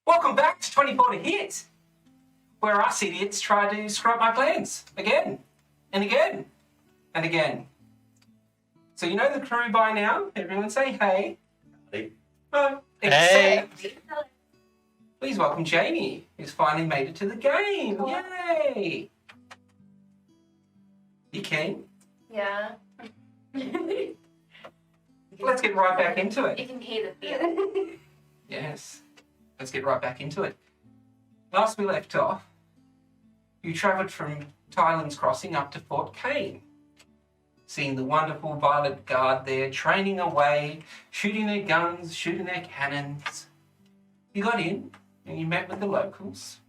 Welcome back to 24 to Hit, where us idiots try to screw up my plans again and again and again. So you know the crew by now. Everyone say hey. Hey. Except, please welcome Jami, who's finally made it to the game. Hello. Yay! You keen? Yeah. Let's get right back into it. You can hear the feel. Yes. Let's get right back into it. Last we left off, you travelled from Tyland's Crossing up to Fort Kane, seeing the wonderful Violet Guard there training away, shooting their guns, shooting their cannons. You got in and you met with the locals.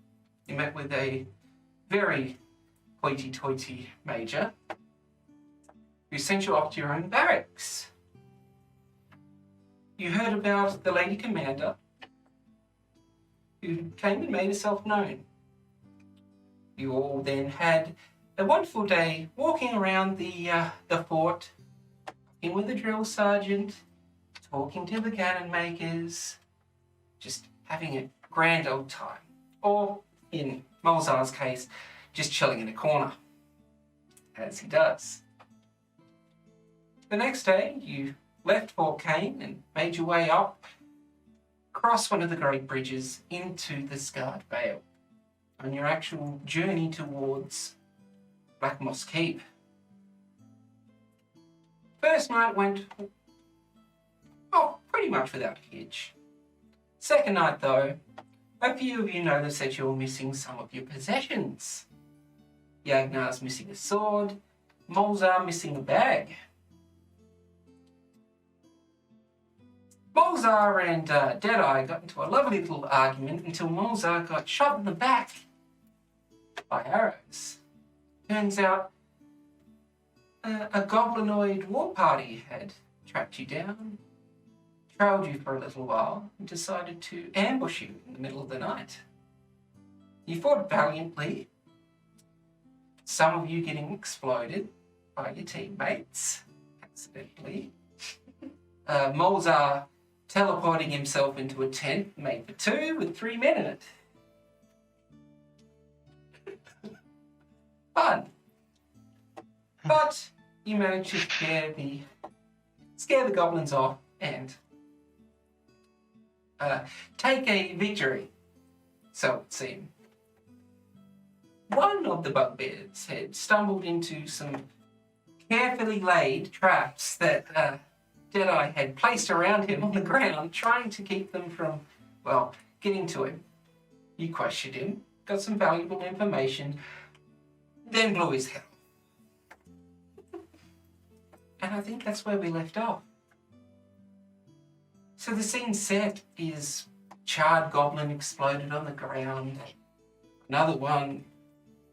You met with a very hoity-toity major who sent you off to your own barracks. You heard about the Lady Commander, who came and made herself known. You all then had a wonderful day walking around the fort, talking with the drill sergeant, talking to the cannon makers, just having a grand old time. Or, in Molzar's case, just chilling in a corner, as he does. The next day, you left Fort Kane and made your way up, across one of the great bridges into the Scarred Vale, on your actual journey towards Black Moss Keep. First night went, pretty much without a hitch. Second night, though, a few of you noticed that you're missing some of your possessions. Yagnar's missing a sword, Molzar missing a bag. Molzar and Deadeye got into a lovely little argument until Molzar got shot in the back by arrows. Turns out a goblinoid war party had tracked you down, trailed you for a little while, and decided to ambush you in the middle of the night. You fought valiantly, some of you getting exploded by your teammates, accidentally. Molzar teleporting himself into a tent made for two with 3 men in it. Fun. But you managed to scare the goblins off and take a victory, so it seemed. One of the bugbears had stumbled into some carefully laid traps that Deadeye had placed around him on the ground, trying to keep them from, getting to him. You questioned him, got some valuable information, then blew his head off. And I think that's where we left off. So the scene set is charred goblin exploded on the ground, another one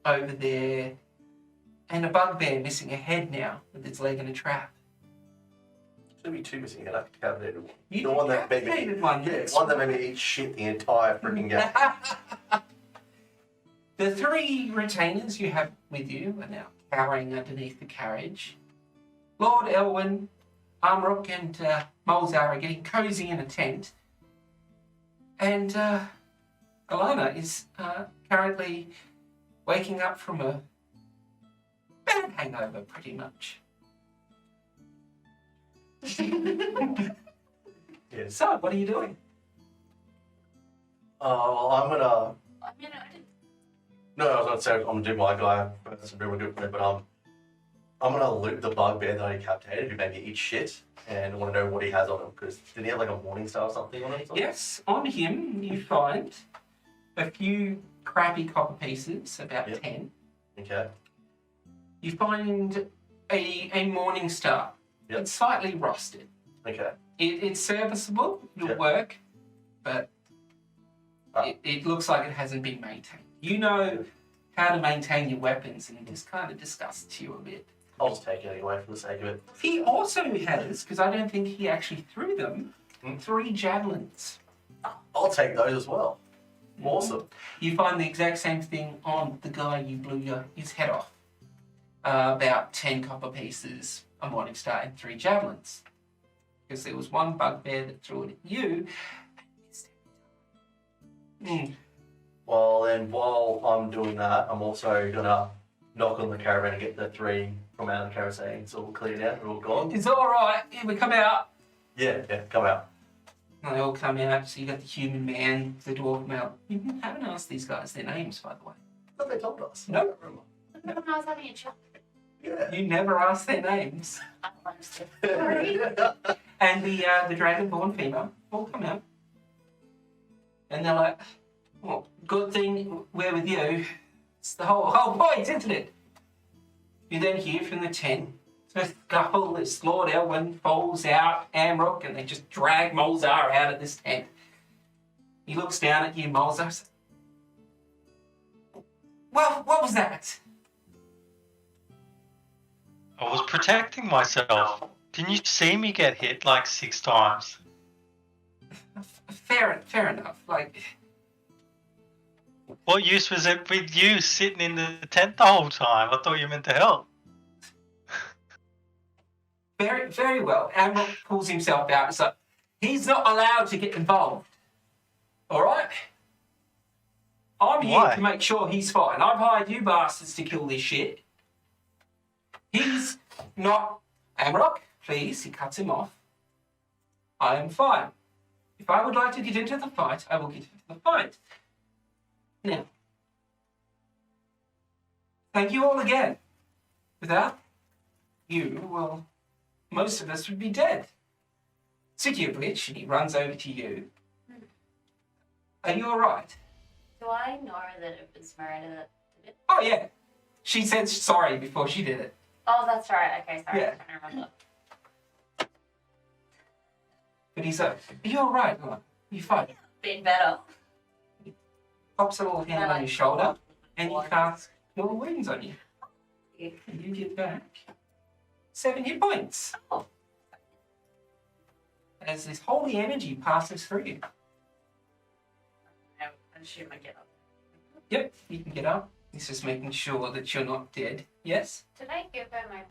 over there, and a bugbear missing a head now with its leg in a trap. Should be two missing head. I decapitated one. You The one that made me, decapitated one, yeah, yes. one that made me eat shit the entire freaking game. The three retainers you have with you are now cowering underneath the carriage. Lord Elwyn, Armrock and Molzar are getting cosy in a tent. And Elanna is currently waking up from a bad hangover, pretty much. Yeah. So, what are you doing? I'm gonna. I mean, I didn't. No, I was gonna say I'm gonna do my guy. That's really good for me, but I'm gonna loot the bugbear that I decapitated, who made me eat shit, and I want to know what he has on him. Because did he have like a morning star or something on him? Yes, on him you find a few crappy copper pieces, about Yep. 10. Okay. You find a morning star. Yep. It's slightly rusted. Okay. It's serviceable, it'll Yep. work, but Ah. it looks like it hasn't been maintained. You know how to maintain your weapons, and it just kind of disgusts you a bit. I'll just take it anyway for the sake of it. He also has, because I don't think he actually threw them, Hmm. 3 javelins. I'll take those as well. Awesome. You find the exact same thing on the guy you blew his head off. About 10 copper pieces, a morning star, and 3 javelins. Because there was one bugbear that threw it at you and missed every time. Mm. Well, then while I'm doing that, I'm also gonna knock on the caravan and get the 3 from out of the caravan saying it's all clear now, they're all gone. It's all right. Here we come out. Yeah, come out. And they all come out. So you got the human man, the dwarf male. You haven't asked these guys their names, by the way. But they told us. No. I don't remember. Remember when I was having a chat? Yeah. You never asked their names. I don't understand. Sorry. And the dragonborn female all come out. And they're like, well, good thing we're with you. It's the whole point, isn't it? You then hear from the tent. So scuffle, this Lord Elwyn falls out, Amrock, and they just drag Molzar out of this tent. He looks down at you, Molzar. Says, well, what was that? I was protecting myself. Didn't you see me get hit like 6 times? Fair enough. Like, What use was it with you sitting in the tent the whole time? I thought you meant to help. very well. Amrock pulls himself out. It's like, he's not allowed to get involved. All right? I'm here Why? to make sure he's fine. I've hired you bastards to kill this shit. He's not... Amrock, please, he cuts him off. I am fine. If I would like to get into the fight, I will get into the fight. Now, thank you all again. Without you, well, most of us would be dead. Speaking of which, and he runs over to you. Are you all right? Do I know that it was Miranda that did it? Oh, yeah. She said sorry before she did it. Oh, that's right. Okay, sorry. Yeah. I can't remember. But he's like, are you all right? Are you fine? Been better. Pops a little hand on your shoulder, and he casts little wounds on you. And you get back 7 hit points. Oh. As this holy energy passes through you. I assume I get up. Yep, you can get up. He's just making sure that you're not dead. Yes? Did I give her my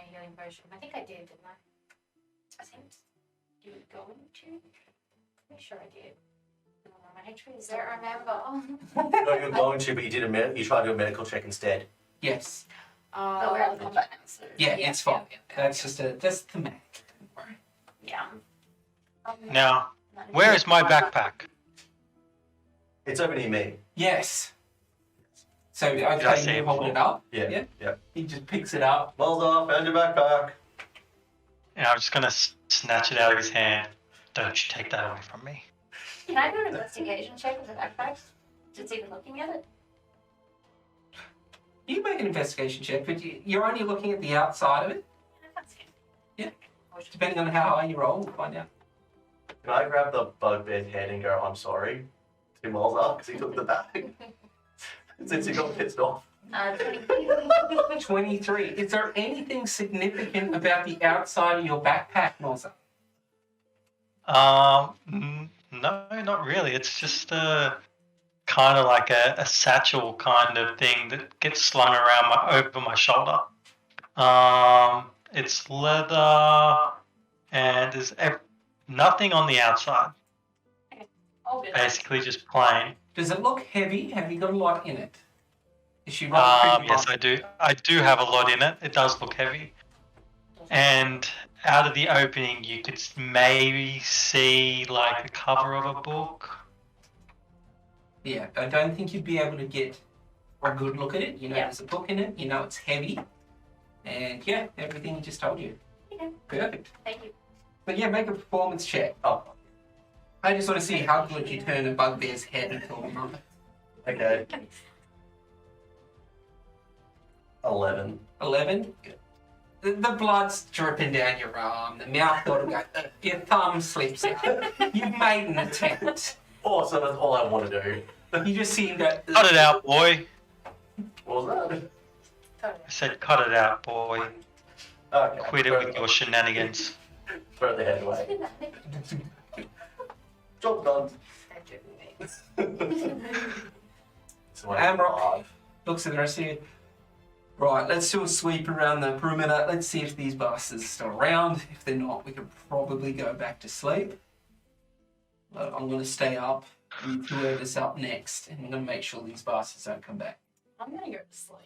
healing potion? I think I did, didn't I? I think you were going to. Pretty sure I did. My HP is don't remember. No, you're going to, but you tried to do a medical check instead. Yes. But we're out of combat now, so Yeah, it's fine. Yeah. That's the mag. Don't worry. Yeah. Now, where is my backpack? It's over near me. Yes. So, I okay, say you it hold before? it up. Yeah. He just picks it up. Well done, found your backpack. And I'm just gonna snatch it out of his hand. Don't you take that away from me. Can I do an investigation check with the backpack? Just even looking at it? You make an investigation check, but you're only looking at the outside of it. I can't see it. Yeah. Depending on how high you roll, we'll find out. Can I grab the bugbear's head and go, I'm sorry, to Molzar, because he took the bag? Since he got pissed off. 23. 23. Is there anything significant about the outside of your backpack, Moza? No, not really. It's just kind of like a satchel kind of thing that gets slung around over my shoulder. It's leather, and there's nothing on the outside. Oh, good. Basically, just plain. Does it look heavy? Have you got a lot in it? Is she running Yes, I do. I do have a lot in it. It does look heavy. And out of the opening, you could maybe see like the cover of a book. Yeah, I don't think you'd be able to get a good look at it. You know, Yeah. there's a book in it. You know, it's heavy. And yeah, everything he just told you. Okay. Perfect. Thank you. But yeah, make a performance check. Oh, I just want to see how good you turn a bugbear's head and kill him. okay. 11. 11. The blood's dripping down your arm. The mouth got to go. Your thumb slips out. You've made an attempt. Awesome, that's all I want to do. You just see him go. Cut it out, boy. What was that? I said, cut it out, boy. Okay. Quit it with your shenanigans. Throw the head away. Job done. So Amrock looks at the rest of you. Right, let's do a sweep around the perimeter. Let's see if these bastards are still around. If they're not, we could probably go back to sleep. But I'm going to stay up with whoever's up next, and I'm going to make sure these bastards don't come back. I'm gonna go to sleep.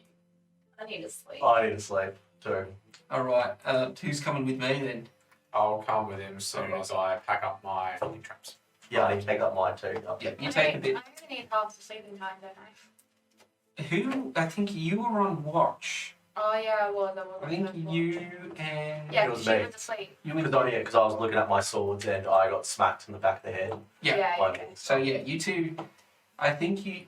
I need to sleep. I need to sleep too. All right, who's coming with me then? I'll come with him as soon as I pack up my hunting traps. Yeah, I need to take up mine too. Yeah, you I take a only- bit. I only need half the sleeping time, don't I? Who? I think you were on watch. Oh yeah, I was. I think you and Yeah, It was she me. went to sleep. you and Because I was looking at my swords and I got smacked in the back of the head. Yeah. by yeah. me. So yeah, you two. I think you.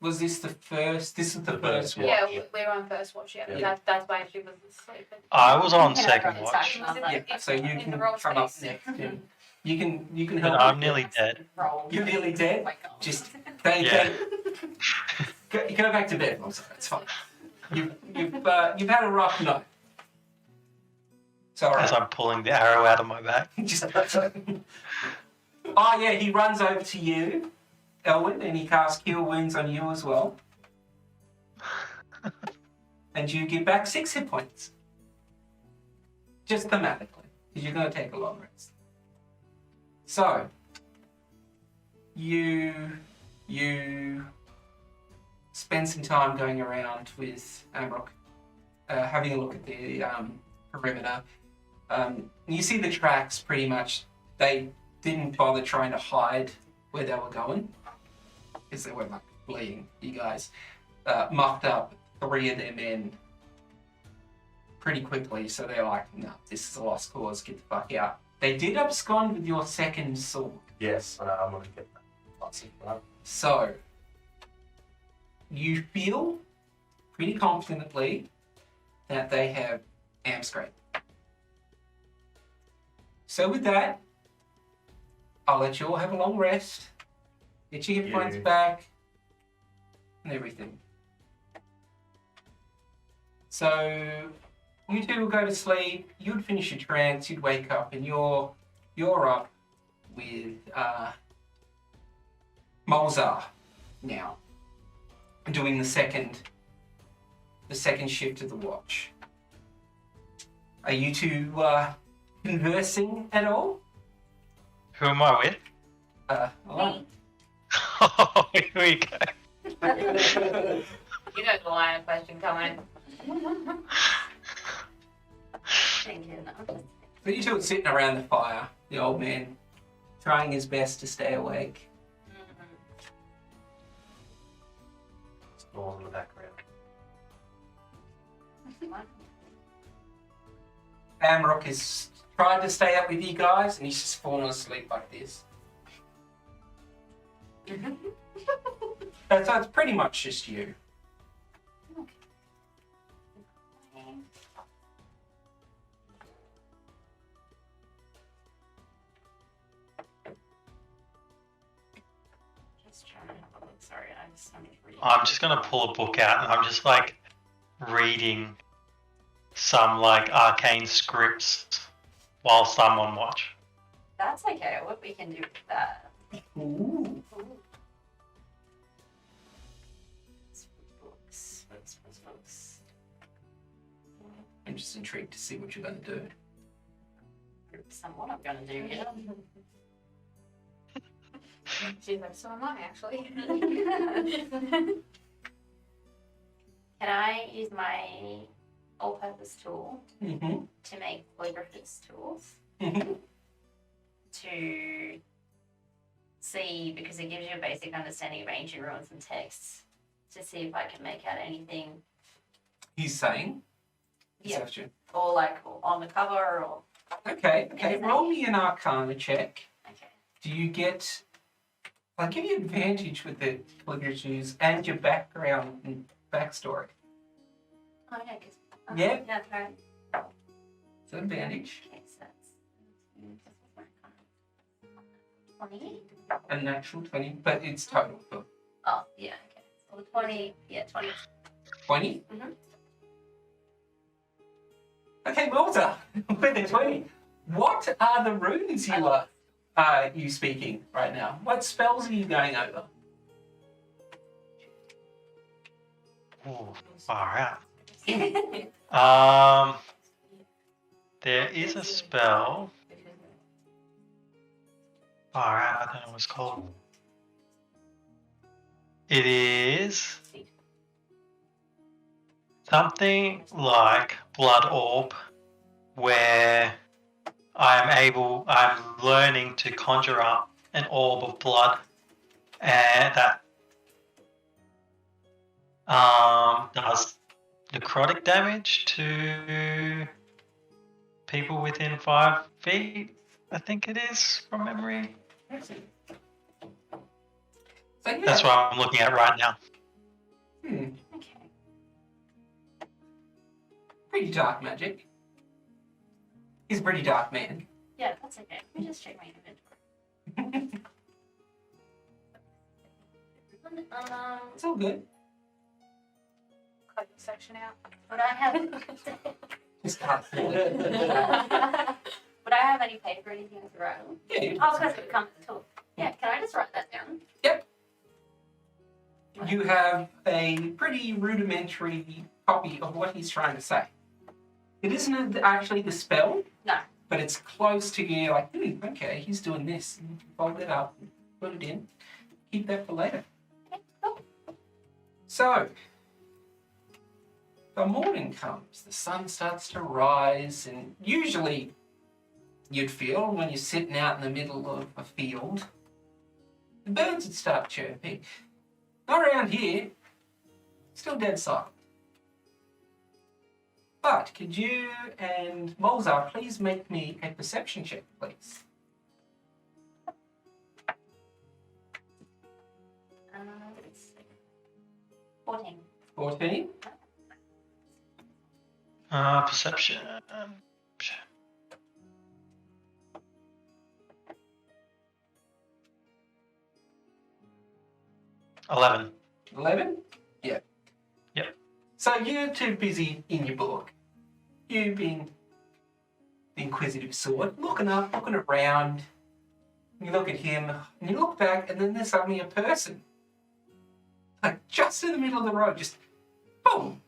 Was this the first? This is the first one. Yeah, we were on first watch. Yeah, Yeah. that's why she was asleep. I was on Yeah, second right, watch, sorry. Yeah. So you in can the roll come up space. next. And you can but help. I'm nearly dead. Roll. You're nearly dead. Oh my God. Just Yeah. go back to bed. I'm sorry, it's fine. You've had a rough night. Sorry. As I'm pulling the arrow out of my back. Just oh yeah, he runs over to you, Elwyn, and he casts Cure Wounds on you as well. And you give back 6 hit points. Just thematically, because you're going to take a long rest. So, you spend some time going around with Amrock, having a look at the perimeter. You see the tracks pretty much. They didn't bother trying to hide where they were going, because they were like fleeing. You guys muffed up 3 of their men pretty quickly, so they're like, no, this is a lost cause, get the fuck out. They did abscond with your second sword. Yes, I know, I'm going to get that. That's it, right? So, you feel pretty confidently that they have Amscrape. So with that, I'll let you all have a long rest, get your hit points Yeah. back, and everything. So, you two will go to sleep, you'd finish your trance, you'd wake up, and you're up with Molzar now, doing the second shift of the watch. Are you two conversing at all? Who am I with? Elanna. Oh, here we go. You know the line of question coming. Thinking, I'm just So you two are sitting around the fire, the old man trying his best to stay awake. Snores in the background. Amrock is trying to stay up with you guys, and he's just falling asleep like this. So it's pretty much just you. just trying to have a look. Sorry, I'm just reading. I'm just gonna pull a book out and I'm just like reading some like arcane scripts whilst I'm on watch. That's okay. What we can do with that? Ooh. Books. I'm just intrigued to see what you're going to do. Somewhat I'm gonna do here. She's like, so am I actually. Can I use my all-purpose tool Mm-hmm. to make calligrapher's tools Mm-hmm. to see, because it gives you a basic understanding of ancient ruins and texts, to see if I can make out anything, He's saying. Yeah. Perception. or like on the cover, or Okay. Anything. Roll me an Arcana check. okay. Do you get? I'll give you advantage with the calligraphies and your background and backstory. Oh yeah, because Yeah. that's right. It's an advantage. Okay, so that's 20. A natural 20, but it's total for Oh yeah, okay. So 20. Yeah, 20. 20. Mhm. Okay, Malta, with the 20. What are the runes you are you speaking right now? What spells are you going over? Ooh, far out. There is a spell. Far out, I don't know what it's called. It is something like Blood Orb, where I'm learning to conjure up an orb of blood, and that does necrotic damage to people within 5 feet. I think it is from memory. Excellent. So yeah. That's what I'm looking at right now. Okay. Pretty dark magic. He's a pretty dark man. Yeah, that's okay. Let me just check my inventory. It's all good. Cut your section out. Would I have Just can't feel it. Would I have any paper or anything to write on? Yeah, you Oh, because it comes with the tool. Yeah, can I just write that down? You have a pretty rudimentary copy of what he's trying to say. It isn't actually the spell. No. But it's close to you, like, okay, he's doing this. And you fold it up, put it in, keep that for later. Okay, cool. So, the morning comes, the sun starts to rise, and usually you'd feel when you're sitting out in the middle of a field, the birds would start chirping. Not around here, still dead silent. But could you and Molzar please make me a perception check, please? Let's see. 14. 14? Perception. 11. 11? Yeah. Yep. So you're too busy in your book. You've been the inquisitive sort, looking up, looking around. You look at him, and you look back, and then there's suddenly a person. Like, just in the middle of the road, just boom.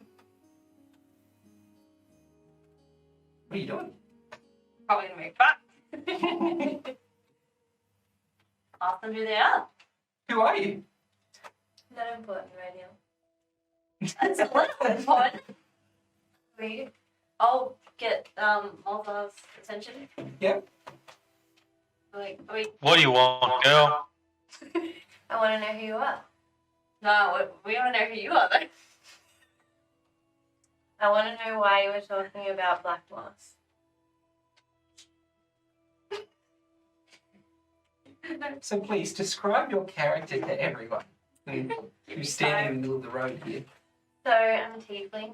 What are you doing? Probably gonna make fun. Ask them who they are. Who are you? Not important right now. That's a little important. I'll get Malva's attention. Yep. Like, What do you want, girl? I want to know who you are. no, we don't know who you are though. I want to know why you were talking about black moss. So please, describe your character to everyone who's standing in the middle of the road here. So I'm a tiefling,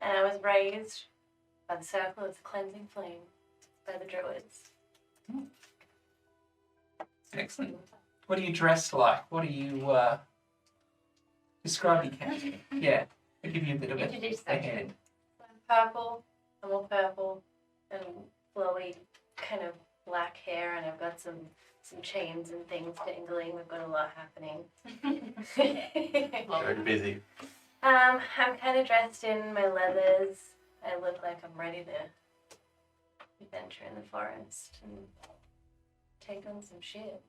and I was raised by the circle of the cleansing flame by the druids. Excellent. What are you dressed like? What are you, describe your character. Yeah, I'll give you a bit of Introduce a hand. I'm purple. I'm all purple and flowy, kind of black hair, and I've got some chains and things dangling. We've got a lot happening. Very busy. I'm kind of dressed in my leathers. I look like I'm ready to venture in the forest and take on some shit.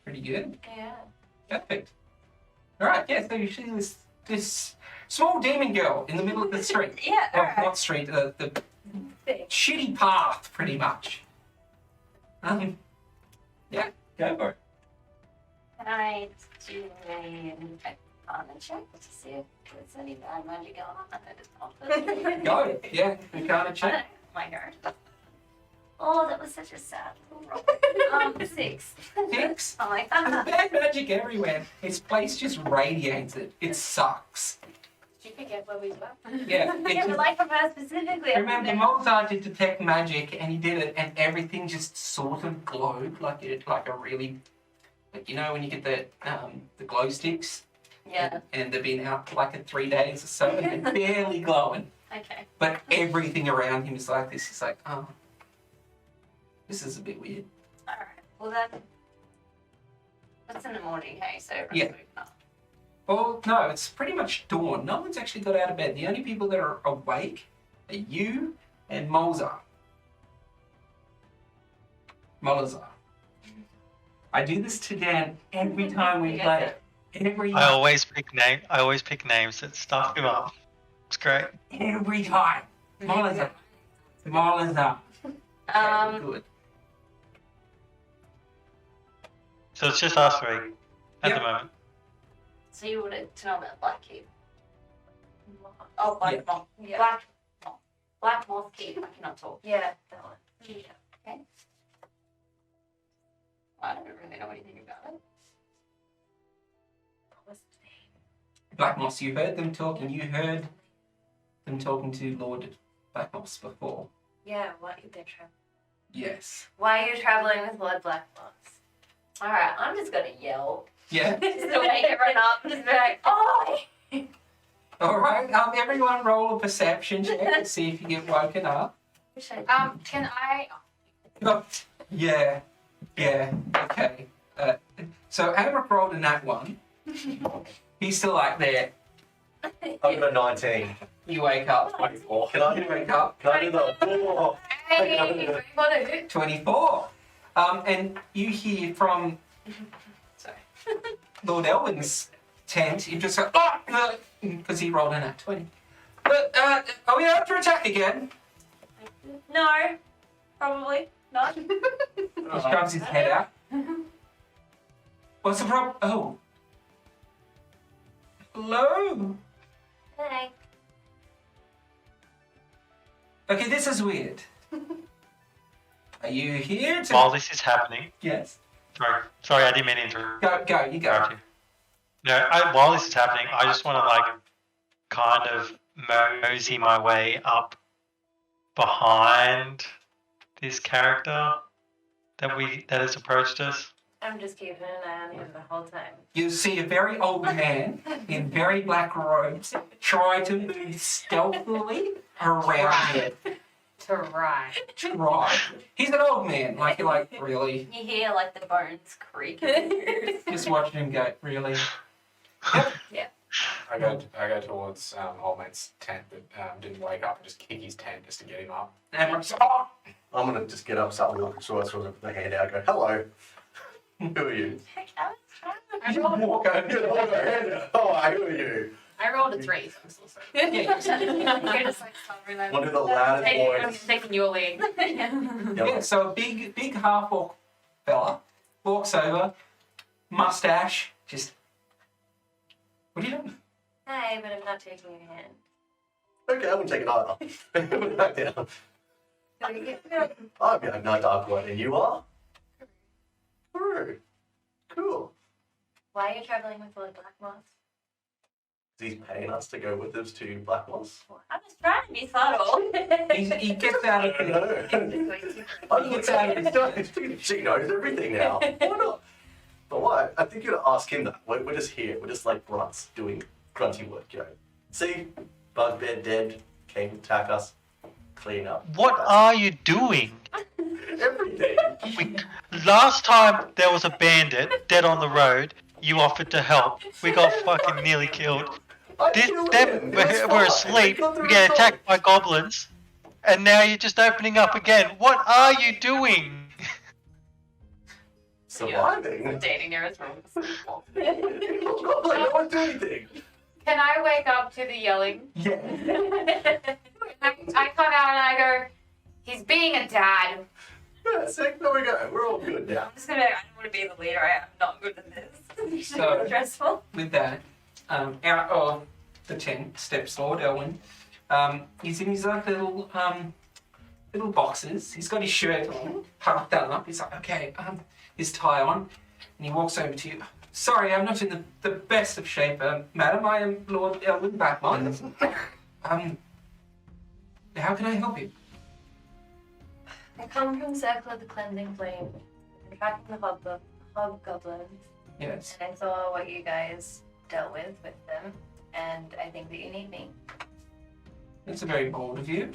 Pretty good. Yeah. Perfect. All right, yeah, so you see this small demon girl in the middle of the street. Yeah, Well, alright. not street, the Big. shitty path, pretty much. Yeah, go for it. Can I do a arcana check to see if there's any bad magic going on? I just not Go, yeah, you can't Oh check. my god. Oh, that was such a sad little roll. 6. 6. I'm like, There's ah. bad magic everywhere. This place just radiates it. It sucks. Did you forget where we were? Yeah, it Yeah, but just, like from her specifically. I remember, don't know. Mozart did detect magic, and he did it, and everything just sort of glowed like a really, like, you know when you get the glow sticks, Yeah, and they've been out for like 3 days or so, and they're barely glowing, okay. but everything around him is like this. He's like, oh, this is a bit weird. Alright. Well then, that's in the morning, hey, so everyone's Yeah. waking up. Well, no, it's pretty much dawn. No one's actually got out of bed. The only people that are awake are you and Molzar. Molzar. I do this to Dan every time we play. Every I time. always pick names that stuff him up. It's great. Every time. Small up. Small up. Okay, good. So it's just us three at Yep. the moment. So you wanted to know about Black Keep? Oh, Black Yeah. Moth. Yeah. Black Moth Keep. I cannot talk. Yeah, that one. Okay. I don't really know anything about it. What's the name? Black Moss, you heard them talking. You heard them talking to Lord Black Moss before. Yeah, why they're traveling. Yes. Why are you traveling with Lord Blackmoss? Alright, I'm just gonna yell. Yeah. Just to wake everyone up. Just be like, oh! All right. Everyone roll a perception check to see if you get woken up. Can I? Oh, yeah. Yeah. Okay. So Amric rolled a nat 1. He's still like there. I've got a 19. You wake up. 24. You wake up. Can I do the? Oh, Hey, what is it? 24. And you hear from Sorry. Lord Elwin's tent. You just go, because he rolled a nat 20. But are we out to attack again? No, probably not. He shoves his head out. What's the problem? Oh. Hello. Hey. Okay, this is weird. Are you here to... While this is happening, Yes. sorry, I didn't mean to interrupt. Go, you go. you. No, while this is happening, I just want to like kind of mosey my way up behind this character that has approached us. I'm just keeping an eye on him the whole time. You see a very old man in very black robes try to move stealthily around you. Try. Try. He's an old man. Like, you're like, really? You hear like the bones creak. Just watching him go, really? I go towards old mate's tent that didn't wake up and just kick his tent just to get him up. And oh! I'm gonna just get up, start walking, so I sort of put the hand out, go, hello. Who are you? You just walk over. Get hold of my hand out. Oh, who are you? I rolled a 3, so I'm still sorry. You're just like covering them. One of the loudest boys. Taking your lead. Yeah, so a big half-orc fella walks over, mustache, just... What are you doing? Hey, but I'm not taking your hand. Okay, I wouldn't take it either. Back down. I'm Yagnar Dark One, and you are? Karou. Cool. Why are you traveling with Lord Blackmoss? He's paying us to go with us to Black Moss. I'm just trying to be subtle. He gets out of I the... don't know. I He gets out of his... She knows everything now. Why not? But why? I think you'd ask him that. We're just here. We're just like grunts doing grunty work, you know. See? Bugbear dead. Came to attack us. Clean up. What are you doing? Everything. Last time there was a bandit dead on the road, you offered to help. We got fucking nearly killed. I killed him. It was We're fine. asleep, It's not the we get result. attacked by goblins, and now you're just opening up again. What are you doing? Surviving. Dating near his room. I don't do anything. Can I wake up to the yelling? Yeah. I come out and I go, he's being a dad. Yeah, sick. There we go. We're all good now. I'm just gonna be like, I don't want to be the leader. I'm not good at this. So- Stressful. With that, out of the tent steps Lord Elwin. He's in his like little boxes. He's got his shirt on, half done up. He's like, okay, his tie on, and he walks over to you. Sorry, I'm not in the best of shape, madam. I am Lord Elwin Blackmon. How can I help you? I come from the Circle of the Cleansing Flame. I'm tracking the hobgoblins. Yes. And I saw what you guys dealt with them. And I think that you need me. That's a very bold of you.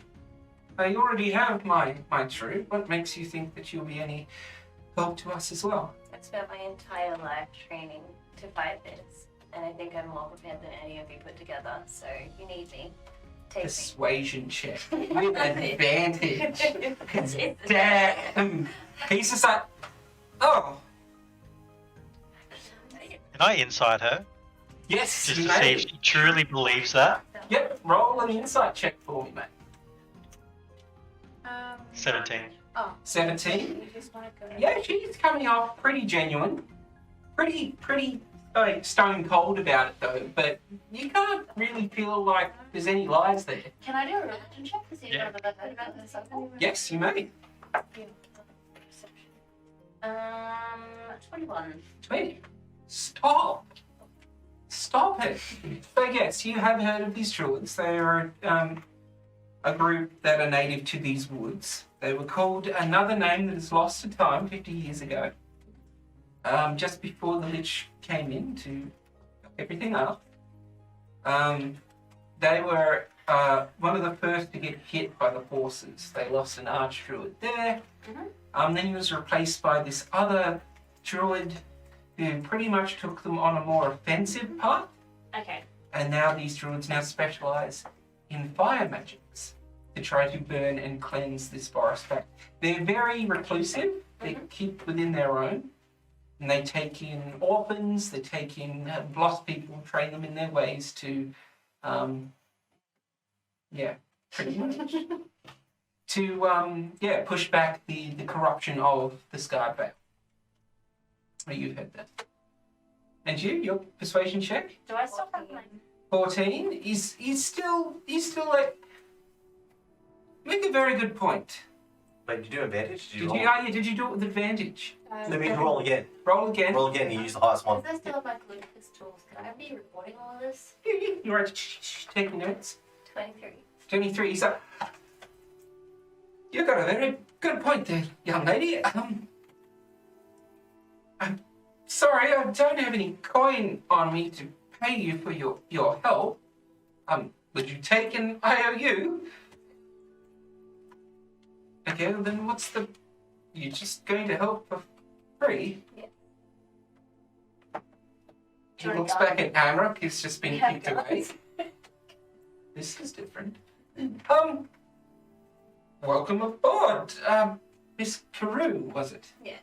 You already have my troop. What makes you think that you'll be any help to us as well? I've spent my entire life training to fight this. And I think I'm more prepared than any of you put together. So you need me. Take me. Persuasion check with advantage. Damn. He's just like, oh, Can I insight her? Yes, Just you to see may. if she truly believes that? Yep, roll an insight check for me, mate. 17. Oh, 17. you just want to go. Yeah, she's coming off pretty genuine. Pretty stone cold about it, though. But you can't really feel like there's any lies there. Can I do a religion check to see if Yeah. I've ever heard about this something? Yes, you may. 21. 20. Stop. Stop it. So yes, you have heard of these druids. They are a group that are native to these woods. They were called another name that is lost to time 50 years ago. Just before the Lich came in to fuck everything up. They were one of the first to get hit by the horses. They lost an archdruid there. Then he was replaced by this other druid who pretty much took them on a more offensive path. Okay. And now these druids now specialize in fire magics to try to burn and cleanse this forest back. They're very reclusive. They keep within their own. And they take in orphans, they take in lost people, train them in their ways to, pretty much. To, push back the corruption of the Scarred Vale. Oh, you've heard that. And your persuasion check? Do I still have my... 14 is still like, make a very good point. Wait, did you do advantage? Did you do it with advantage? Let me roll again. Roll again. Roll again, you use the highest one. Because I still have my Lucas tools, can I be recording all of this? You are taking notes. 23. 23. So you got a very good point there, young lady. I'm sorry, I don't have any coin on me to pay you for your help. Would you take an IOU? Okay, well then what's the... You're just going to help for free? Yeah. He looks back at Amrock, who's just been Yeah, kicked away. guys. This is different. Welcome aboard, Miss Karou, was it? Yeah.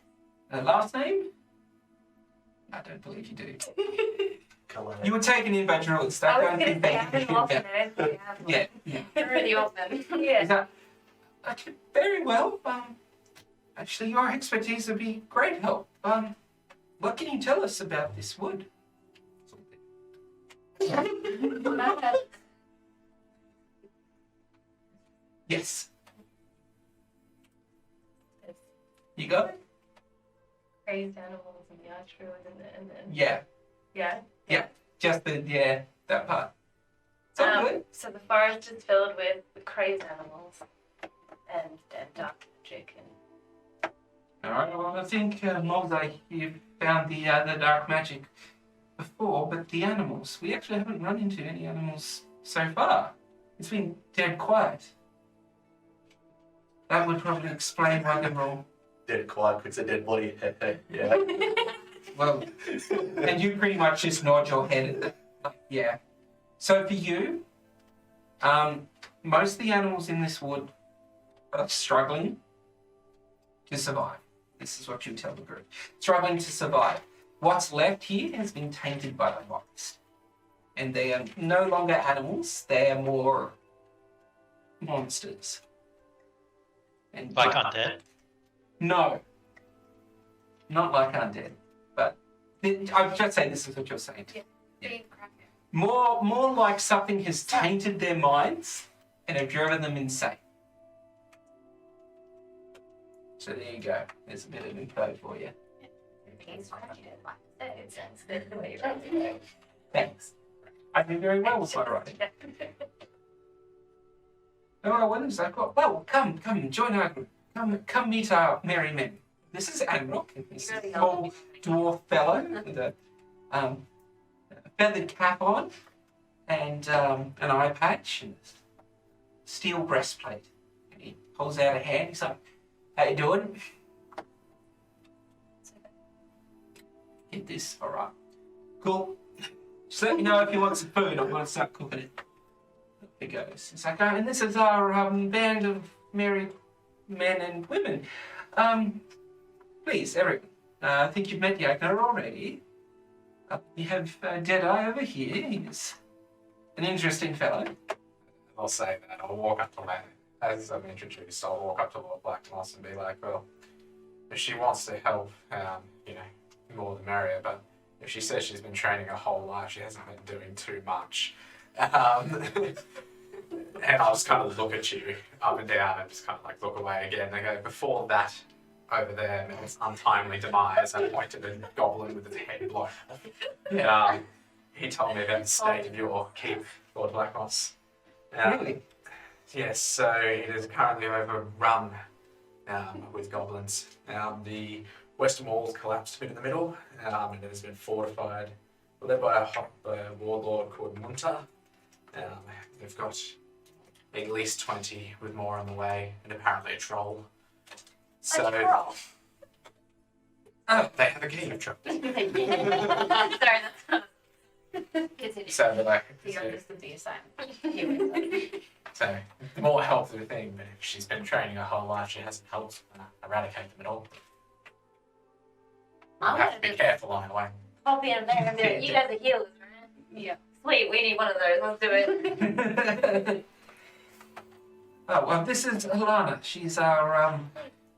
Last name? I don't believe you do. Collect. You were taken in by druids. I I was don't going think to they say, can I've been shoot lost that. in it. Yeah, yeah. Through the open. Is Yeah. that okay, very well? Actually, your expertise would be great help. What can you tell us about this wood? Yes. You got it? Crazed animals and the archruid and then Yeah. yeah. Just that part. It's all good. So the forest is filled with crazed animals and dark magic and All right. Well, I think Moldai, you found the dark magic before, but the animals, we actually haven't run into any animals so far. It's been dead quiet. That would probably explain why they're all... Dead quiet, it's a dead body. Yeah. Well, and you pretty much just nod your head at that. Like, yeah. So for you, most of the animals in this wood are struggling to survive. This is what you tell the group. Struggling to survive. What's left here has been tainted by the forest. And they are no longer animals, they are more monsters. And Like undead? No. Not like undead. But I'd just say this is what you're saying. big kraken. More like something has tainted their minds and have driven them insane. So there you go. There's a bit of info for you. He's crafted it like that. It sounds good the way you're writing. Thanks. I do very well with my writing. Oh, what is that? Well, come, join our group. Come meet our merry men. This is Amrock. He's a small dwarf fellow with a feathered cap on and an eye patch and a steel breastplate. And he pulls out a hand. He's like, "How you doing?" Get this, all right. Cool. Just let me know if you want some food. I'm going to start cooking it. It goes. It's like, and this is our band of merry men and women. Please, everyone. I think you've met Yagnar already. We have Deadeye over here. He's an interesting fellow. I'll say that. I'll walk up to as I'm introduced, I'll walk up to Lord Blackmoss and be like, well, if she wants to help, more the merrier, but if she says she's been training her whole life, she hasn't been doing too much. And I'll just kind of look at you up and down and just kind of like look away again and go, before that over there met its untimely demise, and pointed at a goblin with its head blown off. He told me about the state of your keep, Lord Blackmoss. Really? Yes, so it is currently overrun with goblins. The western wall's collapsed a bit in the middle, and it has been fortified, led by a warlord called Munta. They've got at least 20, with more on the way, and apparently a troll. So A troll. they have a game of trolls. Sorry, that's not. Continue. So they're like, You understood the assignment. so the more help the thing, but if she's been training her whole life, she hasn't helped eradicate them at all. I'll have to be careful along the way. Pop in there and be like, you guys are healers, right? Yeah. Sweet, we need one of those. Let's do it. Oh, well, this is Elanna. She's our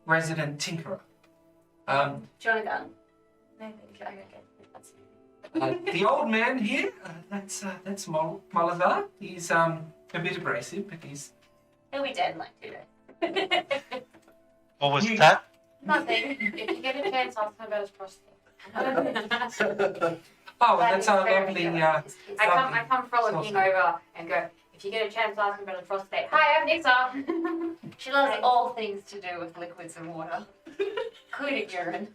resident tinkerer. Do you want a gun? No, thank you. Okay. That's The old man here, that's Molazar. He's a bit abrasive, but he's He'll be dead in like 2 days. What was You- that? Nothing. If you get a chance, ask him about his prostate. oh, that's our lovely. I come frolicking over and go, if you get a chance, ask him about his prostate. Hi, I'm Nix'aa. She loves all things to do with liquids and water, including urine.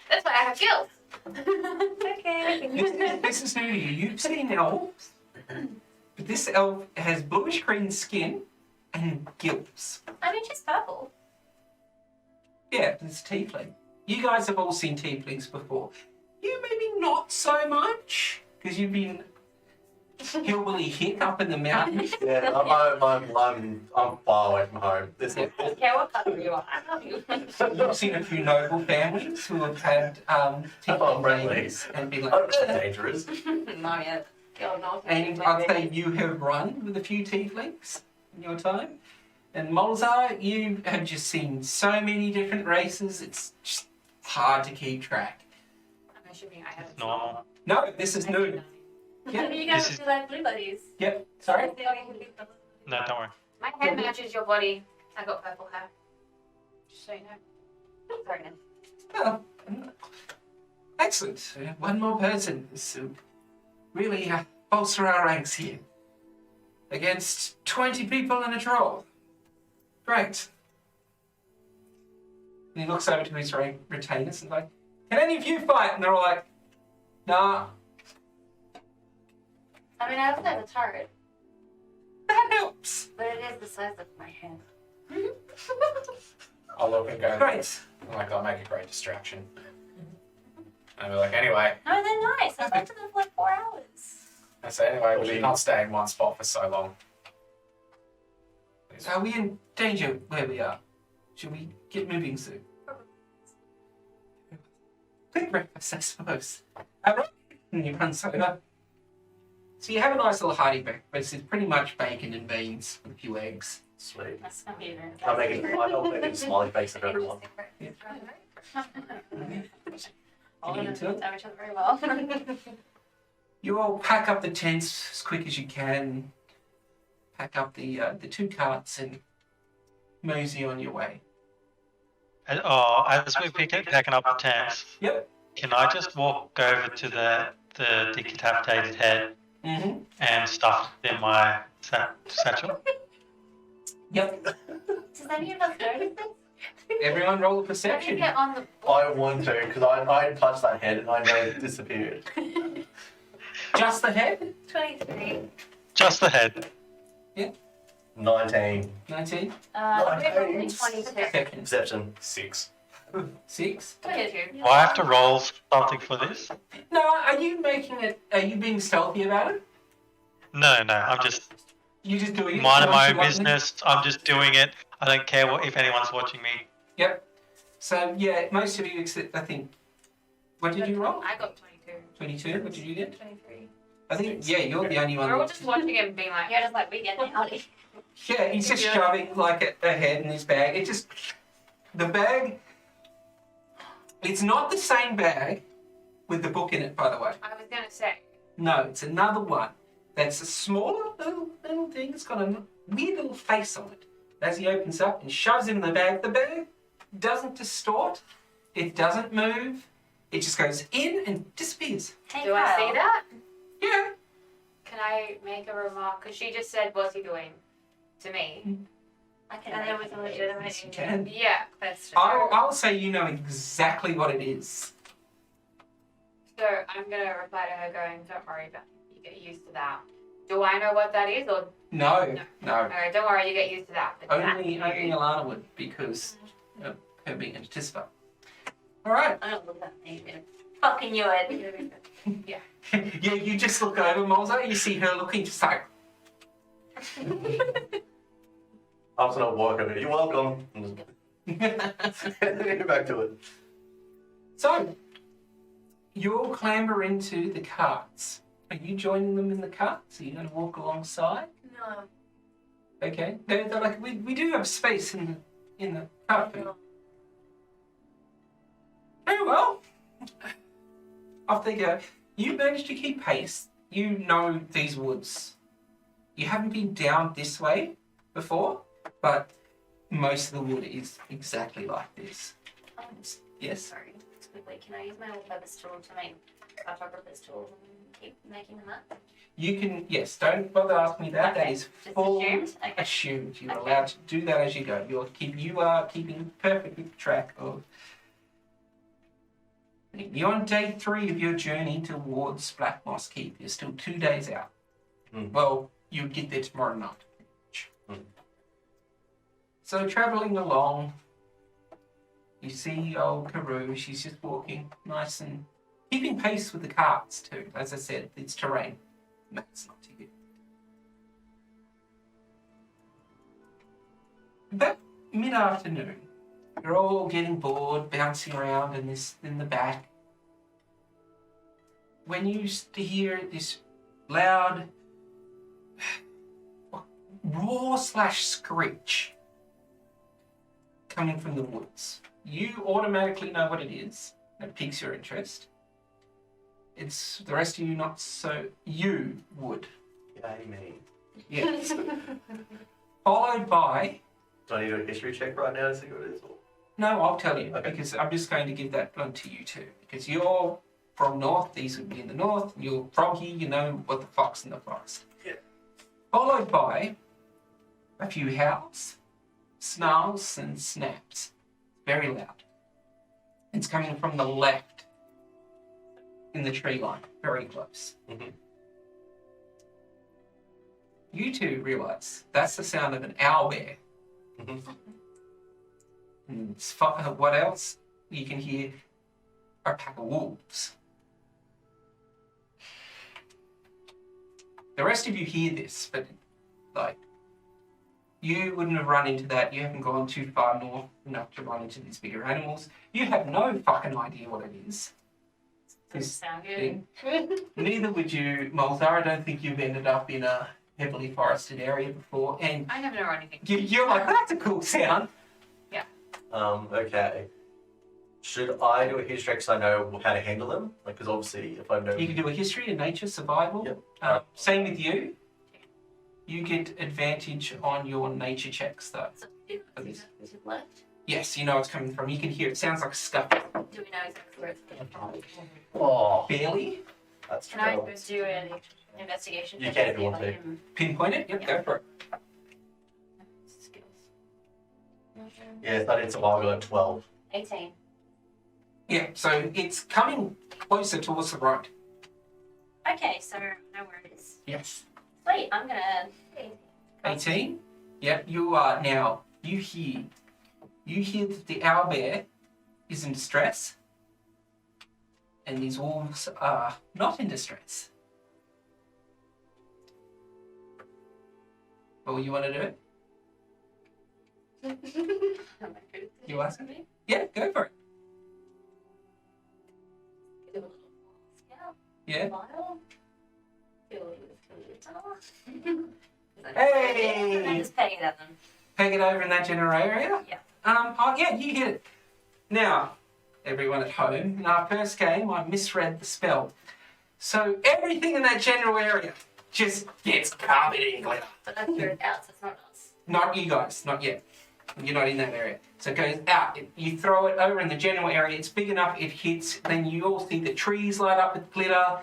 That's why I have gills. Okay. This is new to you. You've seen elves, but this elf has bluish green skin and gills. I mean, she's purple. Yeah, it's tiefling. You guys have all seen tieflings before. You maybe not so much, because you've been hillbilly hick up in the mountains. Yeah, I'm far away from home. This is I don't care what color you are. I love you. You've seen a few noble families who have had tiefling friendly. babies and be I don't know like, how dangerous. Not yet. God, no. and I'd say you have run with a few tieflings in your time. And Molzar, you have just seen so many different races, it's just hard to keep track. I'm assuming I haven't. Normal. No, this is new. Yeah. You This guys is- do like blue buddies. Yep, sorry? No, don't worry. My hair matches your body. I got purple hair. Just so you know. Sorry, no. Oh, excellent. One more person to really bolster our ranks here. Against 20 people and a troll. Great. And he looks over to his retainers and like, can any of you fight? And they're all like, nah, I mean, I also have a turret, that helps. but it is the size of my head. I'll look and go, Great. like, I'll make a great distraction. And I'll be like, anyway, No, they're nice. I slept with them for like 4 hours. I say, anyway, we should not stay in one spot for so long. Please. Are we in danger where we are? Should we get moving soon? Quick breakfast, I suppose. Right. And he runs over. So you have a nice little hearty breakfast. It's pretty much bacon and beans with a few eggs. Sweet. That's not even. I'll make a smiley face of everyone. All Get of into them it. know each other very well. You all pack up the tents as quick as you can. Pack up the 2 carts and mosey on your way. As we packing up the tents, Yep. can I just walk over to the decapitated head Mm-hmm. and stuff it in my satchel? Yep. Does any of us notice this? Everyone roll a How do you perception. get on the I want to, because I touched that head and I know it disappeared. Just the head? 23? Just the head. 19. 19. We're only 22. Perception. Perception. 6. 6. 22. Do I have to roll something for this? No, are you making it? Are you being stealthy about it? No, I'm just You just doing it? minding my own nonchalantly? business. I'm just doing it. I don't care if anyone's watching me. Yep. So yeah, most of you except I think. What did you roll? I got 22. 22. What did you get? 23. I think, yeah, you're the only one. We're all that- just watching him being like, You're just like, we get out. Yeah, he's just shoving like a head in his bag. It just, the bag, it's not the same bag with the book in it, by the way. I was going to say. No, it's another one that's a smaller little thing. It's got a weird little face on it. As he opens up and shoves it in the bag doesn't distort. It doesn't move. It just goes in and disappears. Hey, Do I see that? Yeah. Can I make a remark? Because she just said, what's he doing? To me. I can And there make was a it. legitimate Yes, you Indian. can. Yeah, that's true. I'll say you know exactly what it is. So I'm going to reply to her going, don't worry about it. You get used to that. Do I know what that is? Or No. Alright, don't worry, you get used to that. But Only Elanna would because of her being a Tisva. All right. I don't look at me. Fucking you it. Yeah. Yeah, you just look over, Molzo. You see her looking just like. I'm just gonna walk over. You're welcome. And just go back to it. So, you'll clamber into the carts. Are you joining them in the carts? Are you going to walk alongside? No. Okay. They're like, we do have space in the cart. for you." Very well. Off they go. You managed to keep pace. You know these woods. You haven't been down this way before, but most of the wood is exactly like this. Yes? Sorry. Just quickly, can I use my old purpose tool to make cartographer's tools and keep making them up? You can, yes, don't bother asking me that. That Okay. is Just full assumed? Okay. assumed. You're Okay. allowed to do that as you go. You are keeping perfect track of. You're on day 3 of your journey towards Black Moss Keep. You're still 2 days out. Mm. Well, you get there tomorrow night. Mm. So travelling along, you see old Karou. She's just walking nice and keeping pace with the carts too. As I said, it's terrain. That's not to you. About mid-afternoon, you're all getting bored, bouncing around in the back. When you hear this loud roar/screech coming from the woods, you automatically know what it is. It piques your interest. It's the rest of you not so. You would. Yay me. Yes. Followed by. Do I need to do a history check right now to see what it is? Or? No, I'll tell you Okay. because I'm just going to give that one to you too. Because you're from north, these would be in the north. You're from here, you know what the fox in the forest. Yeah. Followed by a few howls, snarls, and snaps. Very loud. It's coming from the left in the tree line, very close. Mhm. You two realise that's the sound of an owlbear. Mhm. And what else? You can hear a pack of wolves. The rest of you hear this, but like you wouldn't have run into that. You haven't gone too far north enough to run into these bigger animals. You have no fucking idea what it is. Doesn't This sound good. thing. Neither would you, Malzar. I don't think you've ended up in a heavily forested area before, and I never know anything. you're like, that's a cool sound. Okay. Should I do a history check so I know how to handle them? Like, because obviously, if I know. You can do a history, a nature, survival. Yep. Same with you. You get advantage on your nature checks, though. So, is it left? Yes, you know it's coming from. You can hear it. Sounds like a scuff. Do we know exactly where it's coming from? Oh, Barely. that's Can I true. do an investigation? You check can to if you see want I to. can- Pinpoint it. Yep, go for it. Skills. Yeah, it's not in survival at 12. 18. Yeah, so it's coming closer towards the right. Okay, so I know where it is. Yes. Sweet, I'm gonna. 18. Yep, you are now. You hear that the owlbear is in distress, and these wolves are not in distress. Well, you want to do it? Oh my goodness. You asking me? Yeah, go for it. Do a little scale. Yeah. Vial filled with glitter. Hey! And I just peg it at them. Peg it over in that general area? Yeah. Oh, yeah, you hit it. Now, everyone at home, in our first game, I misread the spell. So everything in that general area just gets covered in glitter. But I threw it out, so it's not us. Not you guys, not yet. You're not in that area. So it goes out. You throw it over in the general area. It's big enough, it hits. Then you all see the trees light up with glitter.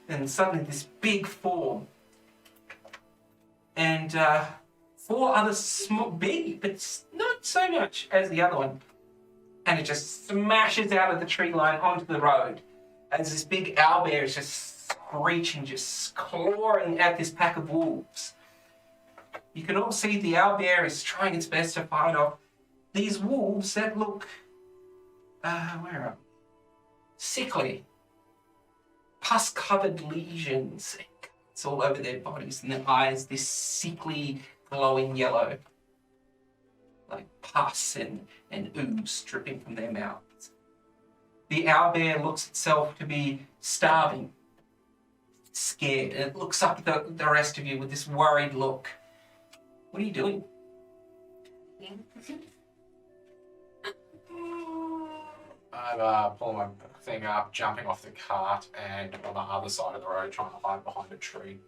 And suddenly this big form. And 4 other small, big, but not so much as the other one. And it just smashes out of the tree line onto the road. As this big owlbear is just screeching, just clawing at this pack of wolves. You can all see the owlbear is trying its best to fight off these wolves that look, where are they? Sickly. Pus-covered lesions. It's all over their bodies and their eyes, this sickly, glowing yellow. Like pus and ooze dripping from their mouths. The owlbear looks itself to be starving, scared, and it looks up at the rest of you with this worried look. What are you doing? I'm pulling my thing up, jumping off the cart, and on the other side of the road, trying to hide behind a tree.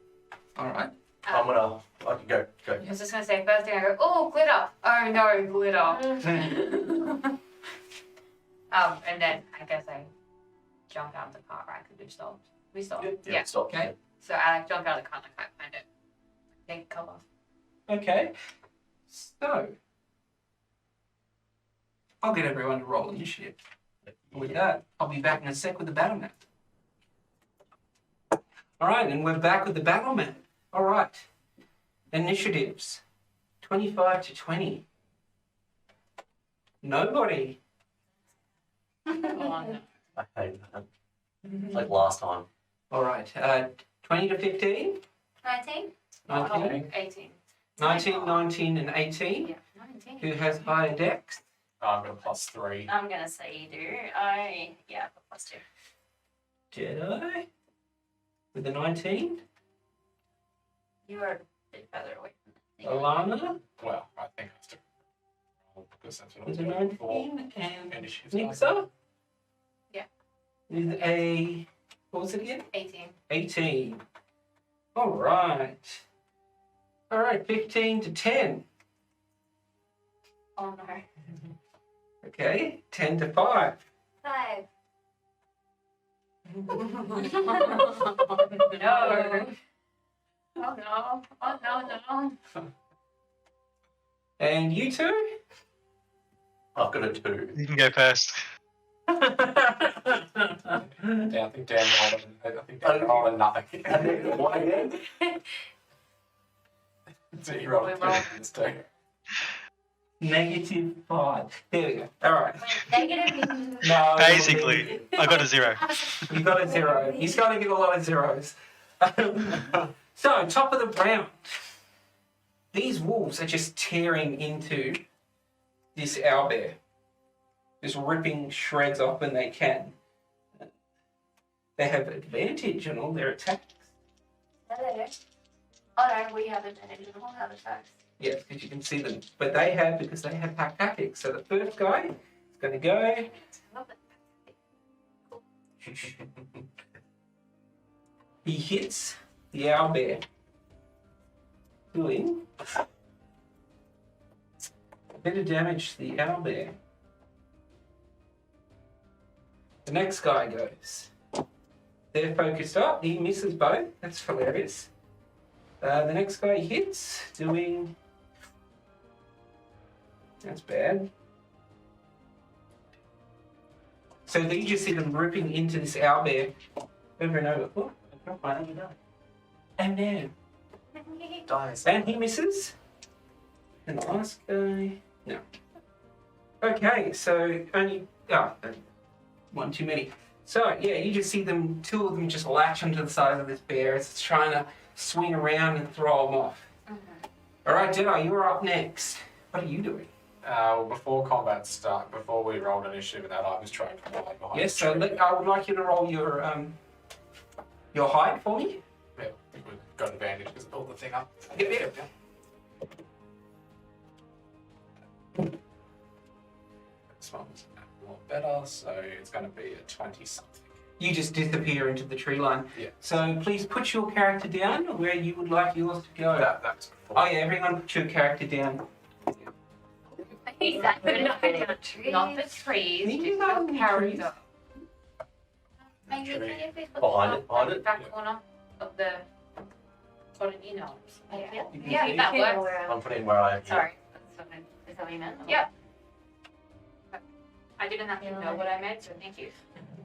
All right. I can go. I was just going to say, first thing I go, oh, glitter. Oh, no, glitter. And then I guess I jump out of the car, right? Because we stopped. We stopped. Yeah. Stop. Okay. So I jump out of the car and I find it. Take cover. Okay. So, I'll get everyone to roll initiative. With that, I'll be back in a sec with the battle map. All right, and we're back with the battle map. All right. Initiatives. 25 to 20. Nobody. Oh, no. I hate that. Like last time. All right. 20 to 15. 19? 19. 18. 19, 19, and 18. Yeah, 19. Who has higher dex? I've got a +3. I'm gonna say you do. Yeah, +2. Deadeye. With a 19. You are a bit further away from the thing. Elanna. Well, I think I still roll because that's what I was With a going for. 19. And Initiatives. Nix'aa. Yeah. With a, what was it again? 18. 18. All right. All right, 15 to 10. Oh, no. Okay, 10 to 5. 5. No. Oh, no. Oh, no. And you two? I've got a 2. You can go first. Yeah, I think Dan rolled nothing. And then what again? So you rolled We a 2 rolled- this time. -5. There we go. All right. Negative. No. Basically, I got a 0. You got a 0. He's going to get a lot of zeros. So, top of the round. These wolves are just tearing into this owlbear. Just ripping shreds off when they can. They have advantage on all their attacks. Hello. Oh no, we have advantage on all our attacks. Yes, because you can see them. But they have, because they have pack tactics. So the first guy is going to go. He hits the owlbear, doing a bit of damage to the owlbear. The next guy goes. They're focused up. He misses both. That's hilarious. The next guy hits, doing. That's bad. So then you just see them ripping into this owlbear over and over. Oh, I can't find any die. And now. Dies. And he misses. And the last guy. No. Okay, so only. One too many. So, yeah, you just see them, 2 of them just latch onto the side of this bear as it's trying to swing around and throw them off. All right, Deadeye, you're up next. What are you doing? Well, before combat start, before we rolled initiative and that, I was trying to hide behind Yes, the so tree. I would like you to roll your your hide for me? Yeah, we've got advantage because I pulled the thing up. Yep. This one's a lot better, so it's going to be a 20 something. You just disappear into the tree line. Yeah. So please put your character down where you would like yours to go. That's before. Oh yeah, everyone put your character down. He's that good at hiding. Trees. Not the trees, You just know your the character. Behind Maybe can you please put Behind the it, behind it? back corner of the you know. Yeah. You can Yeah, see. that works. I'm putting where I am. Sorry. Is that what you meant? Yep. I didn't actually know what I meant, so thank you.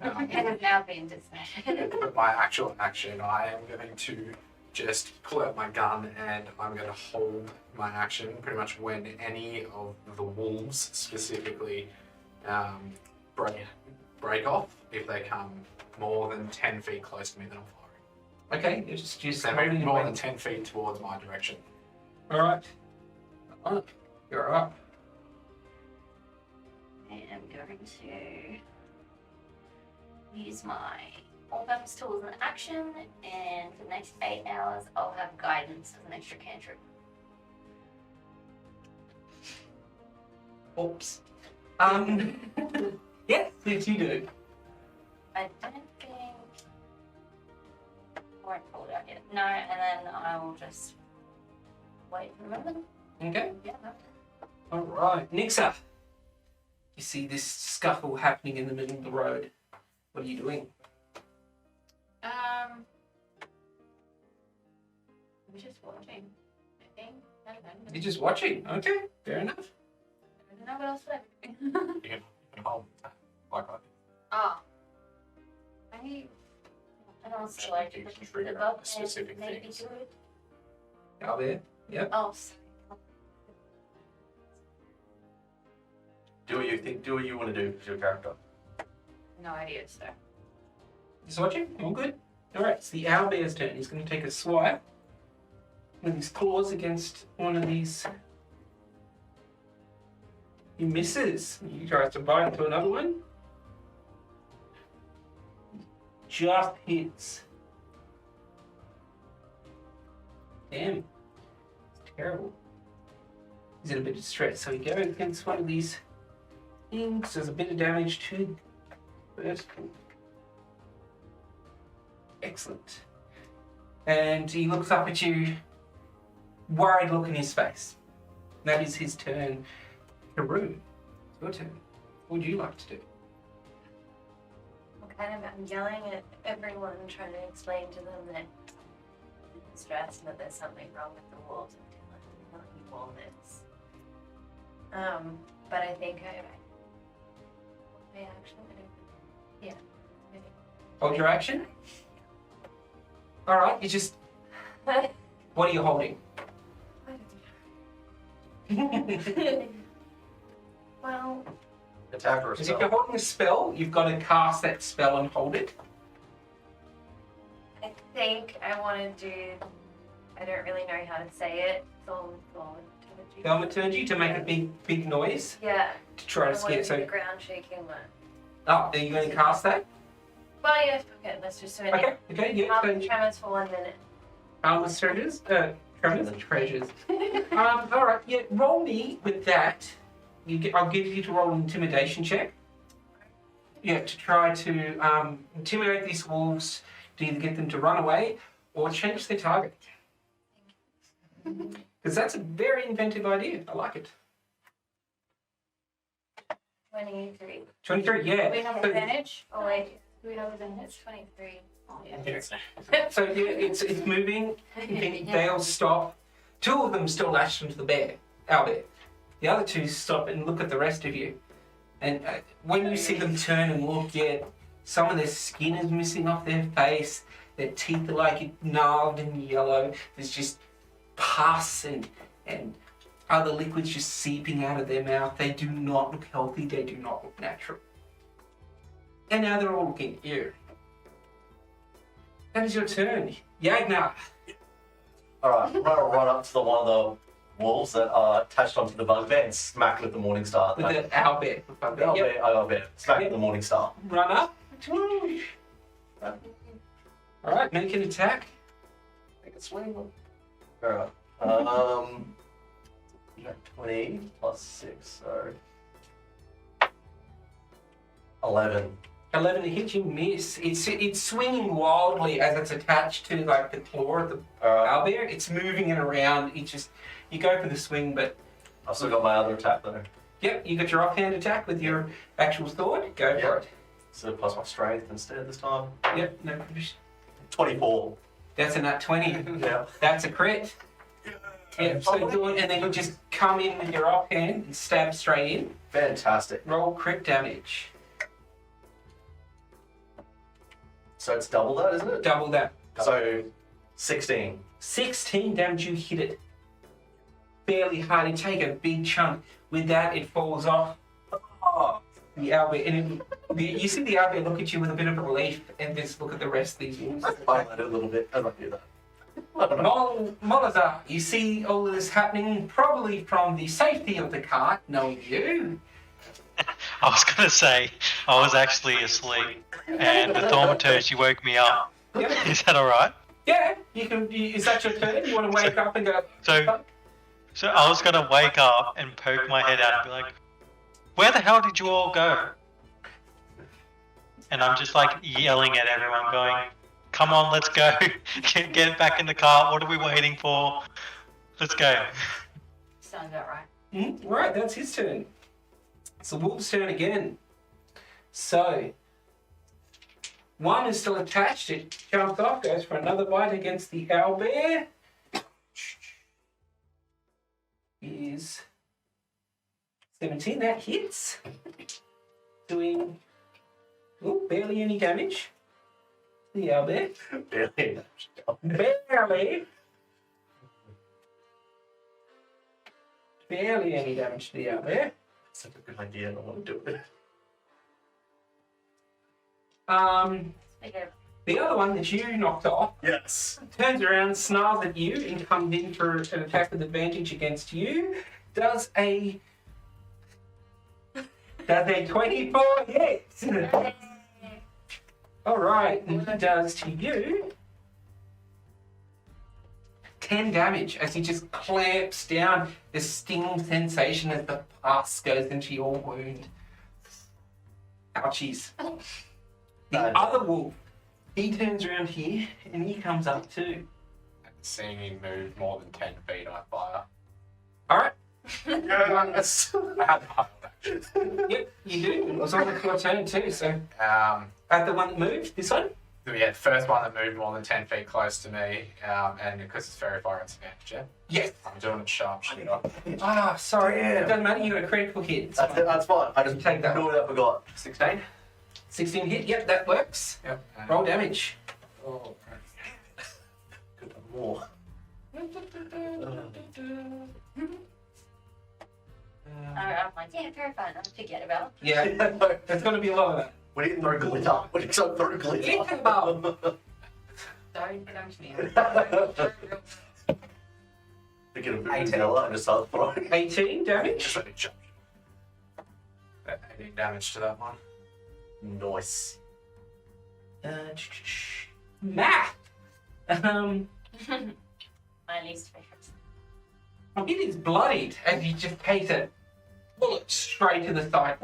It has now been dismissed. With my actual action, I am going to just pull out my gun and I'm going to hold my action pretty much when any of the wolves specifically break off. If they come more than 10 feet close to me, then I'm firing. Okay, you're just If they holding move your more way. than 10 feet towards my direction. All right. You're up. I am going to use my all-purpose tool as an action, and for the next 8 hours, I'll have guidance as an extra cantrip. Oops. Yes, yes, you do. I don't think I won't pull it out yet. No, and then I will just wait for a moment. Okay. Yeah. All right, Nix'aa. You see this scuffle happening in the middle of the road. What are you doing? I'm just watching. I think. I don't know. You're just watching. Okay, fair enough. I don't know what else would I be. You can hold like I did. Oh. Maybe. And also, like, You the can trigger above specific maybe things. good. Out there. Yep. Oh, sorry. Do what you think. Do what you want to do with your character. No idea, sir. Just watching? All good? Alright, it's the owlbear's turn. He's going to take a swipe with his claws against one of these. He misses. He tries to bite into another one. Just hits. Damn. It's terrible. He's in a bit of stress, so he goes against one of these things. Does a bit of damage to the first one. Excellent. And he looks up at you, worried look in his face. That is his turn. Karou, it's your turn. What would you like to do? I'm yelling at everyone, trying to explain to them that I'm stressed and that there's something wrong with the wolves. I'm telling you all this. But I think I actually, yeah. Maybe. Hold your action. Alright, you just. What are you holding? Well, Attack or a Because if spell. you're holding a spell, you've got to cast that spell and hold it. I think I want to do. I don't really know how to say it. Thaumaturgy to make a big noise Yeah. to try I to want to scare. do the So, ground shaking one. oh, are you going to cast that? Well, yeah. Okay, let's just do it. Okay, yeah. So, Tremors for 1 minute. Armless treasures? Treasures. Alright, yeah, roll me with that. I'll give you to roll an intimidation check. Yeah, to try to intimidate these wolves, to either get them to run away or change their target. Because that's a very inventive idea. I like it. 23. 23, yeah. Do we have So- advantage? Oh, wait. Do we have advantage? It's 23. Oh, yeah. So yeah, it's moving. They all stop. 2 of them still lashed onto the bear, our bear. The other 2 stop and look at the rest of you. And when you see them turn and look, yeah, some of their skin is missing off their face. Their teeth are like gnarled and yellow. There's just pus and other liquids just seeping out of their mouth. They do not look healthy. They do not look natural. And now they're all looking at you. That is your turn. Yagnar. Alright, I'm gonna run up to the one of the wolves that are attached onto the bugbear and smack with the morning star. With the owlbear. I got bear. Smack with the morning star. Run up. Alright, make an attack. Make a swing. Alright. 20 plus 6, so 11. 11 to hit, you miss. It's swinging wildly as it's attached to like the claw of the owlbear. It's moving it around. You go for the swing, but I've still got my other attack though. yep, you got your offhand attack with your actual sword. Go for it. So plus my strength instead this time. Yep, no provision. 24. That's a nat 20. Yeah. That's a crit. Yeah, so do it, and then you just come in with your offhand and stab straight in. Fantastic. Roll crit damage. So it's double that, isn't it? Double that. So 16. 16 damage, you hit it. Fairly hard. You take a big chunk. With that, it falls off. Oh, the owlbear. And you see the owlbear look at you with a bit of relief and just look at the rest of these wolves. I highlight it a little bit as I do that. I don't know. Molazar, you see all of this happening probably from the safety of the cart, knowing you. I was going to say, I was actually asleep, and the thaumaturgy woke me up. Yep. Is that alright? Yeah, is that your turn? You want to wake up and go, So I was going to wake up and poke my head out and be like, where the hell did you all go? And I'm just like yelling at everyone going, come on, let's go. Get back in the car. What are we waiting for? Let's go. Sounds about right. Right, that's his turn. It's the wolf's turn again. So, one is still attached. It jumps off, goes for another bite against the owlbear. Is 17. That hits. Doing barely any damage. The owlbear. Barely. Barely. Barely any damage to the owlbear. That's such a good idea. I don't want to do it. The other one that you knocked off Yes. turns around, snarls at you, and comes in for an attack with advantage against you. Does a 24 hit? Alright, and he does to you 10 damage as he just clamps down, the stinging sensation as the pus goes into your wound. Ouchies. The other wolf, he turns around here and he comes up too. Seeing him move more than 10 feet, I fire. Alright. Yes. I have hard action. Yep, you do. It was on your turn too, so. Um, At the one that moved, this one? we had the first one that moved more than 10 feet close to me, and because it's very fire, it's advantage, yeah? Yes. I'm doing it sharpshooter. Ah, sorry. Damn. It doesn't matter, you got a critical hit. It's That's, fine. that's fine. I just Take that one. completely forgot. 16. 16 hit, yep, that works. Yep. Roll damage. Oh, Could have more. I'm like, yeah, very fun. I'll forget about it. Yeah, there's going to be a lot of that. We didn't throw glitter. We didn't throw glitter. Glitter bomb. Don't come to me. We get a Vuvuzela and just start throwing. 18 damage. just let me jump. 18 damage to that one. Nice. Math. My least favorite. It is bloodied as you just take a bullet straight to the thigh.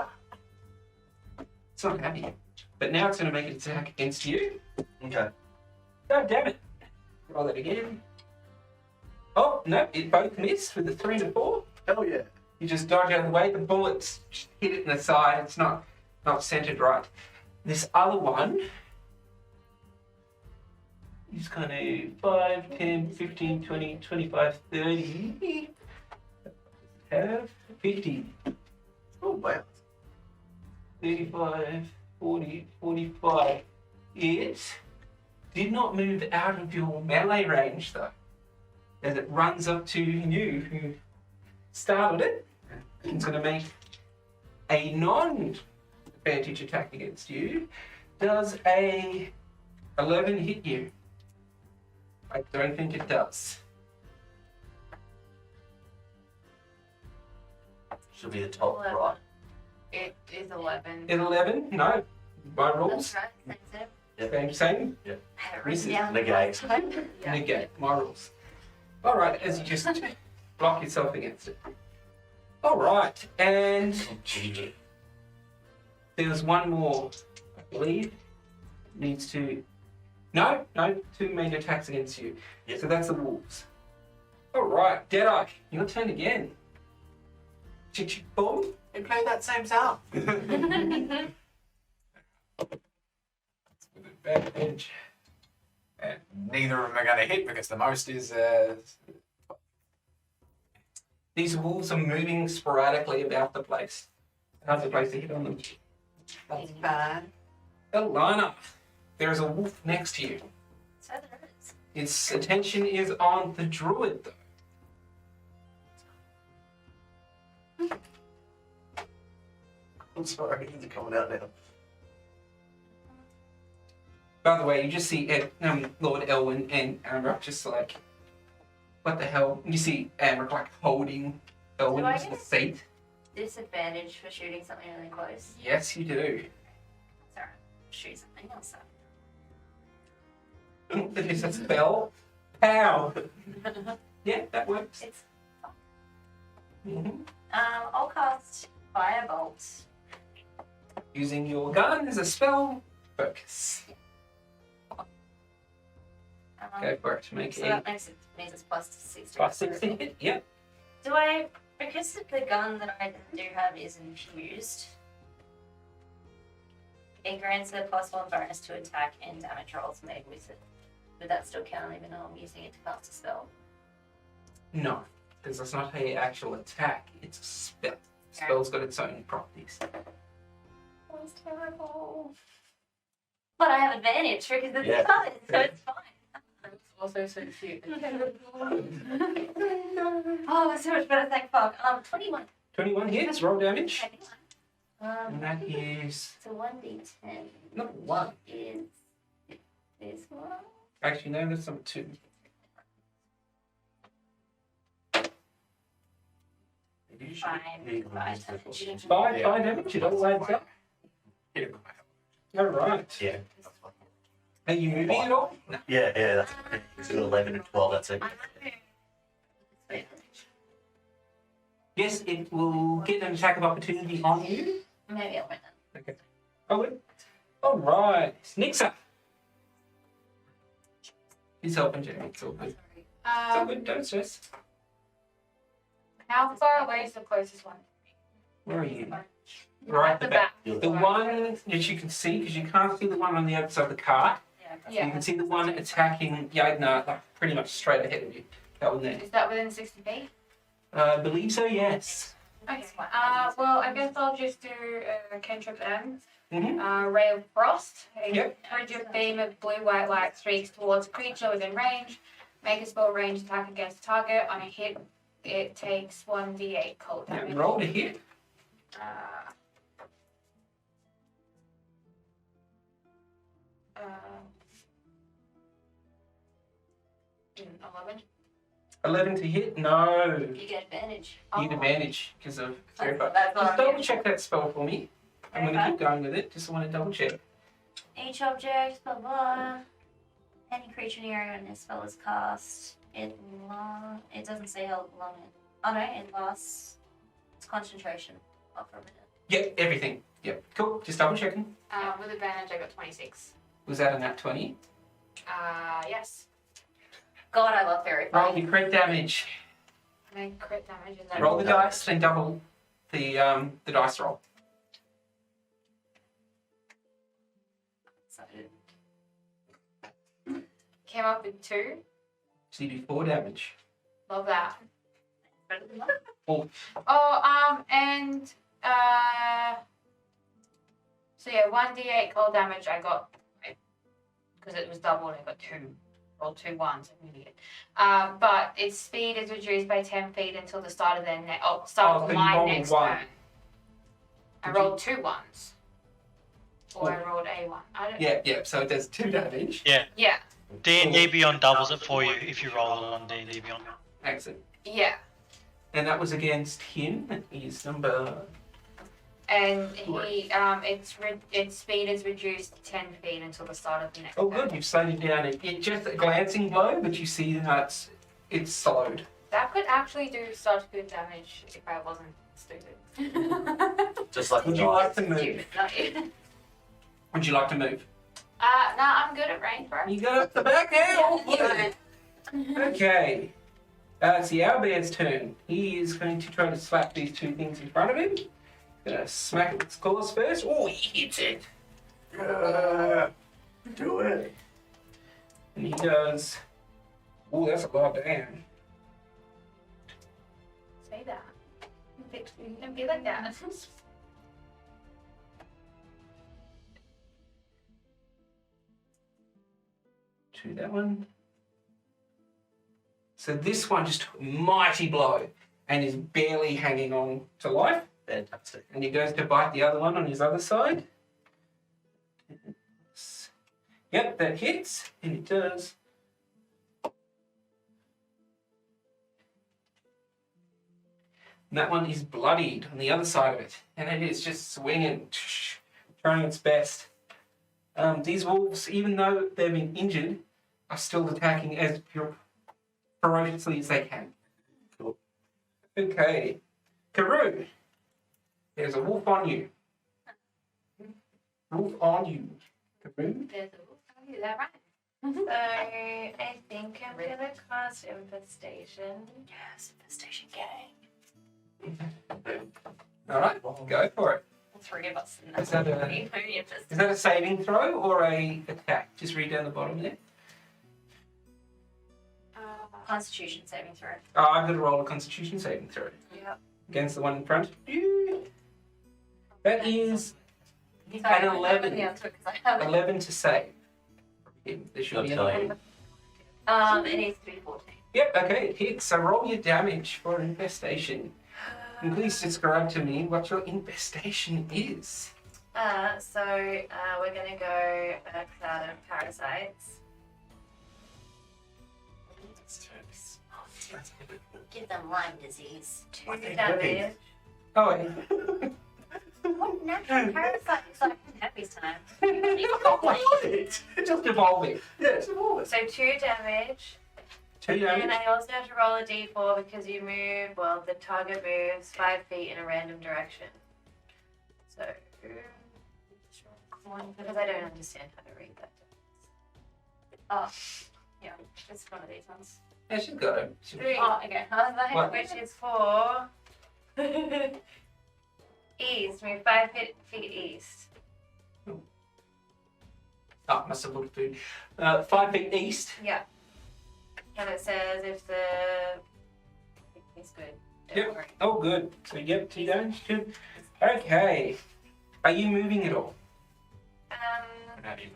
It's not happy. But now it's going to make an attack against you. Okay. God damn it. Roll that again. Oh, no, it both missed with the 3 and 4. Hell yeah. You just dodge out of the way. The bullets hit it in the side. It's not centered right. This other one is going to 5, 10, 15, 20, 25, 30. Have 50, Oh, wow. 35, 40, 45. It did not move out of your melee range though, as it runs up to you who started it. It's going to make a non-advantage attack against you. Does a 11 hit you? I don't think it does. Should be the top 11. right. It is 11. At 11? No. My rules. That's right. Sensitive. Same. I have it Misses. written down. Negate. Yeah. Negate my rules. All right, as you just block yourself against it. All right, and there's one more, I believe. Needs to. No, 2 main attacks against you. Yep. So that's the wolves. All right, Deadeye, your turn again. Chick boom. We play that same sound. With advantage. And neither of them are going to hit because the most is. These wolves are moving sporadically about the place. How's the place to hit on them? That's bad. Elanna, there is a wolf next to you. So there is. Its attention is on the druid, though. I'm sorry, it's coming out now. By the way, you just see Lord Elwyn and Amber just like, what the hell? You see Amber like holding Elwyn Do I to the get- seat. Disadvantage for shooting something really close. Yes, you do. Sorry, shoot something else. It is a spell. Pow! Yeah, that works. It's Mhm. I'll cast Firebolt. Using your gun as a spell, focus. Go for it. Make So a that makes it means it's plus 60. plus 60 hit. Yep. Do I, because the gun that I do have is infused, it grants a +1 bonus to attack and damage rolls made with it. Would that still count even though I'm using it to cast a spell? No, because it's not an actual attack. It's a spell. Spell's got its own properties. That's terrible. But I have advantage because it's Yeah. covered, so it's fine. It's also so cute. Oh, that's so much better, thank fuck. 21. 21 hits, roll damage. Um, And that is so 1d10 not 1. is this one. Actually, no, that's number 2. Five damage. 5 damage, it all adds up. Hit him with my helmet. Alright. Yeah. Are you moving at all? No. Yeah, that's it's 11 and 12, that's it. Yes, it will get an attack of opportunity on you. Maybe I'll win then. Okay. Oh, wait. Alright. Nix'aa. He's helping Jami. It's all good. It's all good, don't stress. How far away is the closest one? Where are you? Right at the back. The one that you can see, because you can't see the one on the other side of the cart. You Yeah. can see the one attacking Yagnar like pretty much straight ahead of you. That one there. Is that within 60 feet? I believe so, yes. Okay. Well, I guess I'll just do cantrip then. Mm-hmm. Ray of Frost. A Yep. frigid beam of blue-white light streaks towards a creature within range. Make a spell range attack against a target. On a hit, it takes 1d8 cold damage. Yeah, roll to hit. Uh, 11. 11 to hit? No. You get advantage. You get advantage because of very far. That's what Just I'm double getting. check that spell for me. I'm going to keep going with it. Just want to double check. Each object, blah blah. Any creature in the area when this spell is cast, it doesn't say how long it. Oh no, it lasts. It's concentration. Not for a minute. Yep, everything. Yep, cool. Just double checking. With advantage, I got 26. Was that a nat 20? Yes. God, I love fairy Roll fighting. your crit damage. Make crit damage. Is that Roll the dice and double the dice roll. So, Came up with 2. So you do 4 damage. Love that. better than that. And so yeah, 1d8 cold damage I got, because it was double and I got 2, rolled 2 ones, I'm an idiot. But its speed is reduced by 10 feet until the start of their start of so you my rolled a next 1. turn. I Did you- rolled 2 ones. Or I rolled a 1. I don't Yeah, so it does 2 damage. Yeah. D&D Beyond doubles it for you if you roll it on D&D Beyond. Excellent. Yeah. And that was against him. He's number And its speed is reduced 10 feet until the start of the next Oh, turn. good. You've slowed it down. It's just a glancing blow, but you see that it's slowed. That could actually do such good damage if I wasn't stupid. Just like Would the you dog. like to move? Stupid, not you. Would you like to move? No, I'm good at range, bro. You got up the back now. Yeah. Okay. It's the owlbear's turn. He is going to try to slap these two things in front of him. Gonna smack it with its claws first. Oh, he hits it. Yeah. Do it. And he does. Oh, that's a lot of damage. Say that. Don't be like that. To that one. So this one just took a mighty blow and is barely hanging on to life. Fantastic. And he goes to bite the other one on his other side. Yep, that hits, and it does. And that one is bloodied on the other side of it, and it is just swinging, trying its best. These wolves, even though they've been injured, are still attacking as ferociously as they can. Cool. Okay. Karou, there's a wolf on you. Wolf on you. Karou? There's a wolf. Is that right? So I think I'm gonna cast Infestation. Yes, Infestation gang. Alright, go for it. All three of us. Is that a saving throw or a attack? Just read down the bottom there. Constitution saving throw. Oh, I've got to roll a constitution saving throw. Yep. Against the one in front. That is an 11. 11 to save. There should be I'll tell another. you. It needs to be 14. Yep, okay, it hits. So roll your damage for an infestation. And please describe to me what your infestation is. So we're gonna go a cloud of parasites. Give them Lyme disease. 2 damage. Oh, wait. What natural parasite is like Happy's time? It's Just evolving. Yeah, it's evolving. So 2 damage. 2 And damage. I also have to roll a d4 because you move, well, the target moves 5 feet in a random direction. So, because I don't understand how to read that. Oh, yeah. It's one of these ones. Yeah, she's got it. Oh, okay. I was like, What? Which is for east, move 5 feet east. Oh, must have looked food. 5 feet east. Yeah. And it says if the... He's good. Don't Yep. worry. Oh, good. So, yep, 2 damage. Good. Okay. Are you moving at all? Not even.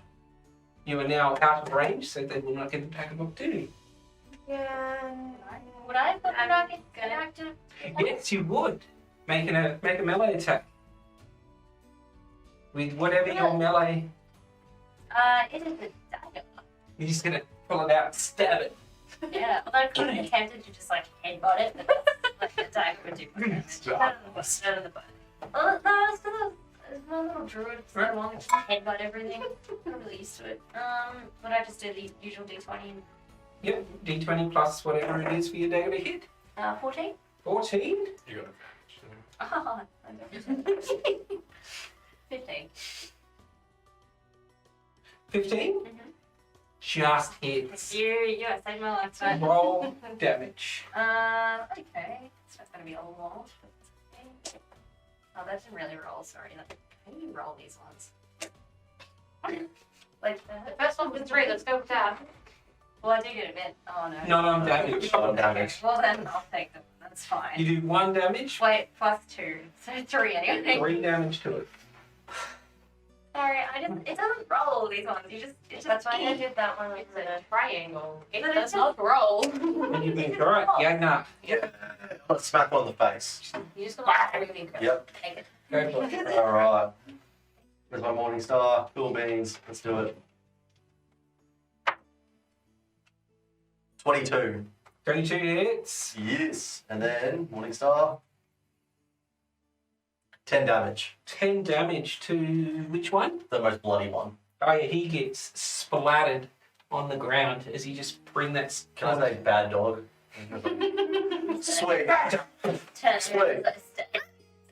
You are now out of range, so they will not get the attack of opportunity. Yeah. would I put I'm not get gonna- active? Yes, you would. Make a melee attack. With whatever your melee... It is a dagger. You're just going to pull it out and stab it. Yeah, although I could have attempted to just like headbutt it, but that's like the dagger would do more damage. Stop. Instead of the butt. Oh, no, it's still my little druid. It's so long, just headbutt everything. I'm not really used to it. But I just do the usual d20 and Yep, d20 plus whatever it is for your dagger to hit. 14. 14? You got advantage. Oh, I don't. 15. 15? Mhm. Just hits. You saved my life. But... Roll damage. Okay. So it's gonna be a lot. But it's okay. Oh, that didn't really roll. Sorry. How do you roll these ones? Like the first one was 3. Let's go with that. Well, I do get a bit. Oh no. No, damage. Oh, damage. Well then, I'll take them. That's fine. You do 1 damage, Wait, plus 2, so 3 anyway. 3 damage to it. Sorry, it doesn't roll these ones. It just That's why I did that one. It's a triangle. It But does it's not roll. And you think, alright, Yagnar, Yeah. Let's smack one in the face. You just gotta really go. Yep. Take it. go for it. Alright. There's my morning star. Cool beans. Let's do it. 22. 22 hits. Yes. And then morning star. 10 damage. 10 damage to which one? The most bloody one. Oh yeah, he gets splattered on the ground as you just bring that. Can I say bad dog? Sweet. Turn Sweet. around, like,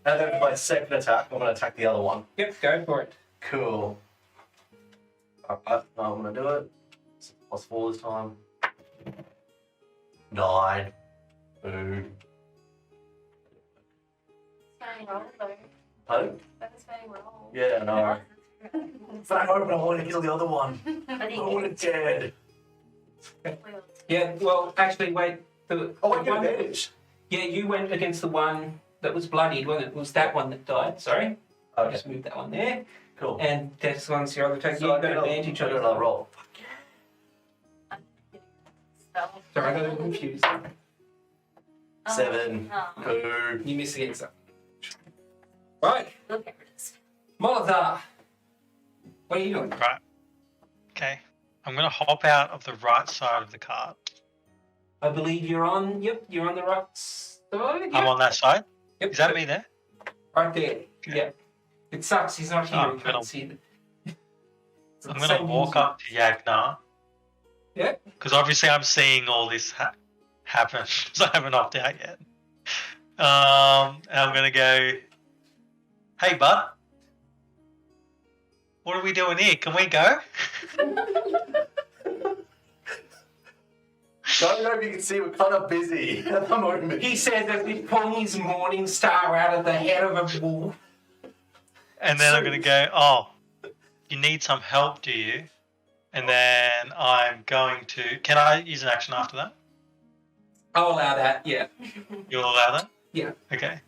And then for my second attack, I'm going to attack the other one. Yep, go for it. Cool. Alright, I'm going to do it. It's +4 this time. 9. Boo. Spelling roll though. Pardon? That's spelling roll. Yeah, no. But I hope I want to kill the other one. I think I want it dead. Yeah, well, actually, wait. The Oh, I get one- advantage. Yeah, you went against the one that was bloodied, wasn't it? It was that one that died, sorry. I'll Okay, just move that one there. cool. And this one's your other attack. So You've got advantage on another it. roll. Spell. Sorry, I got a little confused. 7. Oh, Boo. You miss against that. Right, look at this. Molotov. What are you doing? Right. Okay. I'm going to hop out of the right side of the cart. I believe you're on. Yep, you're on the right side. Yep. I'm on that side. Yep. Is that me there? Right there. Yeah. It sucks. He's not here. Oh, We good. can't see it. It's I'm the going to same walk music. up to Yagnar. Yeah. Because obviously I'm seeing all this happen. So I haven't opted out yet. And I'm going to go, hey, bud. What are we doing here? Can we go? Don't know if you can see, we're kind of busy at the moment. He says that he's pulling his morning star out of the head of a bull. And then I'm going to go, oh, you need some help, do you? And then I'm going to, can I use an action after that? I'll allow that, yeah. You'll allow that? Yeah. Okay.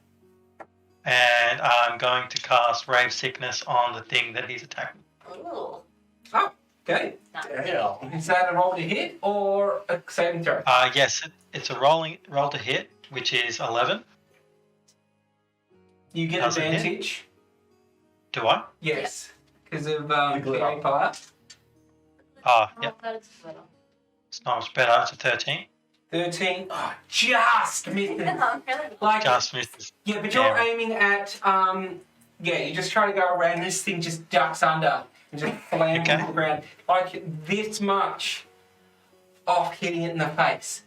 And I'm going to cast Rave Sickness on the thing that he's attacking. Ooh. Okay. Damn. Is that a roll to hit or a saving throw? Yes, it's a roll to hit, which is 11. You get Does it hit? advantage. Do I? Yes. Because of The glitter. fairy fire. Oh, Oh, yep. that's better. It's not much better. It's a 13. 13. Oh, just missed it. Really? Like, Just misses. yeah, but you're Damn. aiming at, yeah, you just try to go around, this thing just ducks under and just slams Okay. to the ground. Like, this much off hitting it in the face.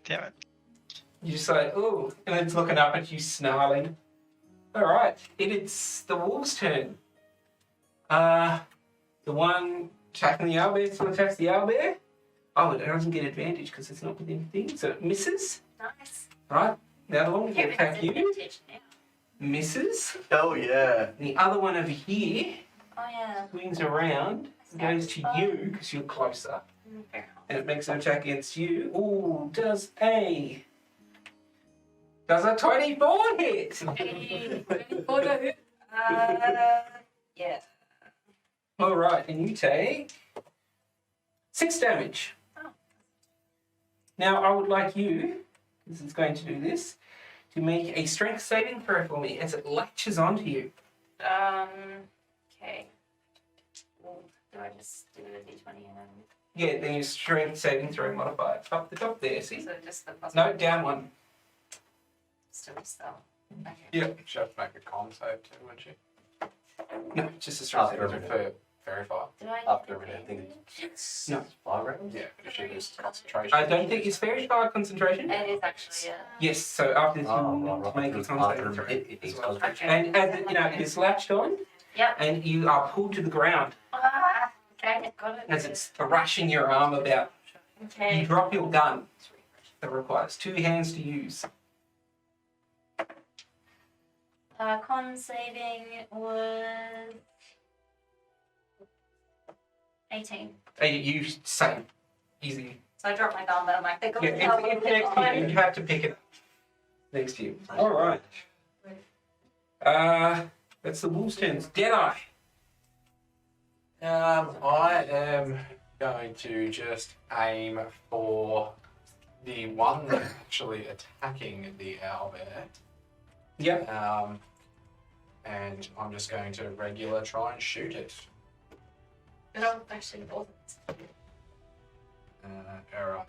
Damn it. You just like, ooh, and it's looking up at you, snarling. Alright, it's the wolf's turn. The one attacking the owlbear still attacks the owlbear. Oh, it doesn't get advantage because it's not within thing, so it misses. Nice. Right, the other one will Here attack it's you. advantage now. Misses. Oh, yeah. The other one over here Oh yeah. swings around, goes to you because you're closer, Fair and it makes an attack against you. Ooh, does a 24 hit? enough. Yeah. All right, and you take 6 damage. Oh. Now I would like you, this is going to do this, to make a strength saving throw for me as it latches onto you. Okay. Well, do I just do a d20 and then... Yeah, then your strength saving throw modifier up the top there. See? So just the plus No, down one. Still spell. Okay. Yeah. She'd have to make a con save too, wouldn't she? No, just a strength After saving throw. every For fairy fire. Do I After every day, I think it's No. 5 rounds? Yeah, but if she loses concentration. I don't think it's very high concentration. It is actually, Yes, so after this, Oh, you right, make a right. con After saving throw. it needs as well. concentration. And as it, it is latched on, Yep. and you are pulled to the ground Ah, okay, got it. as it's thrashing your arm about. You Okay. drop your gun. That requires 2 hands to use. Con saving was 18. You same. Easy. So I dropped my gun, but I'm like, they're Yeah, going to help it's next to you. You have to pick it up. Next to you. Alright. That's the wolf's turns. Deadeye. I am going to just aim for the one that's actually attacking the owlbear. Yep. And I'm just going to regular try and shoot it. No, actually, both. Error.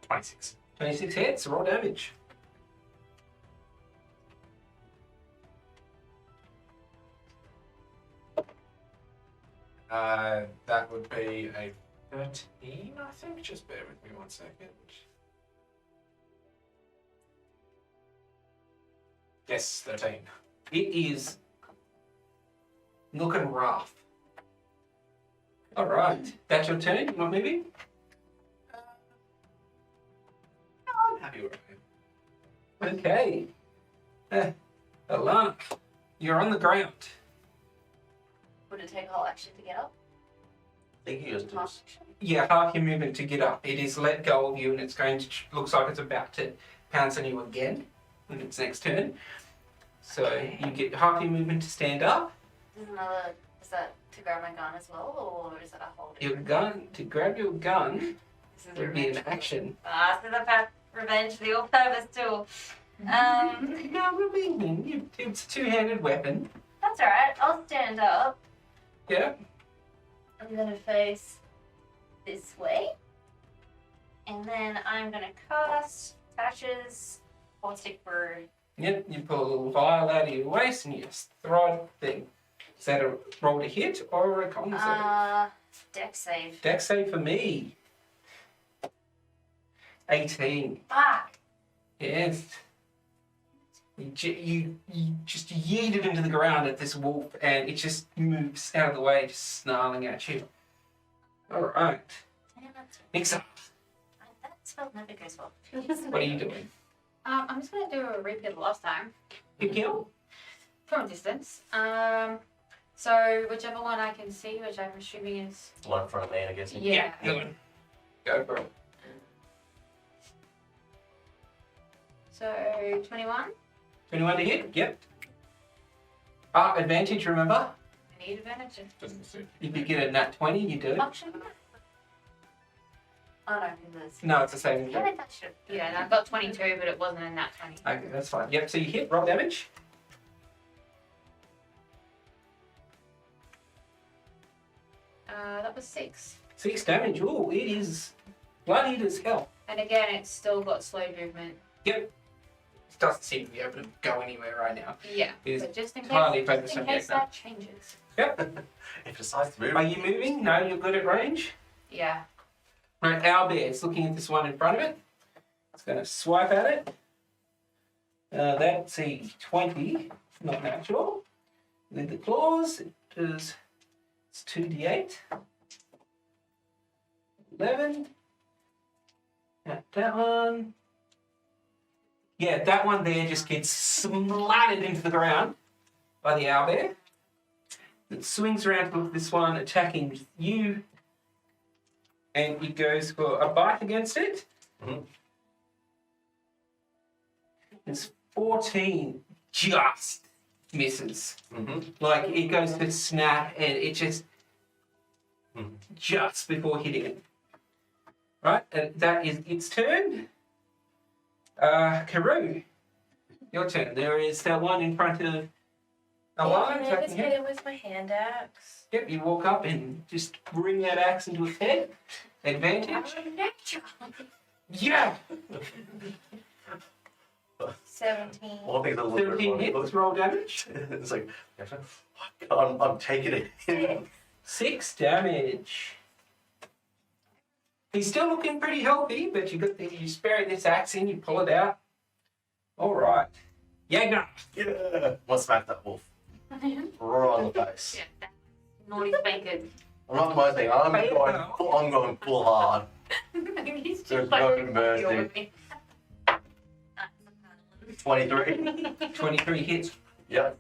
26. 26 hits. Roll damage. That would be a 13, I think. Just bear with me 1 second. Yes, 13. It is looking rough. All right, that's your turn. You want moving? I'm happy with it. Okay. Elanna, you're on the ground. Would it take a whole action to get up? I think he just Half does. action? Yeah, half your movement to get up. It is let go of you, and it's going to looks like it's about to pounce on you again in its next turn. So you get half your movement to stand up. Is that to grab my gun as well, or is that a whole Your different? gun to grab your gun This is would be an revenge. action. So the revenge, the all-purpose tool. No, we're being it's a two-handed weapon. That's alright. I'll stand up. Yeah. I'm gonna face this way, and then I'm gonna cast Tasha's Caustic Brew. Yep. You pull a little vial out of your waist and you just throw it thing. Is that a roll to hit or a con save? Deck save. Dex save for me. 18. Fuck. Yes. You just yeet it into the ground at this wolf, and it just moves out of the way, just snarling at you. All right. Damn, that's Nix'aa, that spell never goes well. what are you doing? I'm just gonna do a repeat of last time You kill? from a distance. So whichever one I can see, which I'm assuming is One in front of me, I guess. yeah. Good. Go for it. So 21. 21 to hit? Yep. Advantage, remember? I need advantage. Doesn't suit. If you get a nat 20, you do. Function. Oh no, this. No, it's the same. Damn it, that should. Yeah, and I've got 22, but it wasn't in that 20. Okay, that's fine. Yep, so you hit, roll damage. That was 6. 6 damage. Ooh, it is bloody as hell. And again, it's still got slow movement. Yep. It doesn't seem to be able to go anywhere right now. Yeah, It is but just in entirely case, focused just in on case Yagnar. that changes. Yep. If it decides to move. Are you moving? No, you're good at range. Yeah. Right, owlbear, it's looking at this one in front of it. It's going to swipe at it. That's a 20, not natural. With the claws, it's 2d8. 11. That one. Yeah, that one there just gets splattered into the ground by the owlbear. It swings around to look at this one, attacking you. And it goes for a bite against it. Mhm. It's 14, just misses. Mm-hmm. Like it goes to snap and it just before hitting it. Right, and that is its turn. Karou, your turn. There is that one in front of Elanna. Can I just hit him with my hand axe? Yep, you walk up and just bring that axe into its head. Advantage. Yeah. 17. One thing that looks 13 hits, roll damage. It's like, I'm taking it in. 6 damage. He's still looking pretty healthy, but you spare this axe in, you pull it out. All right. Yagnar. Yeah. I'll smack that wolf. Right on the face. Yeah, that naughty spankers. I'm not mostly, I'm going full hard. He's There's just like, no "Deal mercy. with me." 23. 23 hits. Yep.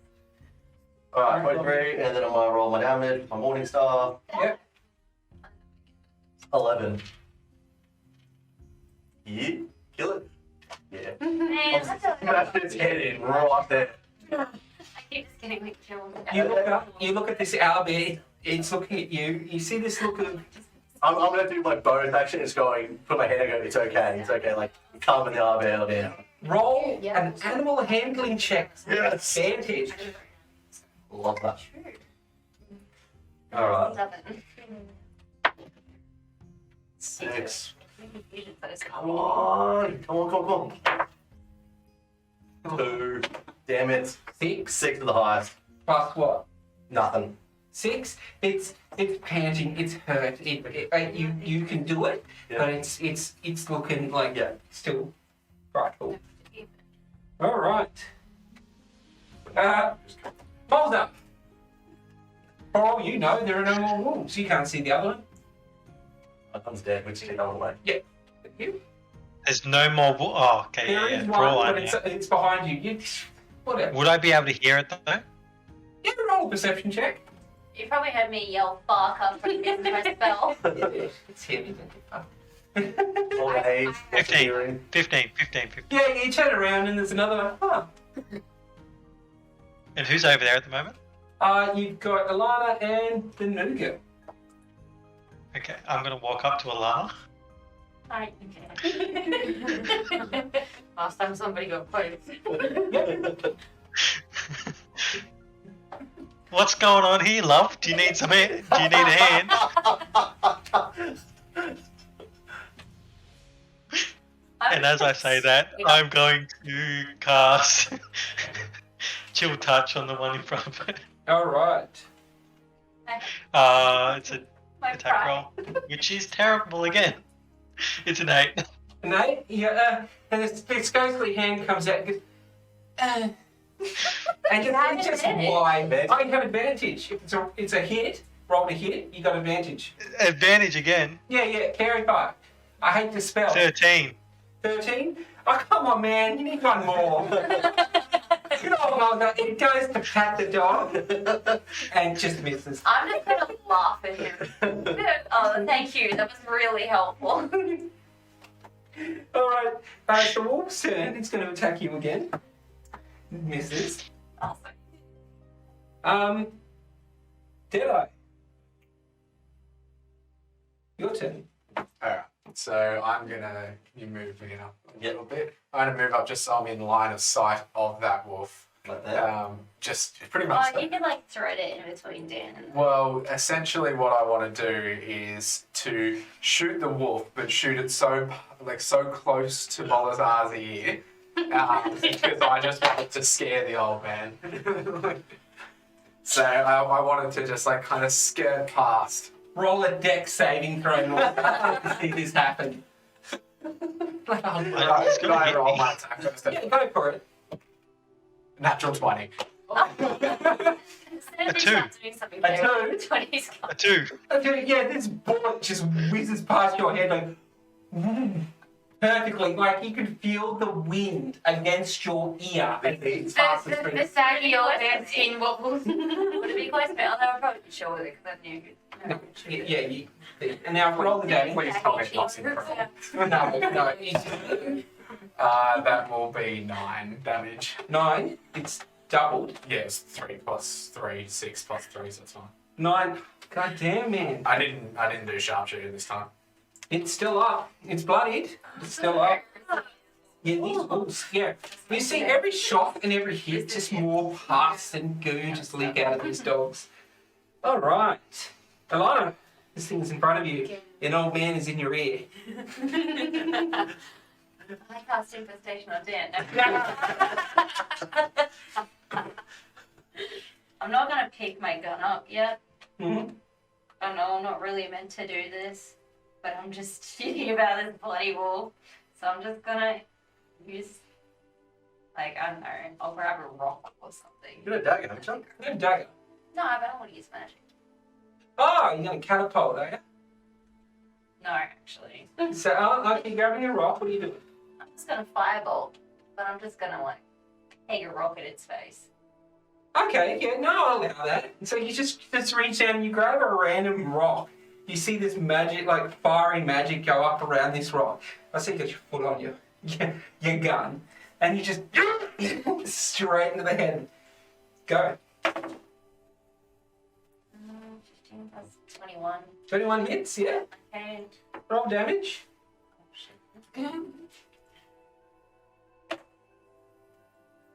Alright, 23, and then I'm gonna roll my damage, my morning star. Yep. 11. Yeah, kill it. Yeah. Man, Smash its head in right there. I keep just getting like killed. You look at this owlbear, it's looking at you. You see this look of I'm gonna do my both action. It's going, put my hand and go, it's okay, like calming the eye down. roll Yeah. an animal handling check. Yes. Advantage. Love that. Alright, 6. Come on. 2. Damn it. 6 6 to the highest. plus what? Nothing. 6. It's panting. It's hurt. You can do it, but it's looking like still frightful. All right. Hold up. For all you know, there are no more wolves. You can't see the other one. That one's dead. We just take that one away. You. There's no more. Oh, okay. There Yeah, is yeah. Draw one, one. but it's behind you. Whatever. Would I be able to hear it though? Yeah, roll a perception check. You probably heard me yell "fuck" after I missed my spell. It's heavy. All the age, 15. hearing. 15. Yeah, you turn around and there's another one. And who's over there at the moment? You've got Elanna and the new girl. Okay, I'm gonna walk up to Elanna. Alright, okay. Last time somebody got poked. What's going on here, love? Do you need some? Do you need a hand? And as I say that, I'm going to cast Chill Touch on the one in front of it. All right. It's an My attack pride. roll, which is terrible again. It's an 8. And and this ghostly hand comes out and goes, and it's just why I have advantage. If it's a hit, roll a hit, you got advantage. Advantage again. Yeah, carry 5. I hate the spell. 13. 13? Oh, come on, man, you need one more. No, it goes to pat the dog and just misses. I'm just gonna laugh at him. Oh, thank you. That was really helpful. All right, it's the wolf's turn. It's going to attack you again. Misses. Awesome. Deadeye. Your turn. Alright, so I'm gonna. You move me up a little bit. I'm gonna move up just so I'm in line of sight of that wolf. Like that. Just pretty much. You can like thread it in between Dan and. Well, essentially, what I want to do is to shoot the wolf, but shoot it so close to Molazar's ear, because I just wanted to scare the old man. So I wanted to just like kind of skirt past. Roll a deck saving throw to see this happen. Can I roll my attack first? Yeah, go for it. Natural 20. Instead of A two. doing something A very two. 20's A 2. Okay, yeah, this bullet just whizzes past your head like perfectly. Like you could feel the wind against your ear. And it's past the The screen. saggy old man skin wobbles. Would it be close? But I'll probably be sure with it because I knew. No, yeah, and now roll the damage. Please tell me it's not synchronized. No, it's That will be 9 damage. 9. It's doubled. Yeah, it's 3 plus 3, 6 plus 3, so it's fine. 9. God damn, man. I didn't do sharpshooter this time. It's still up. It's bloodied. It's still up. Yeah, these wolves. Yeah. You see, every shot and every hit, just more pus and goo just leak out of these dogs. All right. Elanna, this thing's in front of you. An old man is in your ear. I cast infestation on Dan. I'm not gonna pick my gun up yet. Mm-hmm. I know I'm not really meant to do this, but I'm just thinking about this bloody wolf. So I'm just gonna use, like, I don't know, I'll grab a rock or something. You got a dagger, haven't you? You have a dagger. No, but I don't want to use magic. Oh, you're going to catapult, are you? No, actually. So, okay, grabbing a rock. What are you doing? I'm just gonna firebolt, but I'm just gonna, like, take a rock at its face. Okay, yeah, no, I'll allow that. So you just reach down and you grab a random rock. You see this magic, like fiery magic go up around this rock. I see you got your foot on your gun. And you just straight into the head. Go. 15 plus 21. 21 hits, yeah. Okay. Roll damage. Oh, shit.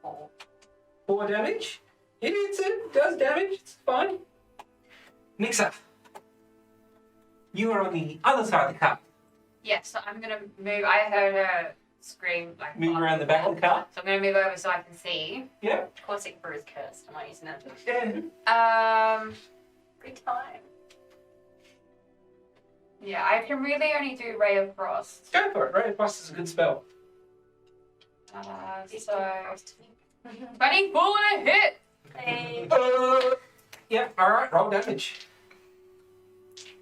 4. 4 damage. It hits it, does damage, it's fine. Nix'aa. You are on the other side of the car. Yeah, so I'm gonna move. I heard her scream like. Move around the back of the car. So I'm gonna move over so I can see. Yep. Of course, Ignore is cursed. I'm not using that. Yeah. every time. Yeah, I can really only do Ray of Frost. Go for it. Ray of Frost is a good spell. So 24 and a hit. Hey. Yeah, alright, roll damage.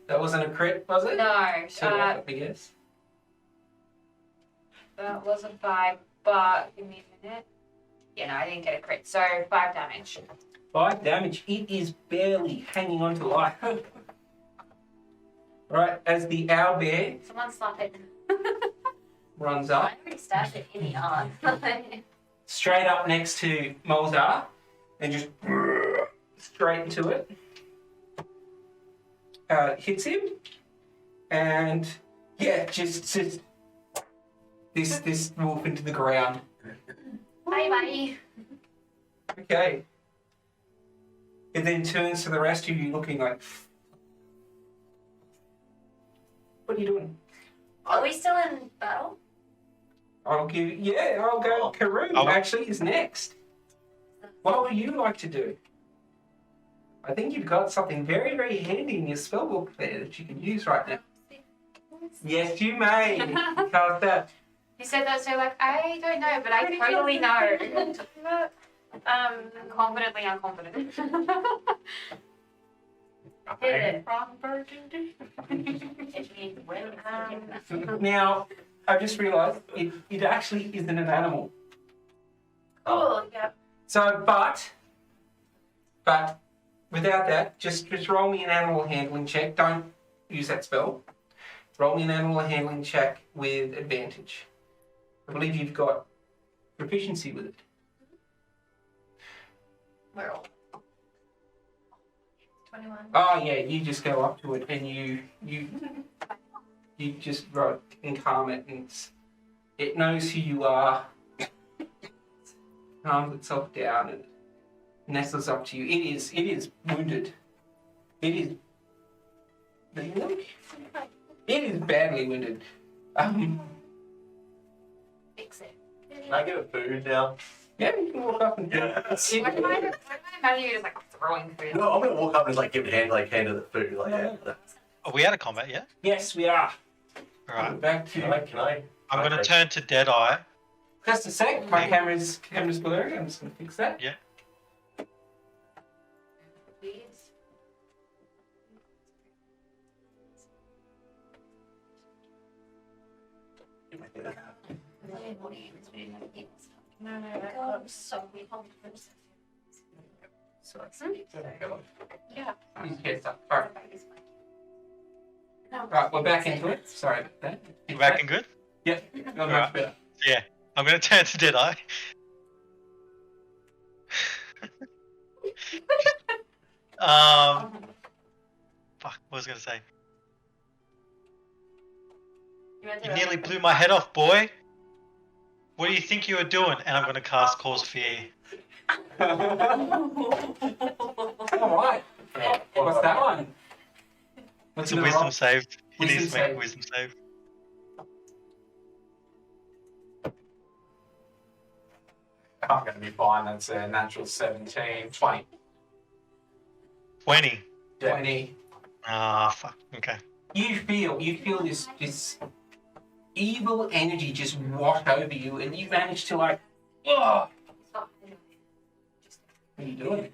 That wasn't a crit, was it? No, Two off, I guess. that was a 5, but give me a minute. Yeah, no, I didn't get a crit, so 5 damage. 5 damage. It is barely hanging on to life. Right, as the owlbear Someone slap it. runs I up, already stabbed it in the arm. straight up next to Moldar, and just straight into it. Hits him, and yeah, just this wolf into the ground. Bye bye. Okay. It then turns to the rest of you looking like, what are you doing? Are we still in battle? I'll go. Karou Oh. actually is next. What would you like to do? I think you've got something very, very handy in your spellbook there that you can use right now. Yes, you may. Cast that. You said that, so like, I don't know, but I totally know. I'm confidently unconfident. Hit From Burgundy. It means when. Now, I just realised it actually isn't an animal. Cool, yeah. So, but without that, just roll me an animal handling check. Don't use that spell. Roll me an animal handling check with advantage. I believe you've got proficiency with it. We're all 21. Oh yeah, you just go up to it and you just and calm it, and it knows who you are. Calms itself down and nestles up to you. It is wounded. It is badly wounded. Fix it. Can I get a food now? Yeah, you can walk up and Yes. Why do I imagine you just like throwing food? No, I'm gonna walk up and just like give it hand the food. Like, yeah. Are we out of combat yet? Yes, we are. Alright. Back to Can I? I'm going to turn to Deadeye. just a sec. My camera's blurry. I'm just gonna fix that. Yeah. Please. No, God, I'm so confident. Sorry. Yeah. Yes, alright. Right, we're back into it. Sorry about that. You back and good? Yeah, got Right. much better. Yeah. I'm going to turn to Deadeye. Fuck, what was I going to say? You nearly blew my head off, boy. What do you think you were doing? And I'm going to cast Cause Fear. Alright. What's that one? It's What's a it wisdom roll? save. You need Wisdom to make a save. wisdom save. I'm going to be fine. That's a natural 17, 20. 20. 20. Ah, fuck. Okay. You feel this evil energy just wash over you, and you manage to like, oh, what are you doing?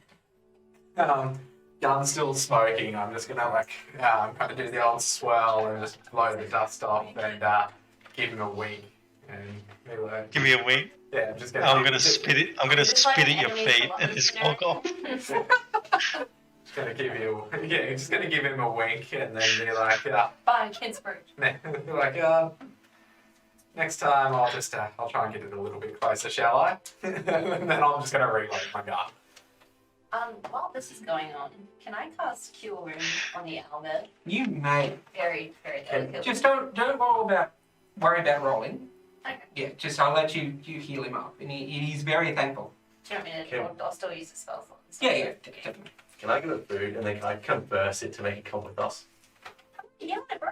Gun's still smoking. I'm just gonna like kind of do the old swirl and just blow the dust off and give him a wink and be like, Give me a wink. yeah, I'm just gonna. I'm going to spit it. I'm going to Just like spit at your enemies feet alone, and just you know? walk off. Just gonna give you, yeah, just gonna give him a wink and then be like, Fine, Kinsburg. be like, next time I'll just, I'll try and get it a little bit closer, shall I? And then I'm just gonna reload my gun. While this is going on, can I cast Cure Wound on the owlbear? You may. Very, very delicately. Just don't worry about rolling. Okay. Yeah, just I'll let you heal him up, and he's very thankful. Do you want me to? Okay. I'll still use the spell slot. Yeah, definitely. Can I give it food and then can I converse it to make it come with us? Yeah, bro.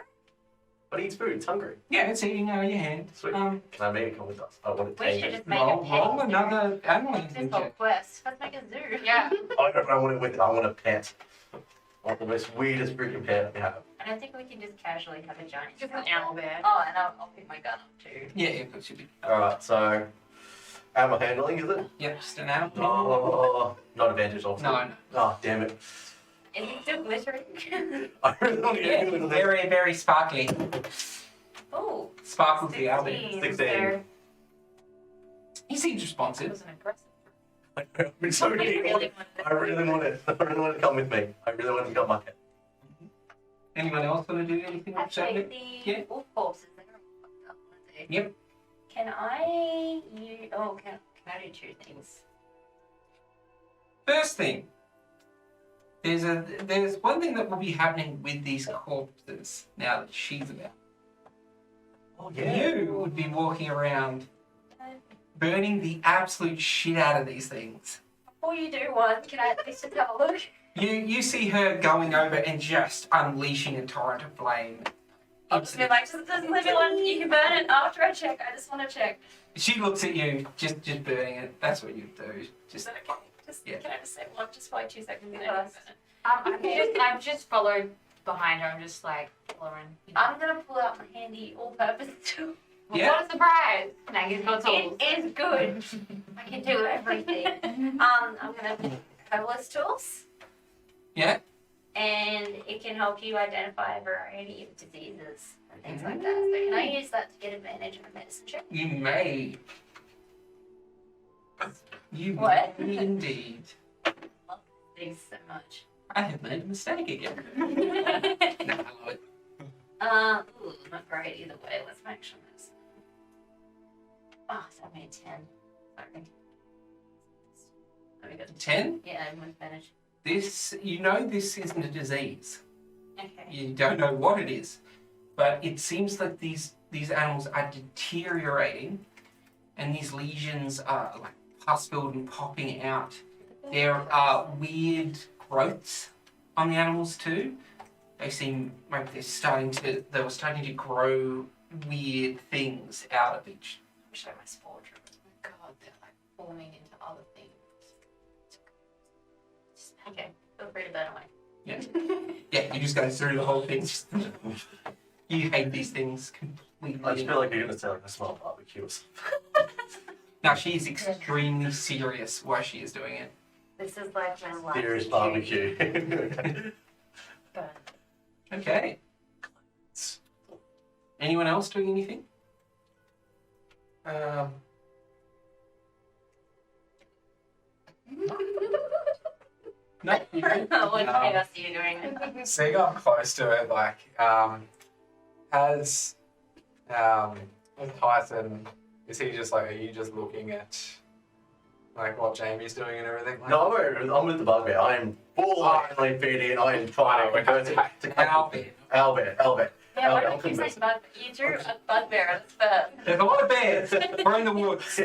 But he eats food. It's hungry. Yeah, it's eating out of your hand. Sweet. Can I make it come with us? I want to We tame should it. just make Roll, a roll pet. another animal This handling whole check. quest. Let's make a zoo. Yeah. I don't want it with it. I want a pet. I Like the most weirdest freaking pair that we have. I don't think we can just casually have a giant. Just an owl bear. Oh, and I'll pick my gun up too. Yeah, it should be. Alright, so ammo handling, is it? Yep, just an out. Oh, not advantage also. No. Oh, damn it. Is it still glittering? I really want to Yeah, get into very, very sparkly. Oh, Sparkles the album. 16. There. He seems It responsive. was an impressive. I've been so I keen. really wanted I really want it. I really want to come with me. I really want to become my pet. Anyone else want to do anything with Actually, that? the Yeah. wolf corpses, they're all fucked up, aren't they? Yep. Can I do two things? First thing, there's one thing that will be happening with these corpses now that she's about. Oh, You would be walking around burning the absolute shit out of these things. Before you do one, can I at least just have a look? You see her going over and just unleashing a torrent of flame. I'll just be like, just leave it alone. You can burn it after I check. I just want to check. She looks at you, just burning it. That's what you do. Is Just that okay? Just Yeah. Can I just say one? Just for like 2 seconds. And Yes. then I've just followed behind her. I'm just like following. I'm gonna pull out my handy all-purpose tool. Yeah. What a surprise! Maggie's got tools. It is good. I can do everything. I'm gonna herbalist tools, yeah. and it can help you identify a variety of diseases and things like that. So can I use that to get advantage of a medicine check? You may. You What? may indeed. Thanks so much. I have made a mistake again. No, I love it. Ooh, not great either way. Let's make sure this. Oh, so I made 10. Sorry. Let me go. 10. Yeah, I'm with advantage. This isn't a disease. Okay. You don't know what it is, but it seems like these animals are deteriorating, and these lesions are like pus-filled and popping out. There are weird growths on the animals too. They seem like they were starting to grow weird things out of each. I'm showing my spore drip. God, they're like forming into other things. Okay, feel free to burn away. Yeah, you just go through the whole thing. You hate these things completely. I just feel like you're going to say like a small barbecue or something. Now she is extremely serious why she is doing it. This is like my life. Serious barbecue. Burn. Okay. Anyone else doing anything? No. You good? What chaos are you doing? Seeing I'm close to it, like, with Tyson, is he just like, are you just looking at, like, what Jamie's doing and everything? Like, No, I'm with the bugbear. I am full on feeding. I am trying to convert it to Albert. Albert. Yeah, why Albert, don't you say bug? You drew a bugbear at first. There's a lot of bears. We're in the woods.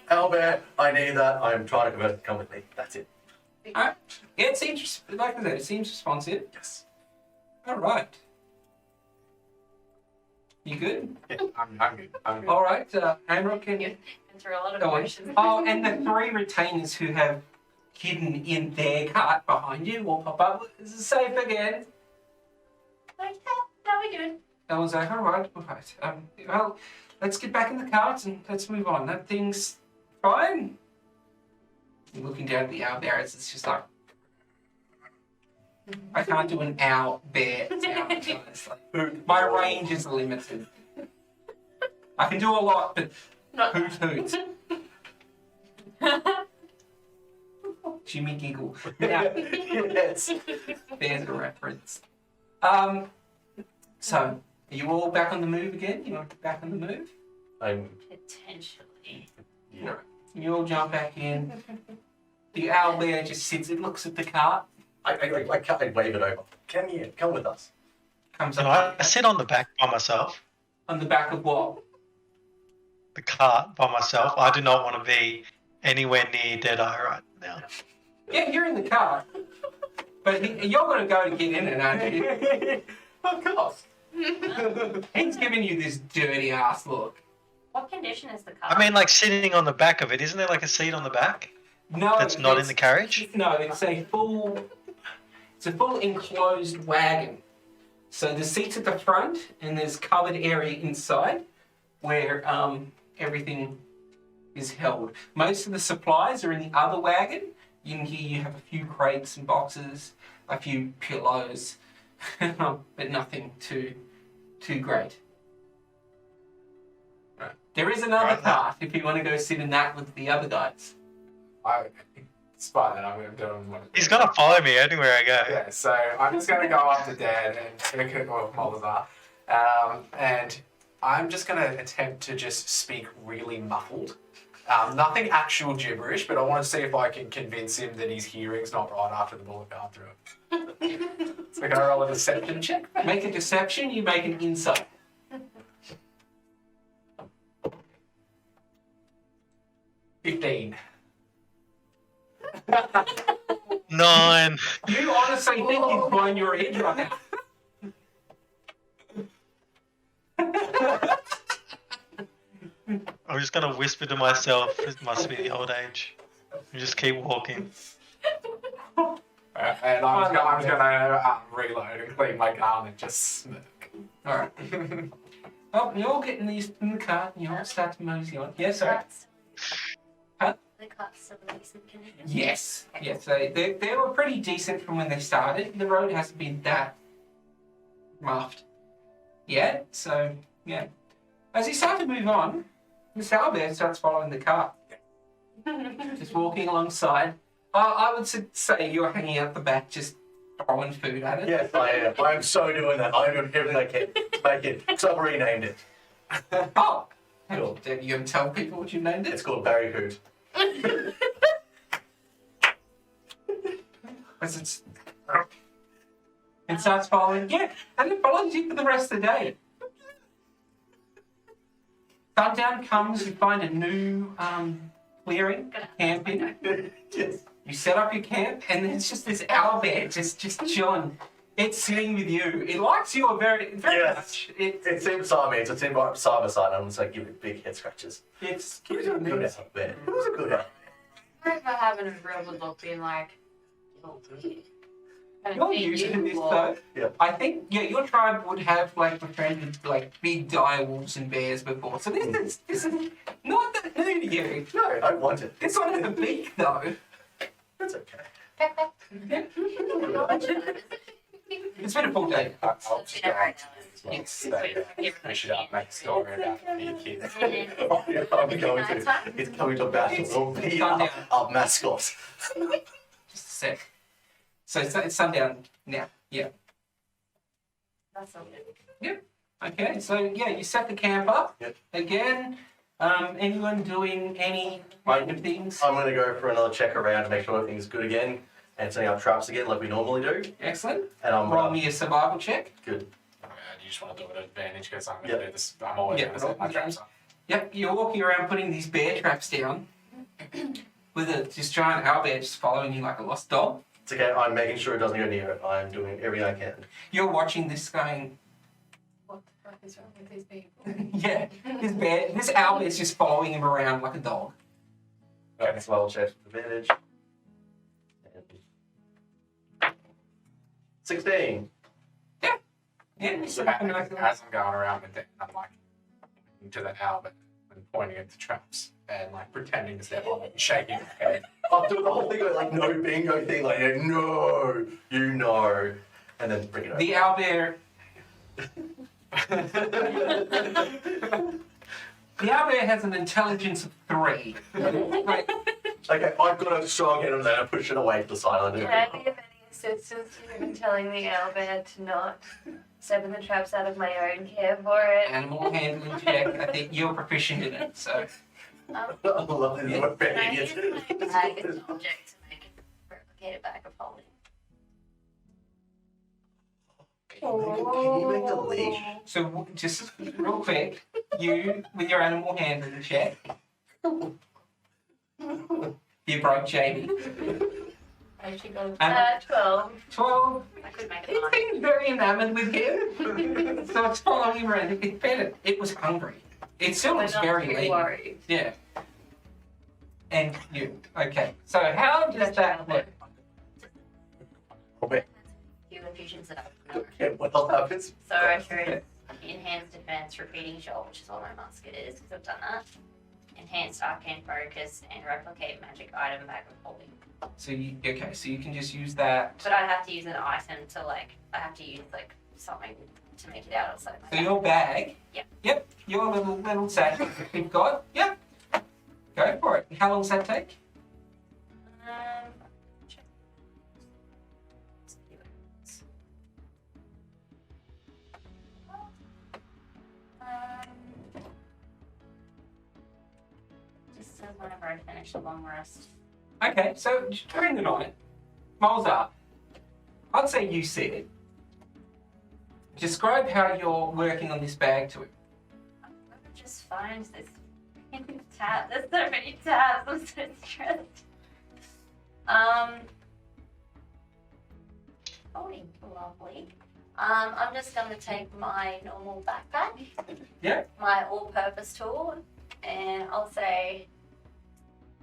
Albert, I need that. I'm trying to convert it to come with me. That's it. Yeah, it seems, like I said, it seems responsive. Yes. All right. You good? I'm good. I'm good. All right. Hamrock can Been through a lot of go on. emotions. Oh, and the 3 retainers who have hidden in their cart behind you will pop up. This is safe again. Like, no, we're good. I was like, all right. Well, let's get back in the cart and let's move on. That thing's fine. You're looking down at the owl bear. It's just like, I can't do an owl bear sound, honestly. My range is limited. I can do a lot, but Not hoot hoot. Jimmy giggle. Now, Yes. there's a reference. So, are you all back on the move again? You want back on the move? I'm. potentially. Yeah. You all jump back in. The owl bear just sits and looks at the cart. I wave it over. Come here. Come with us. Comes Can up I sit on the back by myself? on the back of what? The cart by myself. I do not want to be anywhere near Deadeye right now. Yeah, you're in the car. But you're going to go to get in it, aren't you? Of course. He's giving you this dirty ass look. What condition is the car? I mean, like sitting on the back of it. Isn't there like a seat on the back No, that's not in the carriage? No, it's a full. It's a full enclosed wagon. So the seats at the front, and there's covered area inside where everything is held. Most of the supplies are in the other wagon. In here you have a few crates and boxes, a few pillows, but nothing too great. Right. There is another cart if you want to go sit in that with the other guys. It's fine then, I'm going to do what He's gonna follow me anywhere I go. Yeah, so I'm just going to go up to Dad and Molazar, and I'm just going to attempt to just speak really muffled. Nothing actual gibberish, but I want to see if I can convince him that his hearing's not right after the bullet gone through it. So can I roll a deception check? Make a deception, you make an insight. 15. 9. You honestly think he's blown your head right now? I'm just gonna whisper to myself, it must be the old age. And just keep walking. And I'm just going to reload and clean my gun and just smirk. Alright. Oh, you're all getting these in the cart and you all start to mosey on. Yeah, sorry. Huh? The cart's still in decent condition. Yes. Yes, they were pretty decent from when they started. The road hasn't been that roughed yet, so yeah. As you start to move on, the Salbear starts following the cart. Just walking alongside. I would say you're hanging out the back just throwing food at it. Yes, I am. I'm so doing that. I'm doing everything I can to make it. So I've renamed it. Oh! Cool. Are you going to tell people what you named it? It's called Barry Hoot. And starts following. Yeah, and it follows you for the rest of the day. Sundown comes, you find a new clearing, camping. Yes. You set up your camp, and it's just this owlbear just chilling. It's sitting with you. It likes you very Yes. much. It seems beside me. It's sitting right side by side. I'm just like giving it big head scratches. It's It was a good out there. It was a good out. I remember having a real good look, being like, You're used to this though. Yeah. I think your tribe would have like befriended like big dire wolves and bears before. So this is not that new to you. No, I want it. This one has a beak though. That's okay. It's been a full day. I'll just go up to Yeah. finish it up, make a story about the kid. I'm going to. It's coming to battle. It'll be our mascot. Just a sec. So it's sundown now. Yeah. That's all good. Okay. So yeah, you set the camp up. Yep. Again. Anyone doing any random things? I'm going to go for another check around to make sure everything's good again and setting up traps again like we normally do. Excellent. And I'm Roll me a survival check. good. You just want to do it at advantage because I'm going Yeah. to do this. I'm always Yeah, going to set my roll traps up. Yep, you're walking around putting these bear traps down with this giant owlbear just following you like a lost dog. It's okay. I'm making sure it doesn't go near it. I'm doing everything I can. You're watching this going, What the fuck is wrong with these people? yeah, this owlbear's just following him around like a dog. Okay, survival check with advantage. 16. Yeah, So so as I'm going around with it, I'm like to the Albert and pointing at the traps and like pretending to step on it and shaking my head. I'll do the whole thing like no bingo thing, like no, you know, and then bring it over. the owlbear, the owlbear has an intelligence of 3. Right. Okay, I've got a strong hand on that. I push it away to the side. I do. Can I be of any assistance in telling the owlbear to not step in the traps out of my own care for it? Animal handling check. I think you're proficient in it, so. I love this. What Can I bad use idiots. my bag as an object to make it replicate it back of holding? Can you make a leash? So just real quick, you with your animal handling check, you broke Jami. I should go. 12. 12. I could make It it on. seems very enamored with him. So it's following him around. It fed it. It was hungry. It still We're was not very too lean. worried. Yeah. And you. Okay. So how does that work? Okay. the fusions that I know. Yeah, what else happens? So I chose enhanced advanced repeating shot, which is what my musket is, because I've done that. Enhanced arcane focus and replicate magic item bag of holding. So you can just use that. But I'd have to use an item to I have to use something to make it out of something. So your bag. Yep. Yep. Your little sack you've got. Yep. Go for it. How long does that take? Check. Just says whenever I finish the long rest. Okay. So during the night, Malzar, I'd say you see it. Describe how you're working on this bag to it. I'm gonna just find this tab. There's so many tabs. I'm so stressed. Holding lovely. I'm just gonna take my normal backpack. Yeah. My all-purpose tool, and I'll say,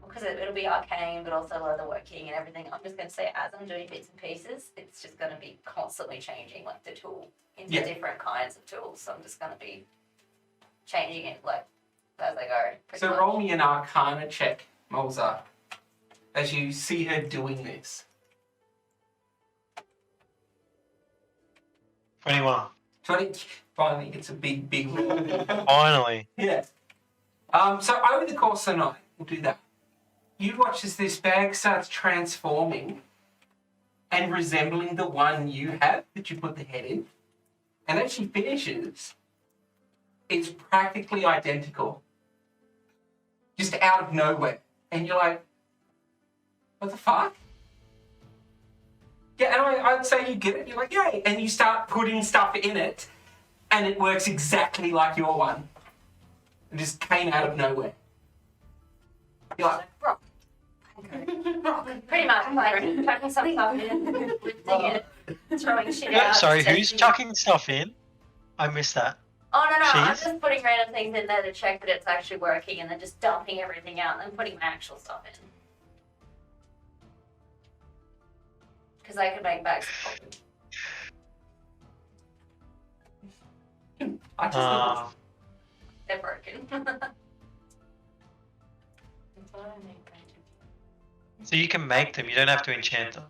because it'll be arcane, but also leatherworking and everything. I'm just gonna say, as I'm doing bits and pieces, it's just gonna be constantly changing, the tool into different kinds of tools. So I'm just gonna be changing it as I go. So much. roll me an Arcana check, Malzar, as you see her doing this. 21. 20. Finally, it's a big roll. Finally. Yeah. So over the course of the night, we'll do that. You watch as this bag starts transforming and resembling the one you have that you put the head in. And as she finishes, it's practically identical. Just out of nowhere. And you're like, what the fuck? Yeah, and I'd say you get it. You're like, yay. And you start putting stuff in it, and it works exactly like your one. It just came out of nowhere. You're like, rock. Pretty much, chucking some stuff in, lifting it, throwing shit out. Sorry, who's taking it. chucking stuff in? I missed that. Oh, no, I'm She's? just putting random things in there to check that it's actually working, and then just dumping everything out, and then putting my actual stuff in. Because I can make bags of holding. I just They're broken. So you can make them, you don't have to enchant them.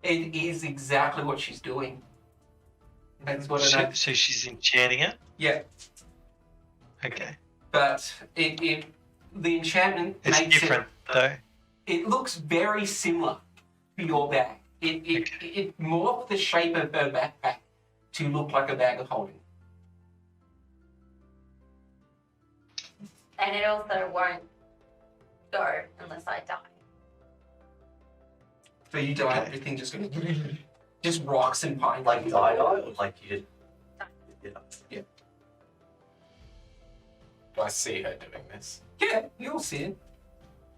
It is exactly what she's doing. That's what it is. So she's enchanting it? Yeah, Okay. but the enchantment It's makes different though. it looks very similar to your bag. It morphed the shape of her backpack to look like a bag of holding. And it also won't go unless I die. So you die, Okay. everything just goes, just rocks and pine. Like die or like you did? Yeah. Do I see her doing this? Yeah, you'll see it.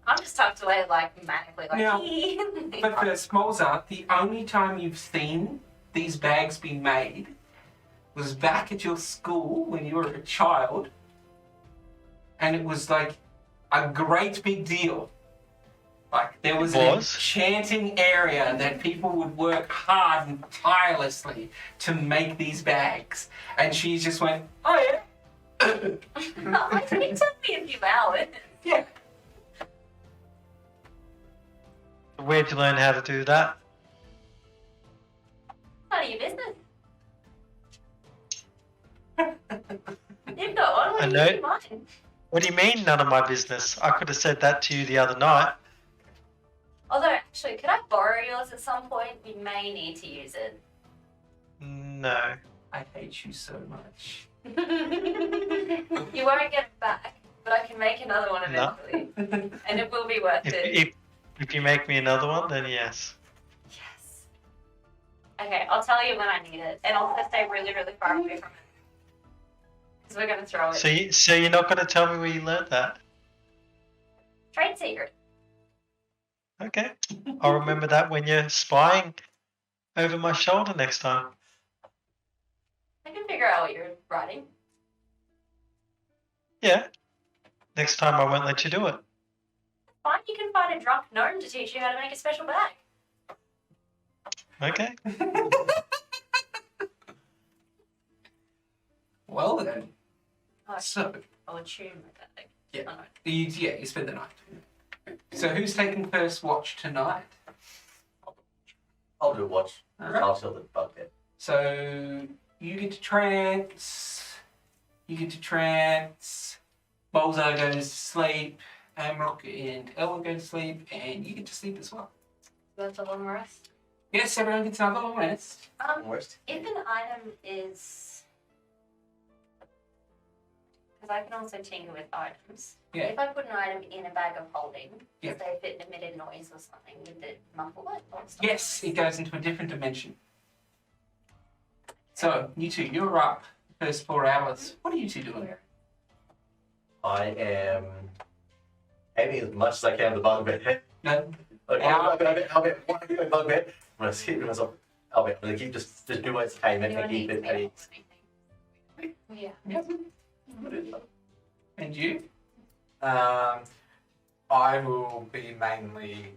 I'm just tucked away manically Now, But for Smolzar, the only time you've seen these bags be made was back at your school when you were a child, and it was like a great big deal. Like there was an enchanting area that people would work hard and tirelessly to make these bags, and she just went, "Oh yeah." It took me a few hours. Yeah. Where'd you learn how to do that? None of your business. You've got one. I What know. do you mind? What do you mean, none of my business? I could have said that to you the other night. Although, actually, could I borrow yours at some point? We may need to use it. No. I hate you so much. You won't get it back, but I can make another one No. eventually. And it will be worth it. If you make me another one, then yes. Yes. Okay, I'll tell you when I need it. And I'll just stay really, really far away from it. Because we're going to throw it. So you're not going to tell me where you learned that? Trade secret. Okay. I'll remember that when you're spying over my shoulder next time. I can figure out what you're writing. Yeah. Next time I won't let you do it. Fine, you can find a drunk gnome to teach you how to make a special bag. Okay. Well then. Oh, So, I'll tune with that. Like, Yeah. oh, no. you spend the night. So who's taking first watch tonight? I'll do a watch. Alright. I'll tell the bugbear. So you get to trance. Bolzar goes to sleep. Amrock and Ellen go to sleep, and you get to sleep as well. That's a long rest. Yes, everyone gets another long rest. Worst. If an item is, because I can also tinker with items. Yeah. If I put an item in a bag of holding, Yeah. say if it emitted noise or something, would it muffle it or stop Yes, it? it goes into a different dimension. So you two, you're up. First 4 hours. What are you two doing? I am aiming as much as I can at the bugbear. No. Okay, Albert, what are you doing, bugbear? I'm going to hit myself. Albert, I'm going to keep just do my aim and Anyone keep needs it me at or ease. anything? Yeah. Yep. And you? I will be mainly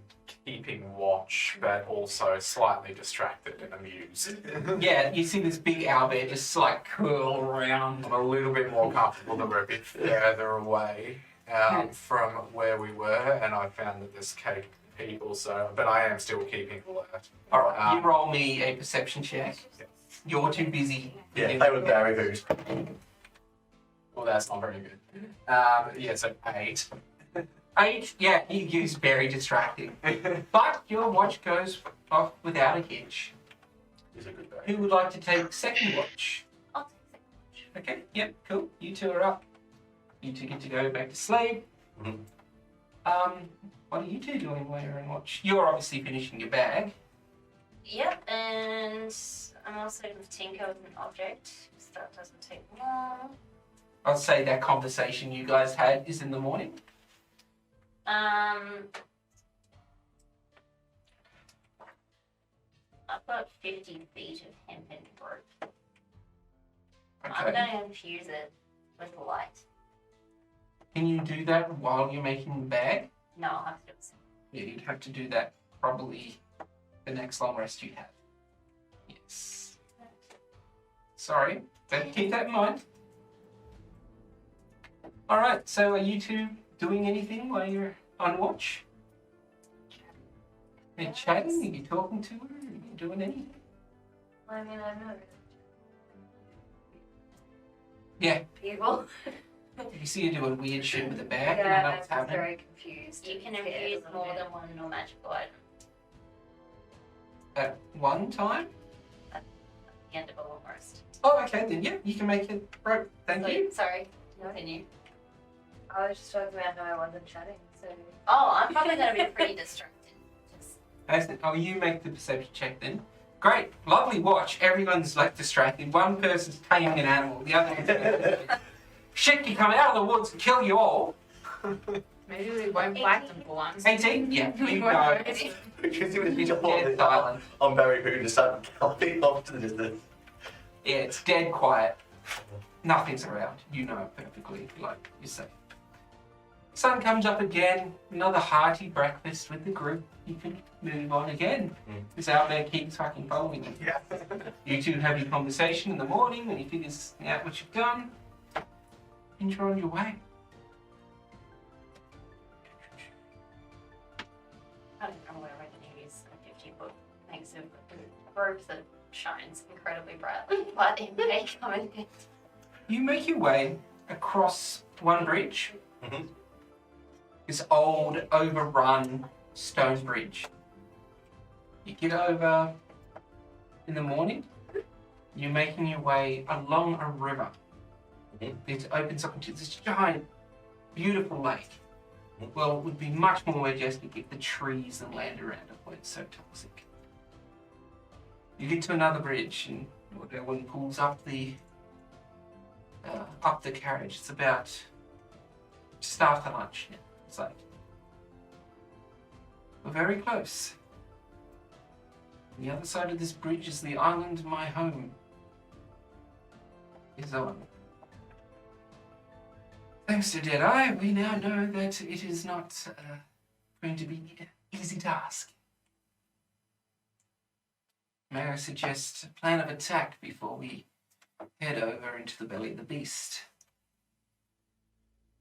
keeping watch, but also slightly distracted and amused. Yeah, you see this big owlbear just like curl around. I'm a little bit more comfortable that we're a bit further away from where we were, and I found that this cave people, so, but I am still keeping alert. Alright, you roll me a perception check. You're too busy. Yeah, play with Barry Hood. Well, that's not very good. Yeah, so 8. 8, yeah, you use very distracting. But your watch goes off without a hitch. He's a good Barry. Who would like to take second watch? I'll take second watch. Okay, yep, cool. You two are up. You two get to go back to sleep. Mhm. What are you two doing while you're on watch? You're obviously finishing your bag. Yep, and I'm also going to tinker with an object, because that doesn't take long. I'd say that conversation you guys had is in the morning. I've got 50 feet of hempen rope. I'm Okay. going to infuse it with light. Can you do that while you're making the bag? No, I'll have to do it soon. Yeah, you'd have to do that probably the next long rest you'd have. Yes. Sorry, but keep that in mind. Alright, so are you two doing anything while you're on watch? Are you chatting? Are you talking to her? Are you doing anything? I mean, I'm not Yeah, people. you see her doing weird shit with the bag. You don't know Yeah, I'm what's just happening. very confused. You can and scared a infuse little more bit. than one non-magical item At one time? at the end of a long rest. Oh, okay, then yeah, you can make it rope. Thank you. Sorry, continue. I was just talking about how I wasn't chatting, so. Oh, I'm probably going to be pretty distracted. Just Excellent. Oh, you make the perception check then. Great, lovely watch. Everyone's like distracted. One person's taming an animal, the other one's shit can come out of the woods and kill you all. Maybe we won't bite them for once. 18? Yeah, We you won't go. do it. Because he was It's just dead silent. on Barry Hood and started galloping off to the distance. Yeah, it's dead quiet. Nothing's around. You know perfectly, like you're safe. Sun comes up again. Another hearty breakfast with the group. You can move on again. This out there keeps fucking following you. Yeah. You two have your conversation in the morning when he figures out what you've done. And you're on your way. I don't know where we're going to use a 50-foot piece of rope that shines incredibly brightly, but it may come in handy. You make your way across one bridge. Mhm. This old, overrun stone bridge. You get over in the morning. You're making your way along a river. Mhm. It opens up into this giant, beautiful lake. Mhm. Well, it would be much more majestic if the trees and land around it weren't so toxic. You get to another bridge, and that one pulls up the carriage. It's about just after lunch. Yeah, it's like we're very close. On the other side of this bridge is the island my home is on. Thanks to Deadeye, we now know that it is not going to be an easy task. may I suggest a plan of attack before we head over into the belly of the beast?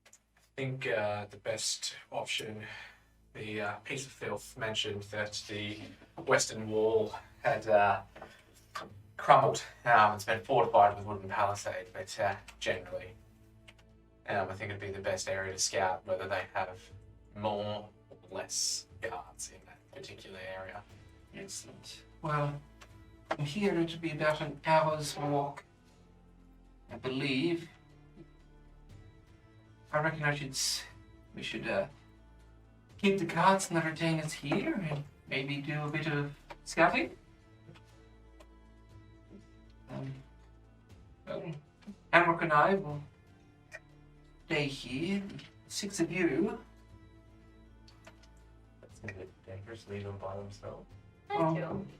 I think the best option, the piece of filth mentioned that the western wall had crumbled. It's been fortified with wooden palisade, but generally, I think it'd be the best area to scout whether they have more or less guards in that particular area. Excellent. Well, from here it would be about an hour's walk, I believe. I reckon we should keep the carts and the retainers here and maybe do a bit of scouting. Amrock and I will stay here. The 6 of you. That's gonna be dangerous. Leave them by themselves. Those two will be.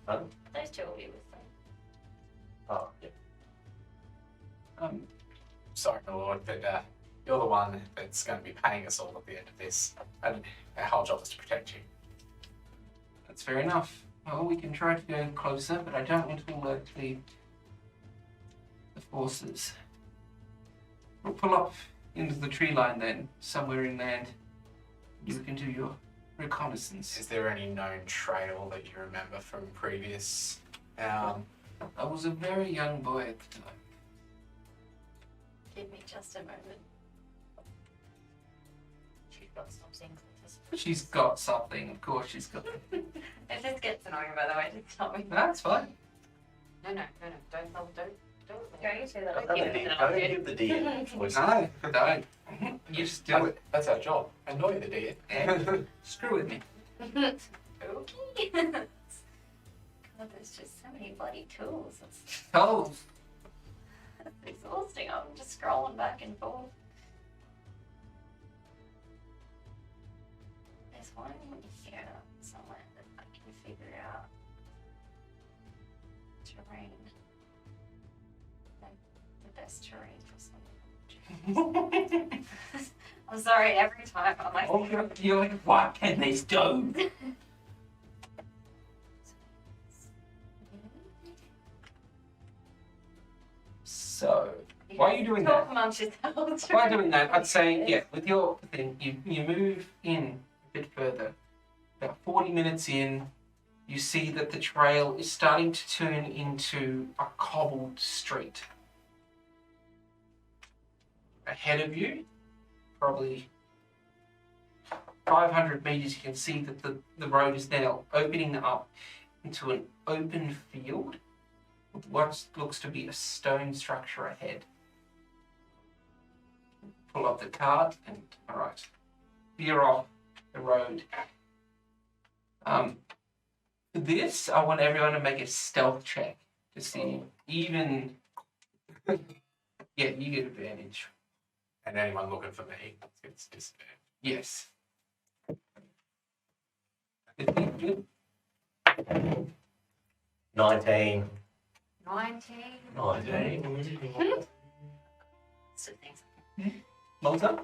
Pardon? Those two will be with them. Oh, yeah. Sorry, my lord, but you're the one that's going to be paying us all at the end of this, and our whole job is to protect you. That's fair enough. Well, we can try to go closer, but I don't want to alert the forces. We'll pull up into the tree line then, somewhere inland. You can do your reconnaissance. Is there any known trail that you remember from previous? I was a very young boy at the time. Give me just a moment. She's got something. She's got something, of course she's got. It just gets annoying, by the way. Just stop me. That's fine. No. Don't. Don't you say that? Don't give the DM voices. No, don't. You just do it. That's our job. Annoy the DM. And screw with me. Okay. God, there's just so many bloody tools. It's Oh, exhausting. I'm just scrolling back and forth. There's one here somewhere that I can figure out. Terrain. Like the best terrain for something. I'm sorry, every time I'm like, oh, you're like, what can this do? So, why are you doing talk that? amongst yourselves. By doing that, I'd say, yeah, with your thing, you move in a bit further. About 40 minutes in, you see that the trail is starting to turn into a cobbled street. Ahead of you, probably 500 meters, you can see that the road is now opening up into an open field with what looks to be a stone structure ahead. Pull up the cart and, alright, veer off the road. For this, I want everyone to make a stealth check to see even... yeah, you get advantage. And anyone looking for me gets disadvantage. Yes. 15, good. 19. 19. 19. So things. Malta?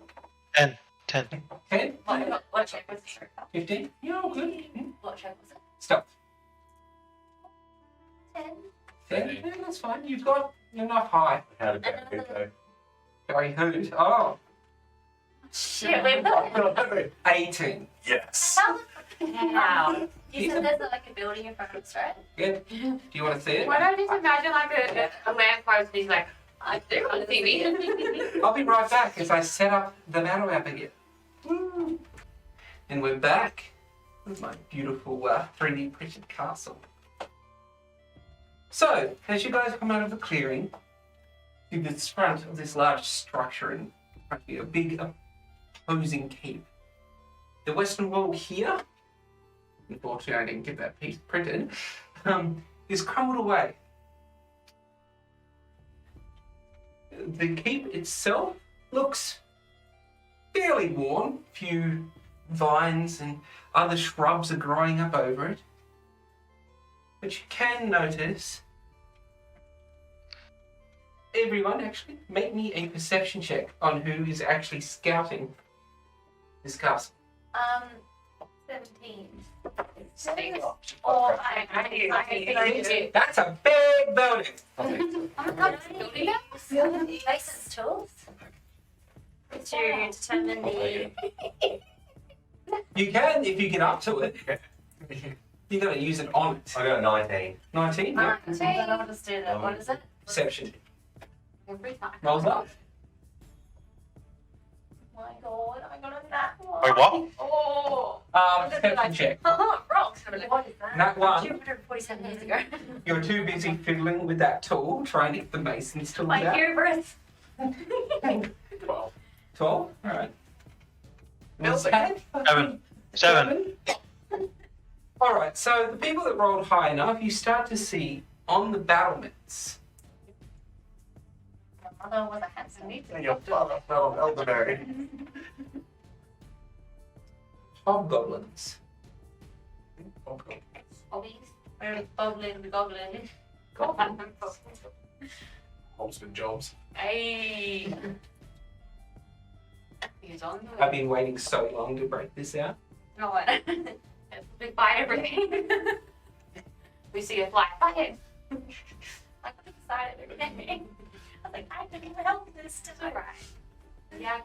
10. 10? What check was it? 15? You're all good. What check was it? Stealth. 10. 10? Yeah, that's fine. You've got enough high. How did that go? Sorry, who's? Oh, Shit, we've got 18. Yes. Wow. You said there's like a building in front of us, right? Good. Do you want to see it? Why don't you just imagine like a lamppost and he's like, I do want to see me. I'll be right back as I set up the battle app again. Woo. And we're back with my beautiful 3D printed castle. So, as you guys come out of the clearing, to the front of this large structure and a big opposing keep. The western wall here, unfortunately I didn't get that piece printed, is crumbled away. The keep itself looks fairly worn. A few vines and other shrubs are growing up over it. But you can notice... Everyone, actually, make me a perception check on who is actually scouting this castle. 17. Or I That's a big building. I'm not building it. Mason's tools to determine the. You can if you get up to it. You gotta use it on it. I got a 19. 19. Yeah. I'll just do that. What is it? Perception. Every time. Rolls up. Oh my god, I got a nat one. Wait, what? Oh. Perception check. Rocks. What is that? Nat 1. 247 years ago. You're too busy fiddling with that tool, trying to get the mason's tool My out. hubris. 12. 12? Alright. Seven. Alright, so the people that rolled high enough, you start to see on the battlements. My mother was a handsome meat. And your father fell on elderberry. Hobgoblins. Hobbies. We're bobbling, goblin. Hobsman jobs. Hey. He's on the I've been waiting so long to break this out. No one. We fight everything. We see a fly. Fight it. I got excited again. I was like, I can help this tonight. Yeah.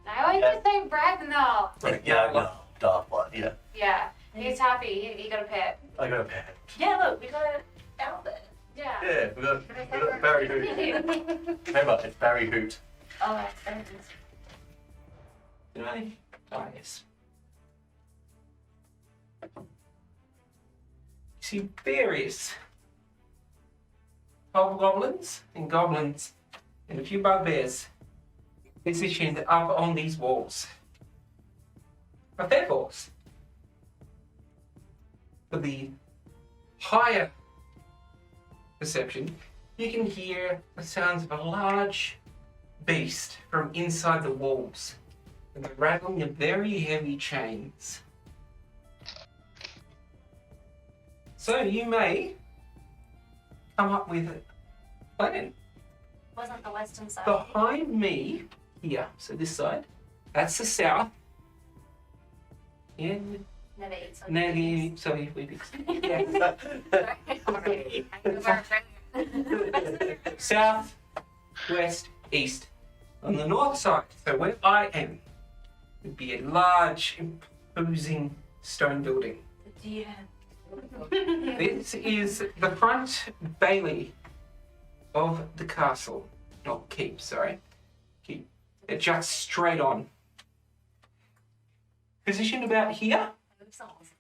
I always just say Ragnar. Yeah, no. Dark blood, yeah. Yeah. He's happy. He got a pet. I got a pet. Yeah, look, we got it out there. Yeah. Yeah, we got Barry Hoot. Remember, it's Barry Hoot. Oh, that's very good. Did I? Oh, yes. You see various hobgoblins and goblins and a few bugbears positioned up on these walls. But they're walls. For the higher perception, you can hear the sounds of a large beast from inside the walls and the rattling of very heavy chains. So you may come up with a plan. Wasn't the western side? Behind me, here, so this side, that's the south. And Never eat so Maggie, sorry, we south, west, east. On the north side, so where I am, would be a large, imposing stone building. Yeah. This is the front bailey of the castle. Not keep, sorry. Keep. It juts straight on. Positioned about here,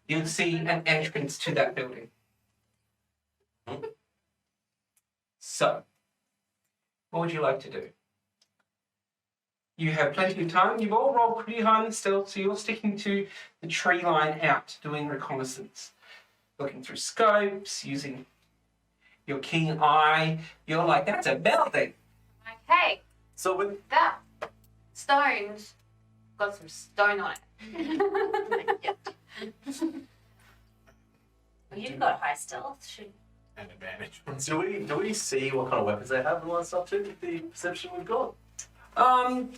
you'll see an entrance to that building. So, what would you like to do? You have plenty of time. You've all rolled pretty high in the stealth, so you're sticking to the tree line out, doing reconnaissance. Looking through scopes, using your keen eye. You're like, that's a building. Hey, So with that stone's got some stone on it. Well, you've got high stealth. Should An advantage. do we see what kind of weapons they have and all that stuff too? With the perception we've got.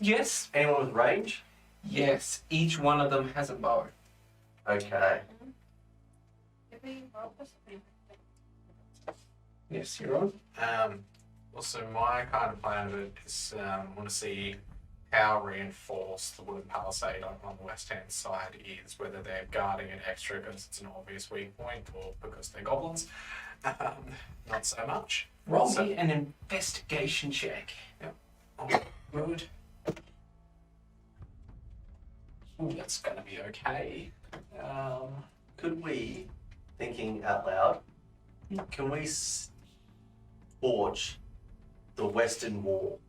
Yes. Anyone with range? Yes, each one of them has a bow. Okay. Yes, you're on. Also, my kind of plan of it is I want to see how reinforced the wooden palisade on the west-hand side is, whether they're guarding it extra because it's an obvious weak point or because they're goblins. Not so much. Roll So- me an investigation check. Yep. Oh, good. Ooh, that's going to be okay. Could we, thinking out loud, can we forge the western wall?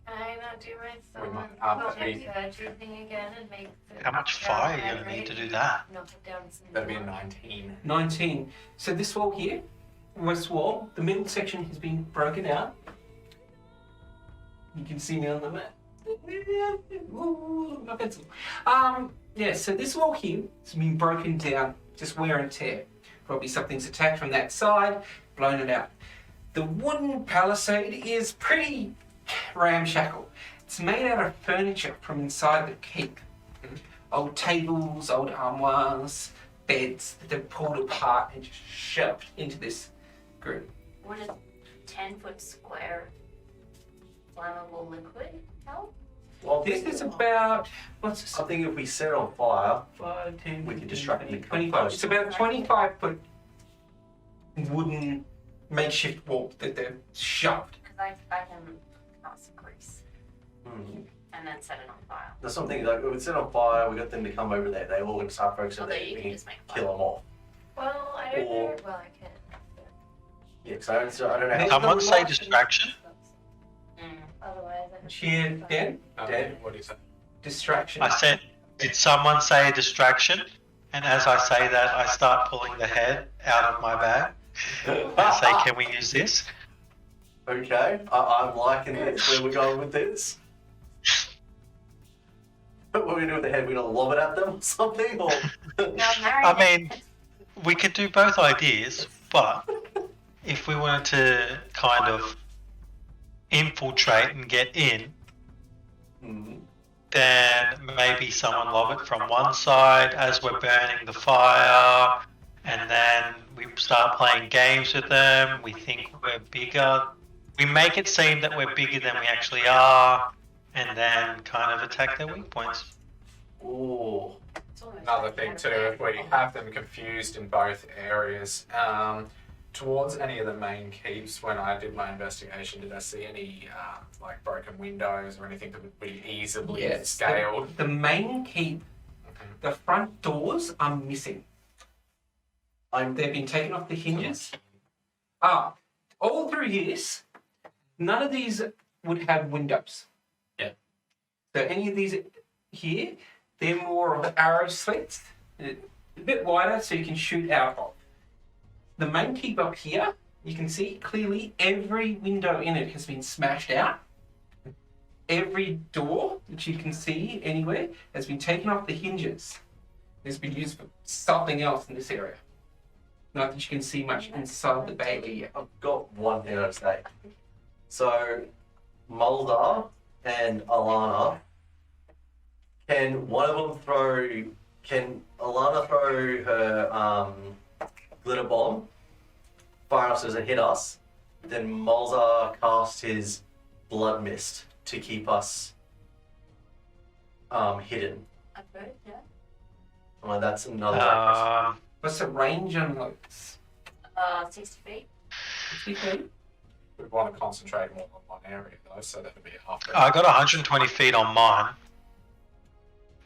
Can I not do my We song? might Not have to be, surgery thing again and make the How much fire are you going to need to do that? knock it down some that'd be a more. 19. 19. So this wall here, west wall, the middle section has been broken out. You can see me on the map. Ooh, my pencil. Yeah, so this wall here has been broken down, just wear and tear. Probably something's attacked from that side, blown it out. The wooden palisade is pretty ramshackle. It's made out of furniture from inside the keep. Old tables, old armoires, beds that they've pulled apart and just shoved into this group. Would a 10-foot square flammable liquid help? Well, This is about, what's this? I think if we set it on fire, 5, 10, we can distract it. 25. It's about a 25-foot wooden makeshift wall that they've shoved. Because I can cast grease Hmm. and then set it on fire. That's something like we set on fire. We got them to come over there. They all going to start focusing. Although So you we can can just make kill fire. them off. Well, I don't Or- know. Well, I can. Yeah, because I don't know how. Someone say distraction. Otherwise, I have Cheer, Dan? Dan? What do you say? Distraction. I said, did someone say distraction? And as I say that, I start pulling the head out of my bag and say, can we use this? Okay, I'm liking this. Where we're going with this? What are we gonna do with the head? We're gonna lob it at them or something, or No, I mean, we could do both ideas, but if we wanted to kind of infiltrate and get in, Hmm. then maybe someone lob it from one side as we're burning the fire, and then we start playing games with them. We think we're bigger. We make it seem that we're bigger than we actually are, and then kind of attack their weak points. Ooh. It's almost Another like thing a too, if we have them confused in both areas, towards any of the main keeps, when I did my investigation, did I see any like broken windows or anything that would be easily Yes. scaled? The main keep, the front doors are missing. They've been taken off the hinges. All through this, none of these would have windows. Yeah. So any of these here, they're more of arrow slits, a bit wider so you can shoot out of. The main keep up here, you can see clearly every window in it has been smashed out. Every door that you can see anywhere has been taken off the hinges. It's been used for something else in this area. Not that you can see much inside the bay area. I've got one thing to say. So, Mulder and Elanna, can one of them throw? Can Elanna throw her glitter bomb far enough so it doesn't hit us? Then Mulder cast his blood mist to keep us hidden. A bird, yeah. Well, that's another. What's the range on those? 60 feet. 60 feet? We want to concentrate more on one area though, so that'll be after. I got 120 feet on mine.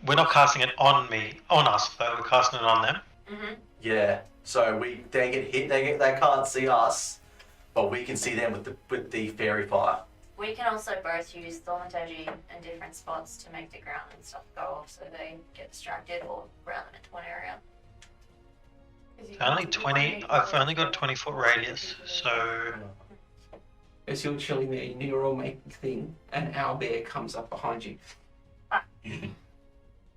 We're not casting it on us though. We're casting it on them. Mm-hmm. Yeah. So they get hit. They can't see us, but we can see them with the fairy fire. We can also both use thaumaturgy in different spots to make the ground and stuff go off so they get distracted or ground them into one area. Only 20. I've only got a 20-foot radius, so As you're chilling there, you're all making thing, an owlbear comes up behind you.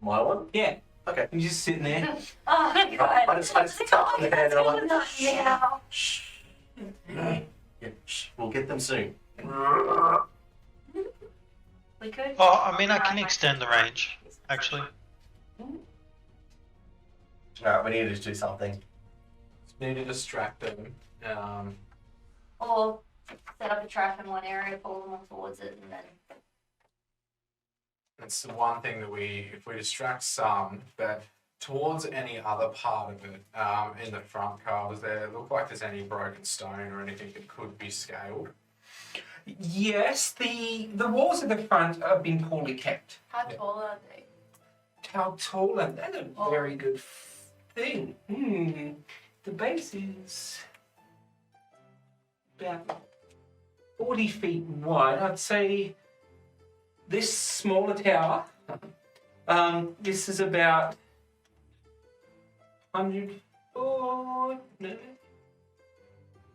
My one? Yeah. Okay. You're just sitting there. Oh my god. I just tap on the hand and I'm like, Yeah. shh. Yeah, shh. We'll get them soon. We could. oh, I mean, I can extend the range actually. Alright, we need to just do something. Need to distract them. Or set up a trap in one area, pull them all towards it, and then. It's the one thing that if we distract some, that towards any other part of it, in the front car, does there look like there's any broken stone or anything that could be scaled? Yes, the walls at the front have been poorly kept. How tall are they? How tall are they? That's a very good thing. The base is about 40 feet wide. I'd say this smaller tower, this is about 100. Oh, no.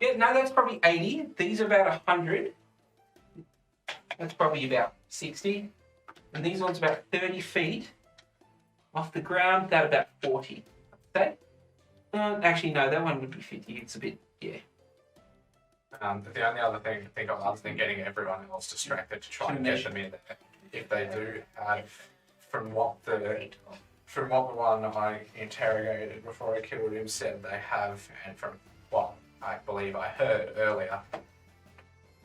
Yeah, no, that's probably 80. These are about 100. That's probably about 60. And these ones about 30 feet off the ground. That about 40. Okay? Actually, no, that one would be 50. It's a bit, yeah. The only other thing to think of, other than getting everyone else distracted to try and get them in there, if they do have, from from what the one I interrogated before I killed him said they have, and from what I believe I heard earlier,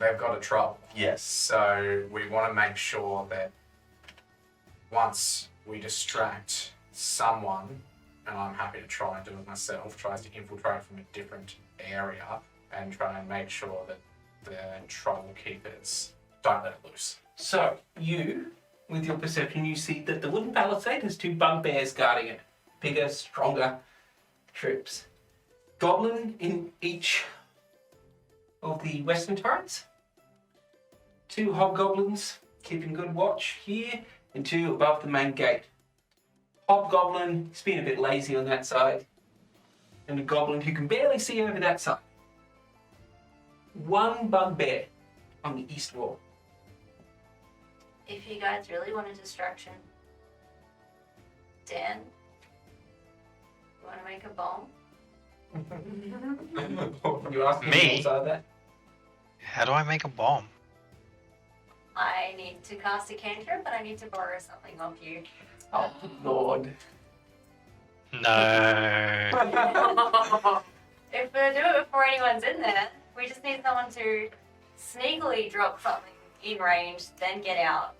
they've got a trouble. Yes. So we want to make sure that once we distract someone, and I'm happy to try and do it myself, tries to infiltrate from a different area and try and make sure that the trouble keepers don't let it loose. So, you, with your perception, you see that the wooden palisade has 2 bugbears guarding it. Bigger, stronger troops. Goblin in each of the western turrets. 2 hobgoblins keeping good watch here, and 2 above the main gate. Hobgoblin, he's been a bit lazy on that side, and a goblin who can barely see over that side. 1 bugbear on the east wall. If you guys really want a distraction, Dan, you want to make a bomb? You asking Me? inside that? How do I make a bomb? I need to cast a cantrip, but I need to borrow something off you. Oh, Lord. No. If we do it before anyone's in there, we just need someone to sneakily drop something in range, then get out.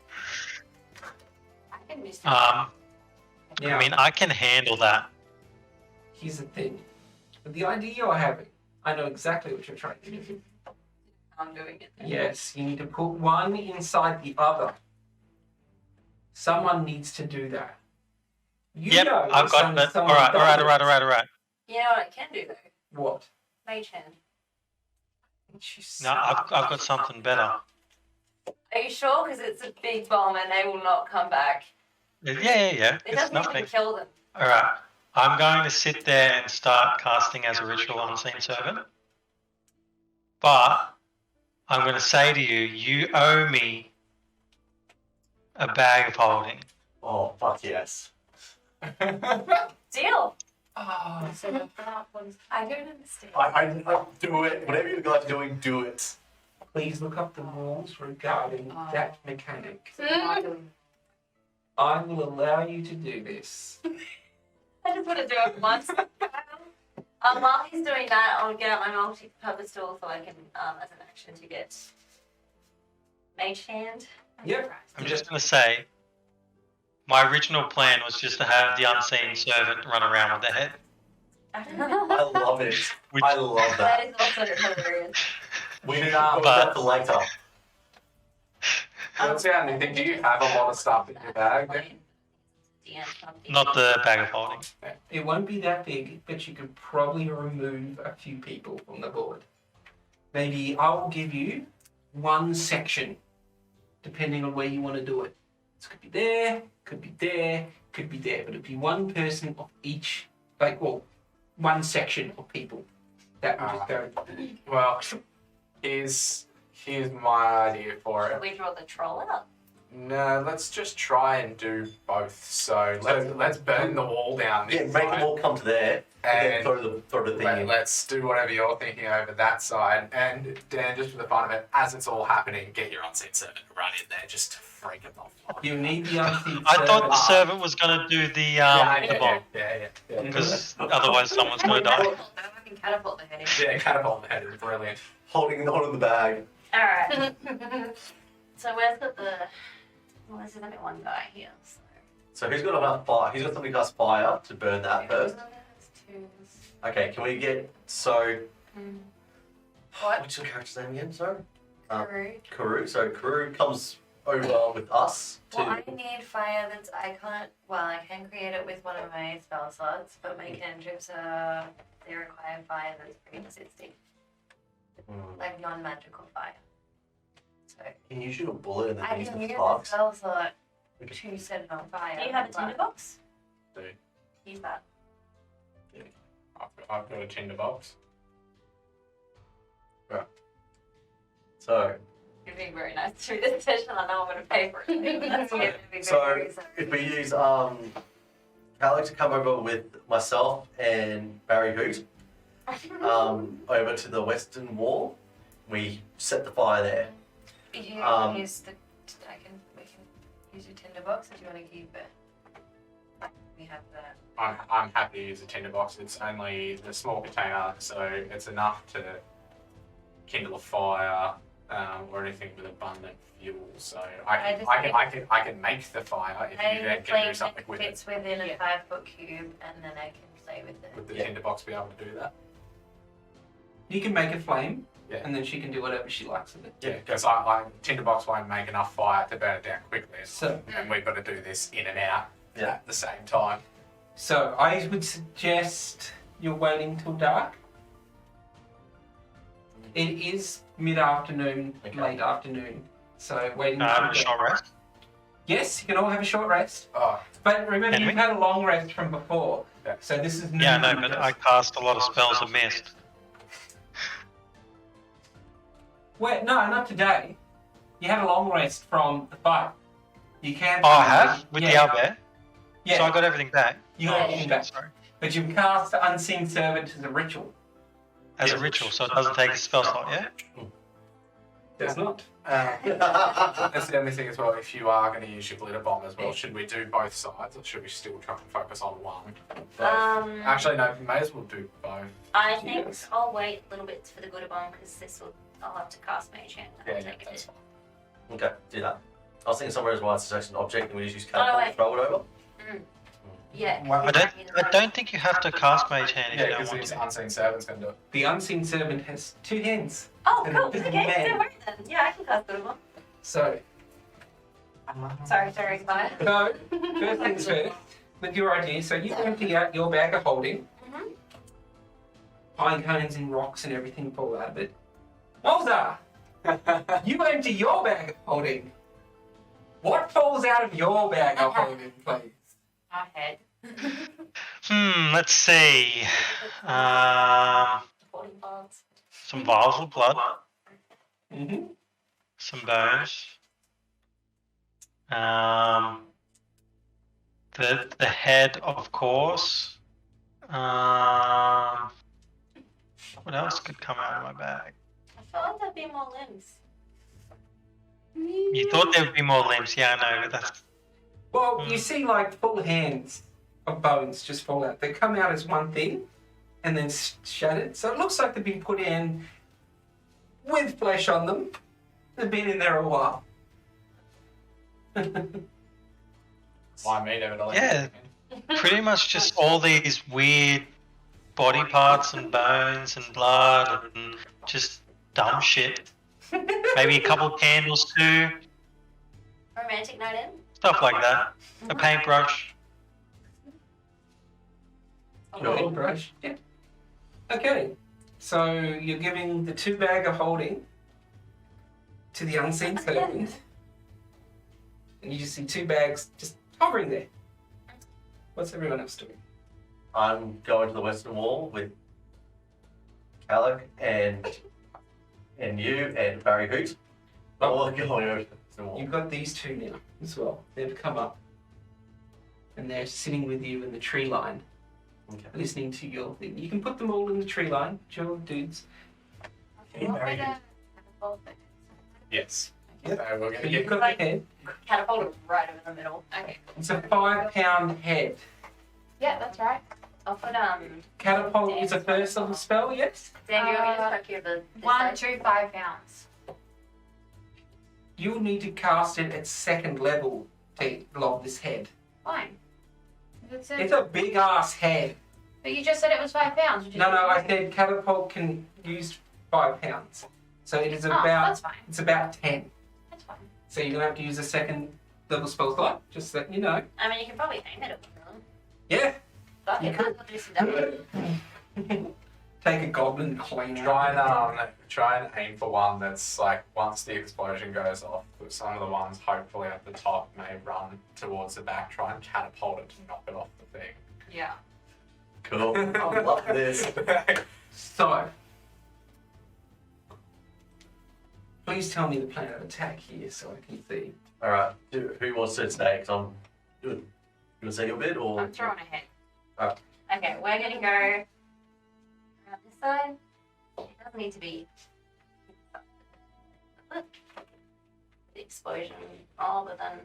I can miss it. I Now, mean, I can handle that. here's the thing. With the idea you're having, I know exactly what you're trying to do. I'm doing it. Yes, you need to put one inside the other. Someone needs to do that. You Yep, know I've got that it. someone Alright. does You know what I can do though? What? Mage hand. No, I've got something better. Are you sure? Because it's a big bomb and they will not come back. Yeah. It It's doesn't nothing. even kill them. Alright. I'm going to sit there and start casting as a ritual unseen servant. But I'm going to say to you, you owe me a bag of holding. Oh, fuck yes. Deal. Oh, So the that one's. I don't understand. I do it. Whatever you guys are doing, do it. please look up the rules regarding that mechanic. Mm. I will allow you to do this. I just want to do it once. While he's doing that, I'll get out my multi-purpose tool so I can, as an action, to get Mage Hand. Yep. I'm just going to say, my original plan was just to have the unseen servant run around with the head. I love it. Which- I love That that. is also hilarious. We need to Nah, put but- that for later. Let's see, I think, do you have a lot of stuff in your bag? Not the bag of holding. It won't be that big, but you could probably remove a few people from the board. Maybe I will give you one section, depending on where you want to do it. This could be there, could be there, could be there, but it'd be one person of each, one section of people. That would just go. Well, here's my idea for Should it. we draw the troll out? No, let's just try and do both. So let's burn the wall down. Yeah, this make them side, all come to there and then and throw the thing in. let's do whatever you're thinking over that side. And Dan, just for the fun of it, as it's all happening, get your unseen servant to run in there just to freak them off. You need the unseen I thought the servant. servant was going to do the yeah, bomb, yeah. because otherwise someone's going to die. I can catapult the head in. Yeah, catapult the head is brilliant. Holding on to the bag. Alright. So where's got the... Well, there's only one guy here, so... So who's got enough fire? Who's got somebody cast fire to burn that first? Okay, can we get What? what's your character's name again? Sorry, Karou. Karou. So Karou comes over with us to. Well, I need fire that's I can't. Well, I can create it with one of my spell slots, but my cantrips they require fire that's pretty resisting, like non-magical fire. So Can you shoot a bullet and then I use can the use the sparks? spell slot to set it on fire. Do you have a but- tinderbox? Do. Use that. I've got a tinderbox. So You're being very nice through this session. I know I'm going to pay for it. That's Yeah, good. it'd be So, very easy. if we use Alex to come over with myself and Barry Hoot over to the western wall, we set the fire there. You can use the. We can use your tinderbox if you want to keep it. We have that. I'm happy to use a tinderbox. It's only the small container, so it's enough to kindle a fire or anything with abundant fuel. So I can make the fire if you then can do something with it. It's within a 5-foot cube, and then I can play with it. Would the tinderbox be able to do that? You can make a flame, Yeah. and then she can do whatever she likes with it. Yeah, because I tinderbox won't make enough fire to burn it down quickly, So, and we've got to do this in and out Yeah. at the same time. so I would suggest you're waiting till dark. It is mid-afternoon, Okay. late afternoon. So waiting till Have a dark. short rest. Yes, you can all have a short rest. Oh, But remember, Can you've we? had a long rest from before. Yeah. So this is new. Yeah, no, but I cast a lot of spells and missed. Wait, no, not today. You had a long rest from the fight. You can. Oh, I have? With the yeah. owlbear? Yeah, So I got everything back. you got Oh, everything shit, back. sorry. But you've cast Unseen Servant as a ritual. As a ritual, so it doesn't take a spell slot, yeah? Does not. that's the only thing as well. If you are going to use your glitter bomb as well, should we do both sides, or should we still try and focus on one? Actually, no. We may as well do both. I think I'll wait a little bit for the glitter bomb because I'll have to cast Mage Hand. Yeah, I'll yeah, take that's it. fine. Okay, do that. I was thinking somewhere as well, it's just an object and we just use Oh, no, catapult wait. to throw it over. Yeah. I don't think you have to cast Mage Hand if Yeah, you don't because want these to. unseen servants can do it. The Unseen Servant has 2 hands. Oh, And cool. a physical Okay, man. don't worry then. Yeah, I can cast glitter bomb. So, Sorry, bye. so first things first, with your idea, so you empty out your bag of holding. Mhm. Pine cones and rocks and everything fall out of it. Molzar, you empty your bag of holding. What falls out of your bag of holding, please? Our head. Let's see. Holding balls. Some vials of blood, Mm-hmm. some bones. The head, of course. What else could come out of my bag? I feel like there'd be more limbs. You thought there would be more limbs, yeah, I know, but that's Well, you see like full hands of bones just fall out. They come out as one thing and then shattered. So it looks like they've been put in with flesh on them. They've been in there a while. Why me never? Yeah. pretty much just all these weird body parts and bones and blood and just dumb shit. Maybe a couple candles too, Romantic night in? stuff like that. A paintbrush. Paintbrush. Yeah. Okay. So you're giving the 2 bag of holding to the unseen servant. And you just see 2 bags just hovering there. What's everyone else doing? I'm going to the western wall with Alec and you and Barry Hoot. All going over to the western wall. You've got these 2 now as well. They've come up. And they're sitting with you in the tree line, Okay. listening to your thing. You can put them all in the tree line, your dudes. You want me to have a bowl thing? Yes. Yep. So we're So gonna you've get. got the head. Catapult it right over the middle. Okay. It's a 5-pound head. Yeah, that's right. I'll put Catapult is a first level spell, yes? Dan, you want me to Uh, stuck here the 1, 2, 5 pounds. You'll need to cast it at 2nd level to lob this head. Fine. That's it. It's a big ass head. But you just said it was 5 pounds. No, I said catapult can use 5 pounds. So it is Oh, about that's fine. it's about 10. That's fine. So you're gonna have to use a 2nd level spell slot, just so you know. I mean, you can probably aim it at them. Yeah. Fuck You it, could. I'll do some damage. Take a goblin clean Try and aim for one that's like once the explosion goes off. Some of the ones hopefully at the top may run towards the back. Try and catapult it to knock it off the thing. Yeah. Cool. I love this. So please tell me the plan of attack here so I can see. Alright, who wants to stay? Because I'm good. You want to say your bit or? I'm throwing a head. Okay, we're gonna go around this side. It doesn't need to be the explosion all, but then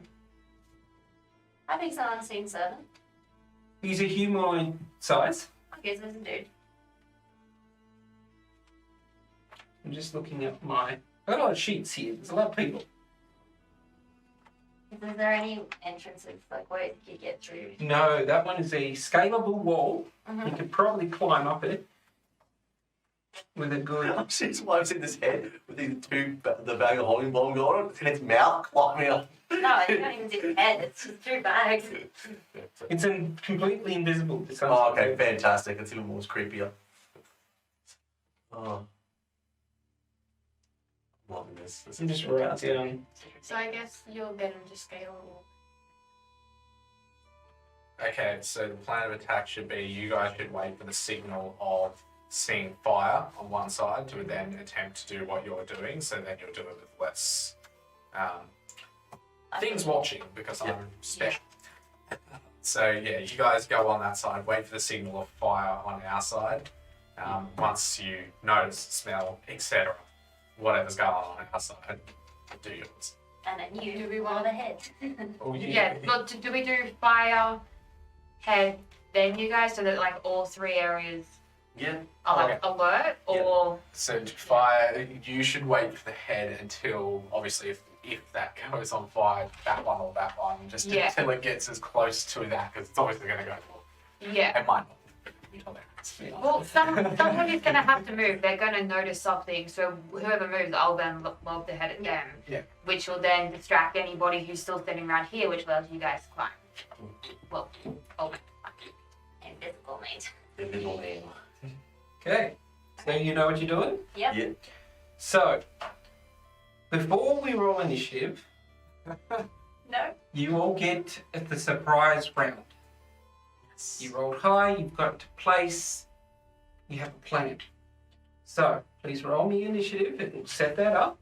how big's an unseen servant? He's a humanoid size. Okay, so there's a dude. I'm just looking at my... I've got a lot of sheets here. There's a lot of people. Is there any entrances, like where you could get through? No, that one is a scalable wall. Mm-hmm. You could probably climb up it with a good... I've seen this head with these the bag of holding bomb going on, and its mouth climbing up. No, you don't even see the head. It's just 2 bags. It's completely invisible. This one's- Oh, okay, fantastic. It's even more creepier. Oh. Loving this. I'm just right down. So I guess you'll get him to scale. Okay, so the plan of attack should be you guys should wait for the signal of seeing fire on one side to then attempt to do what you're doing, so then you'll do it with less things watching because I'm special. So yeah, you guys go on that side, wait for the signal of fire on our side. Once you notice, smell, etc., whatever's going on our side, do yours. And then you Do we want want- the head. Oh Yeah, but do we do fire, head, then you guys, so that like all 3 areas Yeah. are like alert, or So to fire, you should wait for the head until obviously if that goes on fire, that one or that one, just Yeah. until it gets as close to that, because it's obviously going to go for. yeah. It might not. You know that. Well, somebody's gonna have to move. They're gonna notice something. So whoever moves, I'll then lob the head at them. Yeah. Which will then distract anybody who's still standing around here, which allows you guys to climb. Well, Invisible mate. Invisible name. Okay. So you know what you're doing? Yep. Yeah. So, before we roll initiative, No. you all get the surprise round. You rolled high, you've got to place, you have a plan. So, please roll me initiative and we'll set that up.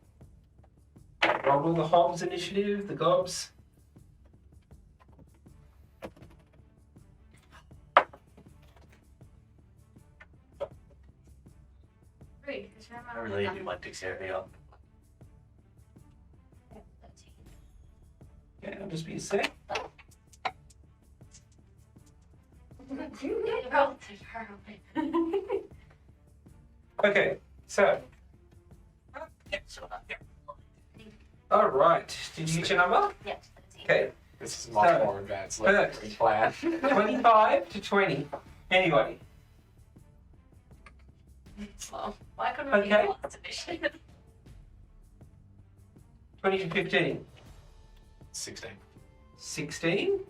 Roll all the Hobbs initiative, the Gobs. rude. 'Cause remember I really do my dexterity up. Okay, I'll just be a sec. You rolled terribly. Okay, so. Sure. Alright, did you get your number? Yep. 13. Okay, This is much So, more advanced level plan. 25 to 20. Anyway, Well, why couldn't we Okay. be last initiative? 20 to 15. 16. 16.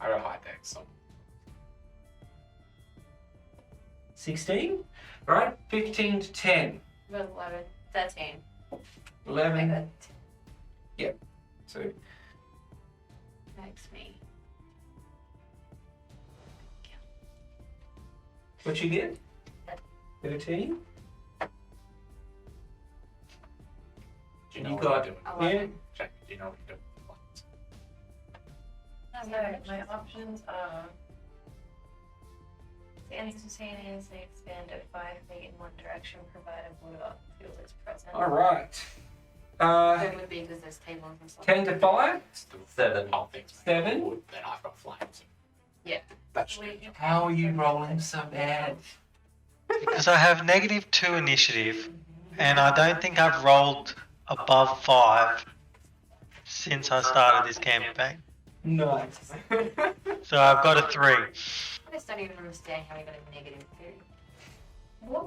I got high deck, so 16. Right, 15 to 10. 11. 13. 11. So, Makes me. what you get? 13. do you know You what got- you're doing? 11. Jack, do you know what you're doing? So my options are to instantaneously expand at 5 feet in one direction, provided water fuel is present. Alright. It would be because there's tables and stuff. 10 to 5. Still 7. whole things. 7. Wood, then I've got flames. Yeah. That's How are you rolling so bad? Because I have -2 initiative, and I don't think I've rolled above 5 since I started this campaign. Nice. So I've got a 3. I just don't even understand how we got a -2. What?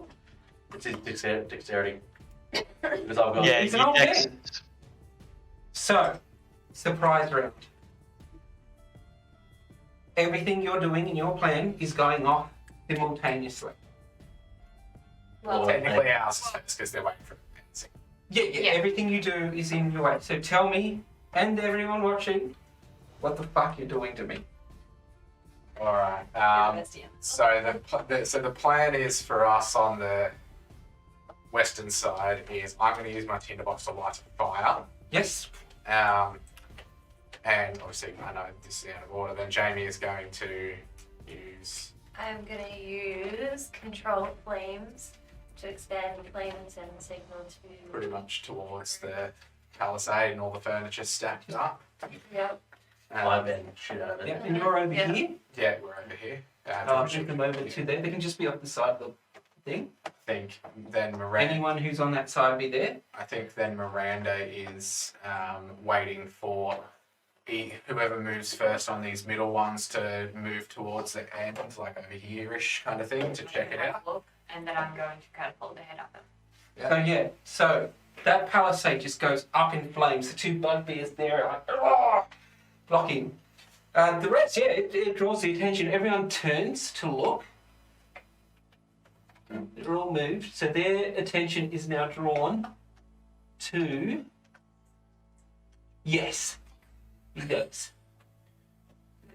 It's his dexterity. Because I've got. Yeah, It's an you old dex- man. So, surprise round. Everything you're doing in your plan is going off simultaneously. Well, technically ours is first because they're waiting for it. Yeah, everything you do is in your way. So tell me, and everyone watching, what the fuck you're doing to me. All right. That's the end. So the plan is for us on the western side is I'm going to use my tinderbox to light a fire. Yes? And obviously I know this is out of order. Then Jami is going to use. I'm gonna use control flames to expand flames and signal to Pretty much towards the palisade and all the furniture stacked up. Yep. I've been shit out of it. Yeah, and you're over Yeah. here. Yeah, we're over here. I'll move them over to there. They can just be up the side of the thing. I think then Miranda. Anyone who's on that side be there. I think then Miranda is waiting for whoever moves first on these middle ones to move towards the end, like over here-ish kind of thing, to check it out. Look, and then I'm going to catapult the head up. So that palisade just goes up in flames. The two bugbears there are like, "Argh!" blocking. The rest, it draws the attention. Everyone turns to look. They're all moved, so their attention is now drawn to. Yes, he does.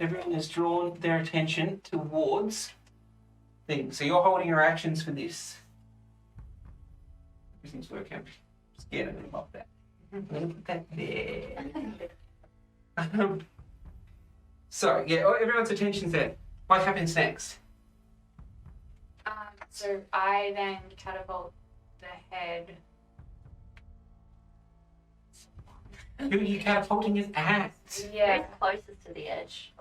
Everyone has drawn their attention towards things. So you're holding your actions for this. Everything's working. I'm scared of them off that. I'm going to put that there. So, everyone's attention's there. What happens next? So I then catapult the head. Who are you catapulting it at? Yeah. Who's closest to the edge?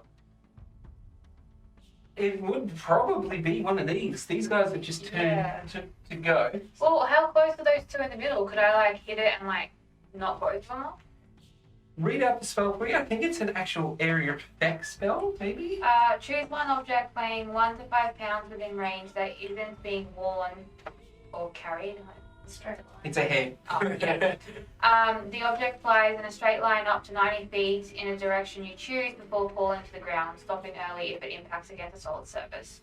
It would probably be one of these. These guys have just turned to go. Well, how close are those two in the middle? Could I like hit it and like knock both of them off? Read out the spell for you. I think it's an actual area effect spell, maybe? Choose one object weighing 1 to 5 pounds within range that isn't being worn or carried. Straight line. It's a head. Oh, yeah. The object flies in a straight line up to 90 feet in a direction you choose before falling to the ground, stopping early if it impacts against a solid surface.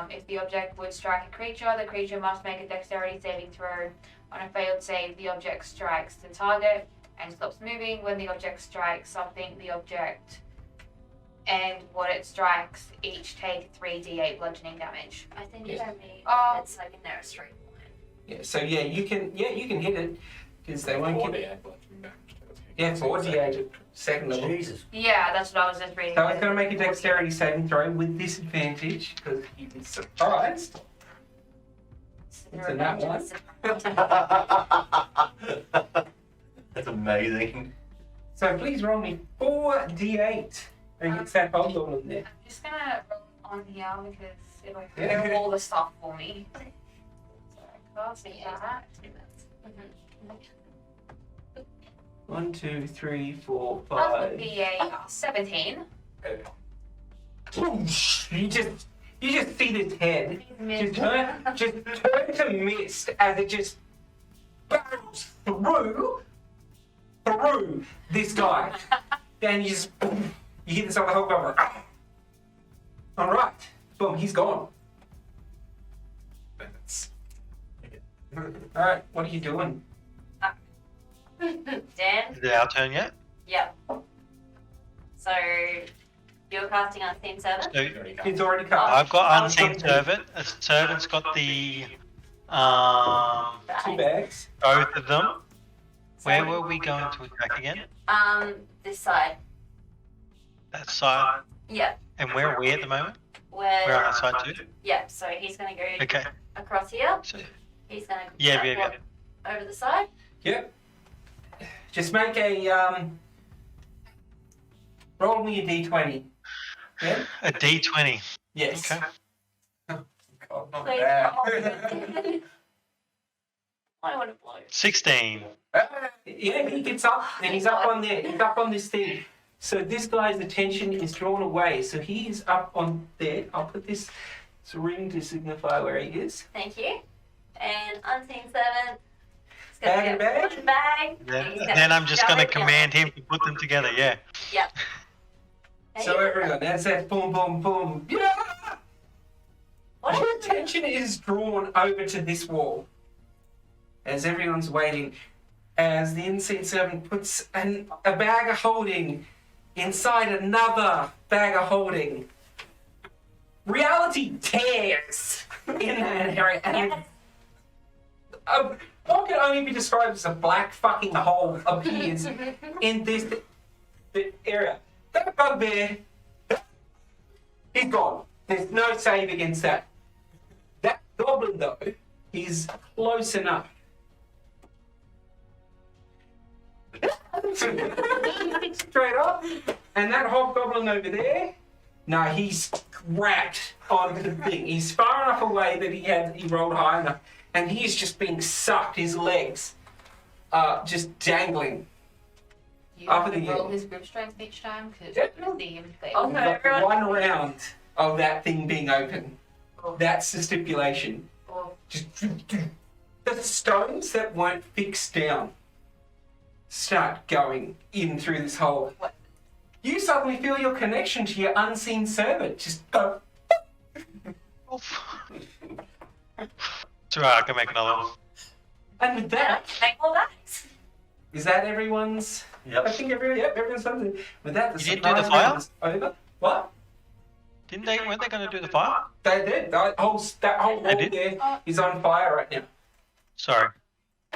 If the object would strike a creature, the creature must make a dexterity saving throw. On a failed save, the object strikes the target and stops moving. When the object strikes something, the object and what it strikes each take 3d8 bludgeoning damage. I think you don't mean it's like in there a straight line. Yeah, so you can hit it because they won't get 4d8 second level. Jesus. Yeah, that's what I was just reading. So it's going to make a dexterity saving throw with disadvantage because he's surprised. It's a nat one. That's amazing. So please roll me 4d8 against that hobgoblin there. I'm just gonna roll on here because it'll clear all the stuff for me. So cast that. 1, 2, 3, 4, That would 5. be a 17. You just see this head just turn to mist as it just barrels through this guy. Then you hit this other hobgoblin. All right, boom, he's gone. All right, what are you doing? Dan? Is it our turn yet? Yep. So you're casting Unseen Servant? So It's already cut. I've got Unseen Servant. A servant's got the Two bags. both of them. Where were we going to attack again? This side. That side. Yep. And where are we at the moment? We're on Where? that side too. Yep. So he's gonna go Okay. across here. So, He's gonna yeah. over the side. Yep. Just make a roll me a d20. Yeah. A D20. Yes. Okay. God, not Please. bad. I want to blow. 16. Yeah, he gets up and he's up on there. He's up on this thing. So this guy's attention is drawn away. So he's up on there. I'll put this ring to signify where he is. Thank you. And Unseen Servant. He's Bag gonna and get bag? one bag. Then I'm just shove going to it down. command him to put them together. Yeah. Yep. So everyone, that's that. Boom, boom, boom. Yeah! What Your is attention is drawn over to this wall as everyone's waiting. As the Unseen Servant puts a bag of holding inside another bag of holding. Reality tears in that area. And what can only be described as a black fucking hole appears in this area. That bugbear, he's gone. There's no save against that. That goblin, though, is close enough. straight up. And that hobgoblin over there, no, he's wrapped onto the thing. He's far enough away that he rolled high enough, and he's just being sucked. His legs are just dangling. You Up have in to the roll air. his grip strength each time because Yeah. you see him fail. Oh, We've no, got everyone. 1 round of that thing being open. Oh. That's the stipulation. Oh. Just the stones that weren't fixed down start going in through this hole. What? You suddenly feel your connection to your unseen servant. Just go. It's alright, I can make another one. And with that, Make more dice. is that everyone's? Yep. I think everyone's done it. With that, the You didn't do the surprise fire? round is over. What? Weren't they going to do the fire? They did. That whole They wall did? there is on fire right now. Sorry.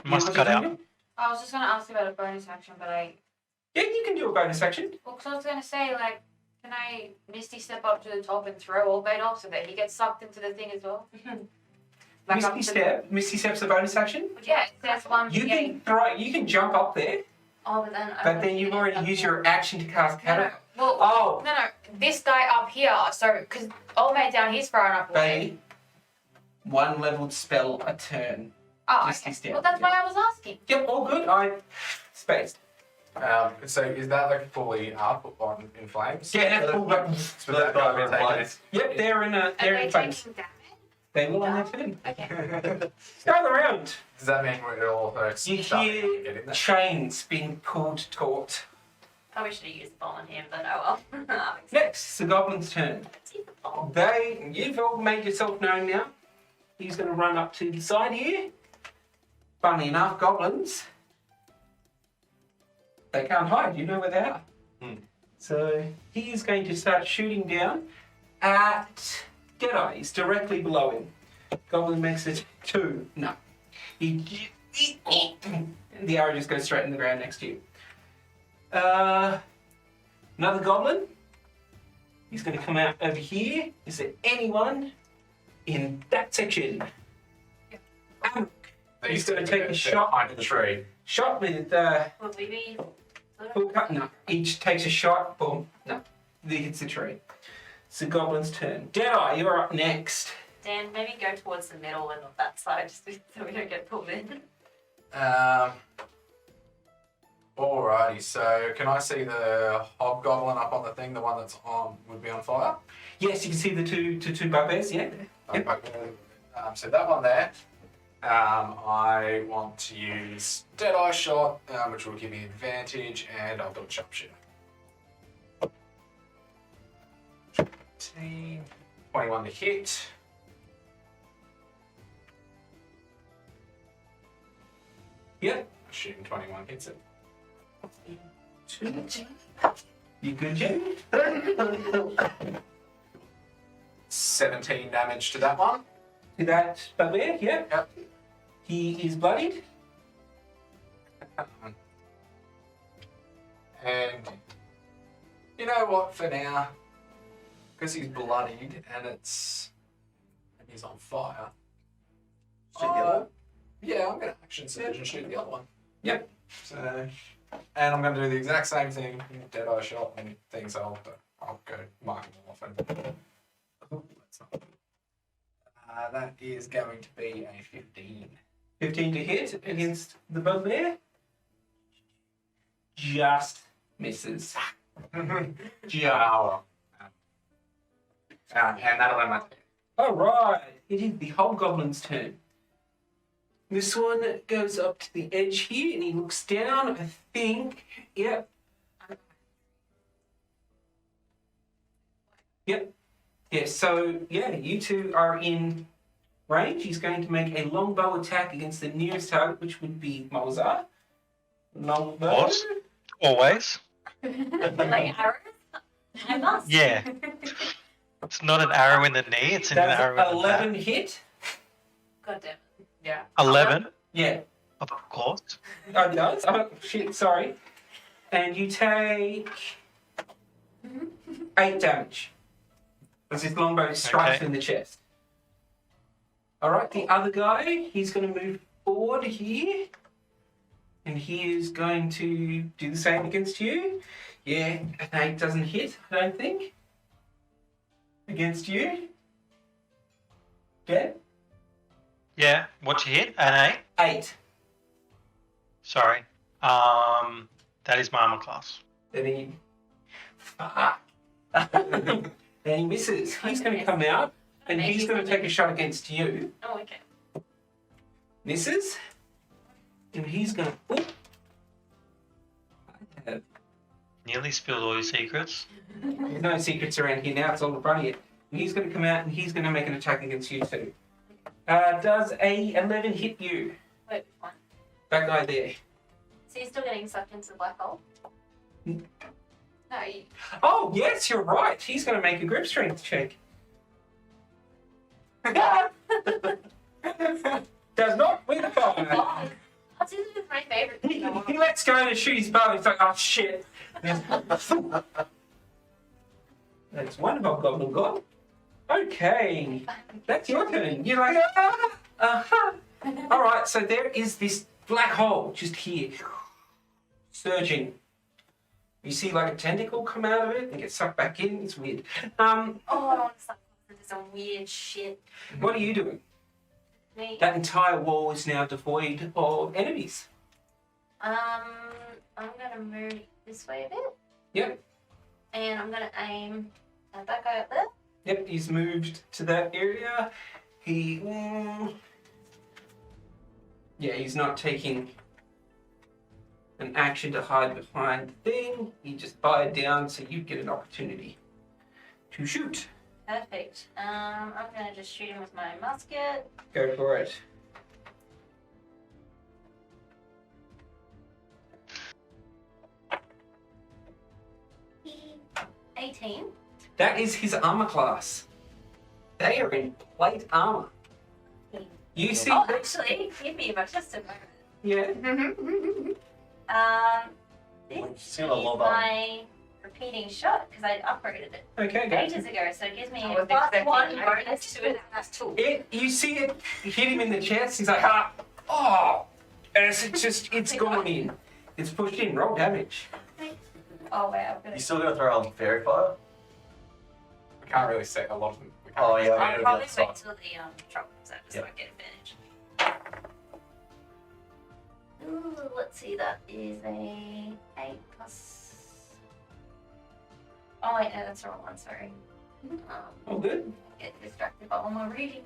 Must Yeah, cut what out. you doing? I was just gonna ask about a bonus action, but Yeah, you can do a bonus action. well, 'cause I was gonna say like, can I Misty step up to the top and throw Orbade off so that he gets sucked into the thing as well? Like up Misty to Step. Misty Step's a bonus action. Yeah, it says one. You yeah. can throw. You can jump up there, Oh, but then. but then you've already used your action to cast No, no. catapult. Well, Oh, no. This guy up here. So, because Old down he's far enough away. baby. 1 leveled spell a turn. Oh, Misty okay. step, Well, that's yeah. why I was asking. Yep, all good. I spaced. So is that like fully up on in flames? Yeah, that's all good. So that guy will take it. Yep, they're in Are they're they in flames. taking damage? They will on their turn. Okay. Start the round. Does that mean it all hurts? You starting to hear get in there? chains being pulled taut. Probably should have used the bomb on him, but oh well. Next, the goblin's turn. Let's use the bomb. You've all made yourself known now. He's going to run up to the side here. Funnily enough, goblins, they can't hide. You know where they are. So he is going to start shooting down at Deadeye. He's directly below him. Goblin makes it 2. No. The arrow just goes straight in the ground next to you. Another goblin. He's going to come out over here. Is there anyone in that section? Amok. He's going to take a shot. behind the tree. Shot with Would we be full cut. No. Each takes a shot. Boom. No. He hits the tree. It's the goblin's turn. Deadeye, you're up next. Dan, maybe go towards the middle and not that side, just so we don't get pulled in. Alrighty, so can I see the hobgoblin up on the thing, the one that's on would be on fire? Yes, you can see the two bugbears. Yeah. Yep. So that one there. I want to use Deadeye shot, which will give me advantage, and I'll do a sharpshooter. 21 to hit. Yep. Shooting 21 hits it. You good, Jami? 17 damage to that one. To that bugbear? Yep. Yep. He is bloodied. And you know what, for now, because he's bloodied and he's on fire. Shoot the other one? Yeah, I'm gonna action surge and shoot the other one. Yep. So, and I'm gonna do the exact same thing, Deadeye shot and things. I'll go mark them off and. Oh, that's not. That is going to be a 15. 15 to hit against the bugbear. Just misses. Just. And that'll end my turn. Alright, it is the hobgoblin's turn. This one goes up to the edge here and he looks down, I think. Yep. Yep. Yeah, so yeah, you two are in range. He's going to make a longbow attack against the nearest target, which would be Mozart. Longbow. What? Always. Like arrows? I must. Yeah. It's not an arrow in the knee, it's an That's arrow in the 11 back. hit. God damn it. Yeah. 11? Yeah. Of course. Oh, it does? Oh, shit, sorry. And you take 8 damage. As his longbow strikes Okay. in the chest. Alright, the other guy, he's going to move forward here. And he is going to do the same against you. Yeah, an 8 doesn't hit, I don't think. Against you. Dead? Yeah, what'd you hit? An 8? 8. Sorry. That is my armor class. Then he... Fuck. And he misses. He's going to come out, and he's going to take a shot against you. Oh, okay. Misses. And he's going to... Nearly spilled all your secrets. There's no secrets around here now. It's all in front of you. And he's going to come out, and he's going to make an attack against you too. Does a 11 hit you? Wait, one. That guy there. So you're still getting sucked into the black hole? No, you... Oh, yes, you're right. He's going to make a grip strength check. Does not win the fight. Oh, this is my favorite thing. He lets go to shoot his bow. He's like, oh, shit. That's one Hobgoblin gone. Okay. That's your turn. You're like, All right, so there is this black hole just here. Surging. You see like a tentacle come out of it and get sucked back in. It's weird. Oh, I don't want to suck into some weird shit. What are you doing? Me. That entire wall is now devoid of enemies. I'm gonna move this way a bit. Yep. And I'm gonna aim at that guy up there. Yep, he's moved to that area. He... yeah, he's not taking an action to hide behind the thing. He just fired down so you get an opportunity to shoot. Perfect. I'm gonna just shoot him with my musket. Go for it. $18. That is his armor class. They are in plate armor. You see... Oh, actually, give me just a moment. Yeah. This She's is gonna lob my repeating shot because I upgraded it Okay, go. ages ago, so it gives me I a was plus expecting 1 it. bonus to it. That's 2. You see it hit him in the chest. He's like, ah, oh, and it's gone in. It's pushed in. Roll damage. Oh wow, You still gonna throw on fairy fire? We can't really say a lot of them. We can't Oh, really yeah. say- I'll yeah, probably yeah, wait till the trouble comes out so Yeah. I get advantage. Ooh, let's see, that is a 8 plus... Oh wait, no, that's the wrong one, sorry. Oh, good. Get distracted by all my reading.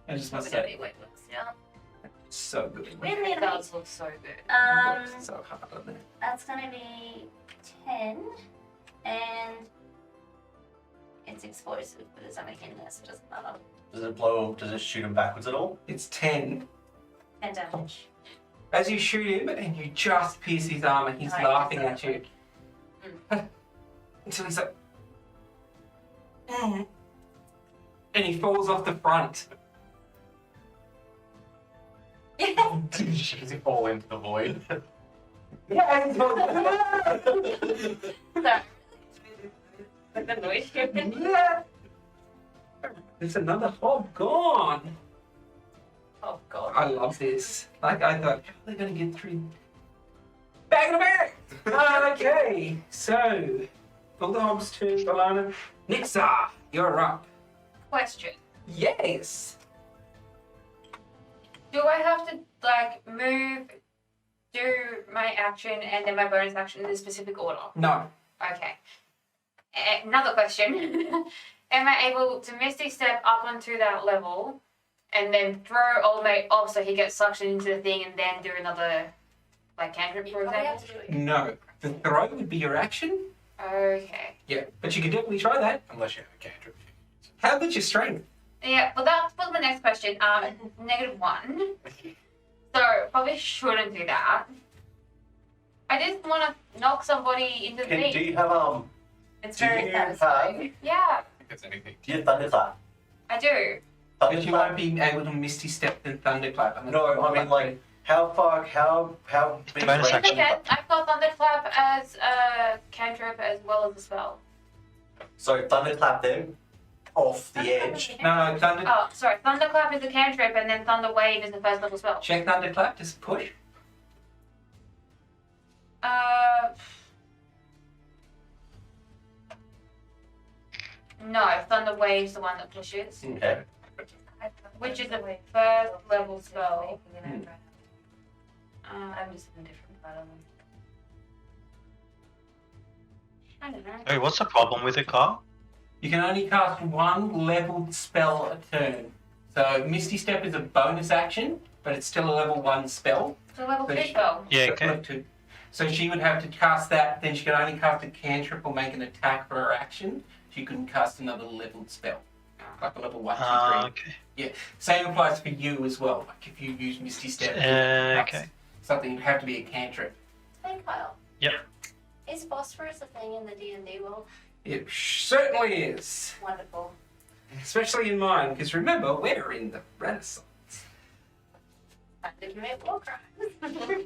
I just Probably must don't say, be weight looks, yeah. so good. Weirdly It enough, does look so good. Works so hard on that. that's gonna be 10, and it's explosive, but it's only in there, so it doesn't matter. Does it blow? Does it shoot him backwards at all? It's 10. 10 damage. As you shoot him and you just pierce his armor, he's Right, laughing at you. Mm. Until he's like, and he falls off the front. Does he fall into the void? Yeah, he's falling. Sorry. Like the noise you're making. Yeah. There's another hob gone. Oh god. I love this. Like, I thought, how are they going to get through? Bag in a bag! Okay, so, all the hobs to Elanna. Nix'aa, you're up. Question. Yes. Do I have to like move, do my action and then my bonus action in a specific order? No. Okay. Another question. Am I able to Misty Step up onto that level and then throw Old Mate off so he gets suctioned into the thing and then do another like cantrip, for example? No. The throw would be your action. Okay. Yeah, but you could definitely try that. Unless you have a cantrip. How about your strength? Yeah, well that was my next question. -1. So probably shouldn't do that. I just want to knock somebody into the Do thing. you have It's Do very you satisfying. Yeah, If it's anything. do you thunderclap? I do. But you won't be able to misty step and thunderclap. No, I mean like how far? How big? Bonus It's action. okay. I've got Thunderclap as a cantrip as well as a spell. So thunderclap them, off the edge. No, thunder. Oh, sorry. Thunderclap is a cantrip, and then Thunder Wave is the first level spell. Check thunderclap. Does it push? No, Thunder Wave's the one that pushes, Okay. which is the first level spell. I'm just in a different part of them. I don't know. Hey, what's the problem with it, Carl? You can only cast one leveled spell a turn. So Misty Step is a bonus action, but it's still a level 1 spell. It's a level So 2 she- spell. Yeah, So okay. level 2. So she would have to cast that, then she can only cast a cantrip or make an attack for her action. She couldn't cast another leveled spell. Like a level 1, 2, 3. Okay. Same applies for you as well. Like if you use Misty Step, that's Okay. something would have to be a cantrip. Hey, Kyle. Yep. Is phosphorus a thing in the D&D world? It certainly is. Wonderful. Especially in mine, because remember, we're in the Renaissance. I did commit war crimes.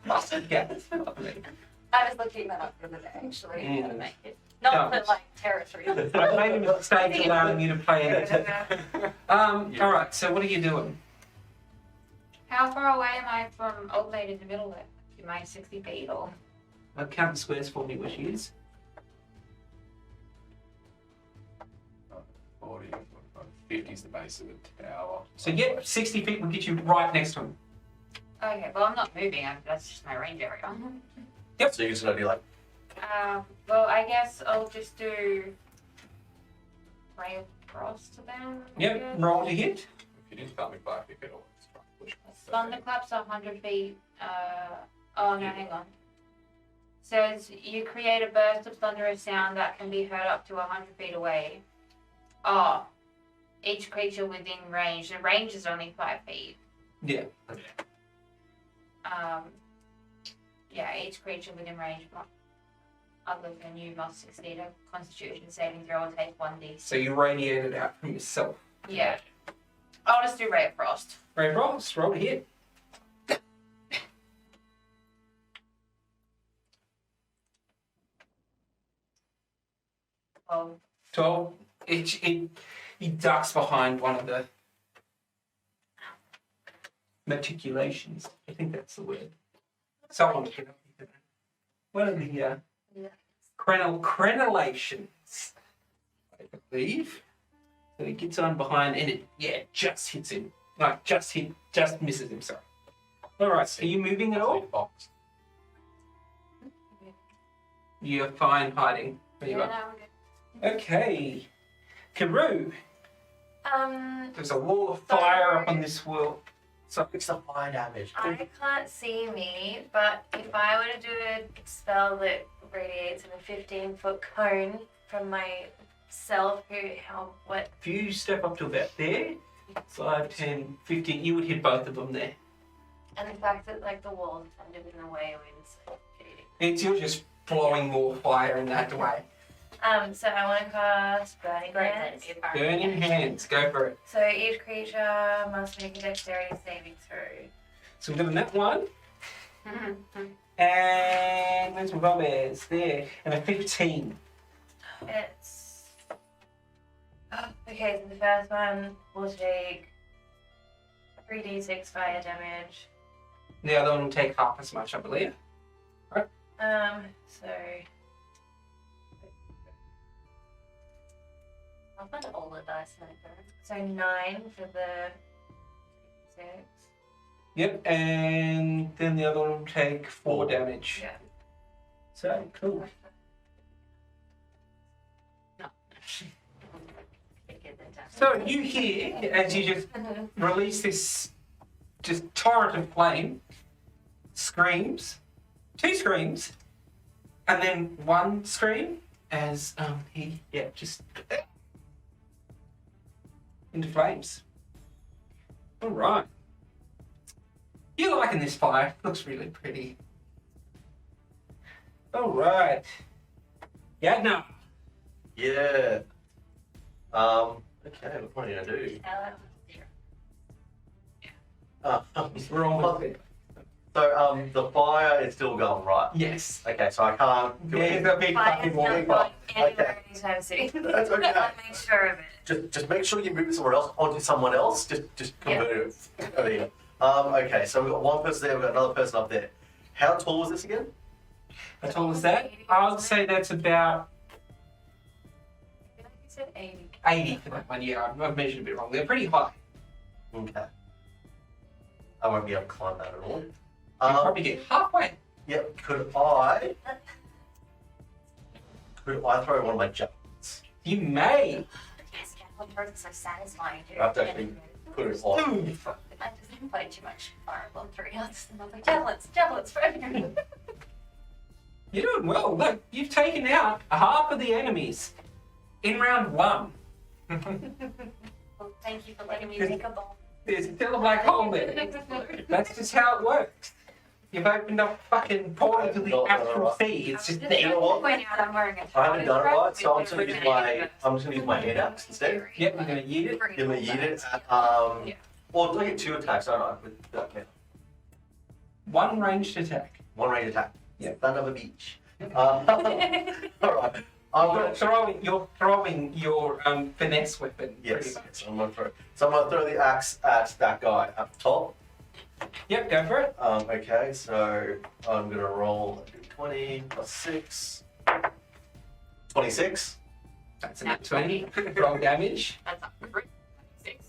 Mustard gas. Lovely. I was looking that up for the day, actually. Mm. How to make it. Not Don't. for like territory. I made a mistake allowing you to play it. Alright, so what are you doing? How far away am I from Old Maid in the middle there? Am I 60 feet or? I'll count the squares for me where she is. 40, 50 is the base of the tower. So yeah, 60 feet will get you right next to him. Okay, well I'm not moving. That's just my range area. So you're just gonna be like, Well, I guess I'll just do ray of frost to them. I Yep, guess. roll to hit. If you did Thunderclap, you could always try and push past that. Thunderclaps are 100 feet. Oh no, hang on. Says you create a burst of thunderous sound that can be heard up to 100 feet away. Oh, each creature within range. The range is only 5 feet. Yeah. Yeah, each creature within range other than you must succeed a Constitution saving throw or take 1d. So you radiate it out from yourself. Yeah. I'll just do Ray of Frost. Ray rolls, roll to hit. 12. He ducks behind one of the matriculations. I think that's the word. Someone look it up. One of the crenellations, I believe. So he gets on behind and it just hits him. Like just misses him, sorry. Alright, so are you moving at all? Box. You're fine hiding. There you are. Okay. Karou. There's a wall of fire up on this world. So it's the fire damage. I can't see me, but if I were to do a spell that radiates in a 15-foot cone from myself, what? if you step up to about there, 5, 10, 15, you would hit both of them there. And the fact that like the walls kind of in the way means You're just blowing more fire in that way. So I want to cast Burning Hands. Burning hands, go for it. So each creature must make a dexterity saving throw. So we're doing that one. And where's my Robes? There. And a 15. It's okay. So the first one will take 3d6 fire damage. The other one will take half as much, I believe. So I'll find all the dice maker. so 9 for the 6. Yep, and then the other one will take 4 damage. Yeah. So, cool. So you hear, as you just release this just torrent of flame, screams, 2 screams, and then 1 scream as he, just into flames. All right. You liking this fire? Looks really pretty. All right. Yagnar. Yeah. Okay, what are you gonna do? We're almost So the fire is still going, right? Yes. Okay, so I can't do There's anything. a big Fire's fucking not wall. going anywhere Okay. anytime soon. That's okay. I made sure of it. Just make sure you move it somewhere else onto someone else. Just convert it over here. Okay, so we've got one person there, we've got another person up there. How tall was this again? How tall is that? I would say that's about I feel like you said 80. 80 for that one. Yeah, I've measured a bit wrong. They're pretty high. Okay. I won't be able to climb that at all. You probably get halfway. Yep. Could I throw one of my javelins? You may. Yes, javelin throws are so satisfying. Dude. I have to actually put it on. Ooh. I just played too much Fire Emblem 3 ounces and I was like, javelins for everyone. You're doing well. Look, you've taken out half of the enemies in round 1. Well, thank you for letting me take a bomb. There's still a black hole there. That's just how it works. You've opened up fucking portal to the astral sea. It's just You there. know what? Point out I'm wearing a I haven't done it right, so I'm With just gonna use my hand axe instead. Yep, you're gonna eat it. Give me eat it. Yeah. Well, do I get 2 attacks? Don't I? With that count? One ranged attack. 1 range attack. Yep. Son of a beach. All right. You're throwing your finesse weapon. Yes. Pretty much. I'm gonna throw. So I'm gonna throw the axe at that guy up top. Yep, go for it. Okay, so I'm gonna roll 20 plus 6. 26. That's a 20. Roll damage. That's not great. 6.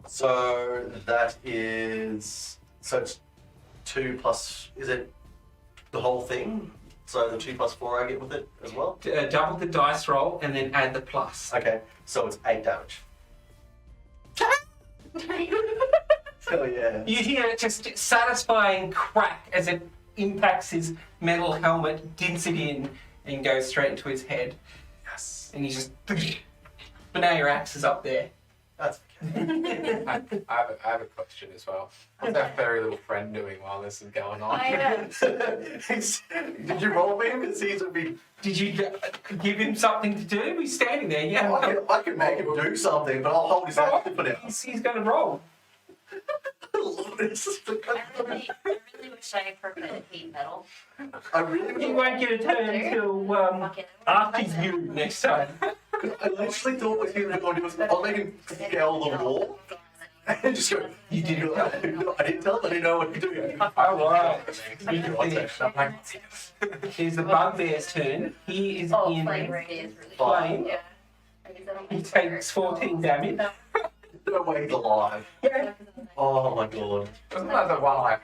So that is it's 2 plus. Is it the whole thing? So the 2 plus 4 I get with it as well. Double the dice roll and then add the plus. Okay, so it's 8 damage. Oh yeah. You hear just satisfying crack as it impacts his metal helmet, dints it in, and goes straight into his head. Yes. And he's just. But now your axe is up there. That's okay. I have a question as well. What's our fairy little friend doing while this is going on? Did you roll me him? Because he's a big. Did you give him something to do? He's standing there, yeah. I can make him do something, but I'll hold his action for now. He's going to roll. I really wish I prepared heat metal. I really He won't get a turn until Fucking after you next time. I literally thought what he was going to do was I'll make him scale the wall and just go. You didn't tell him. No, I didn't tell him. I didn't know what to do. Alright. Finish. Here's the bugbear's turn. He is Oh, in flame ray is really flame. Yeah. I guess I don't He think takes 14 damage. No way he's alive. Yeah. Oh my god. Wasn't that the one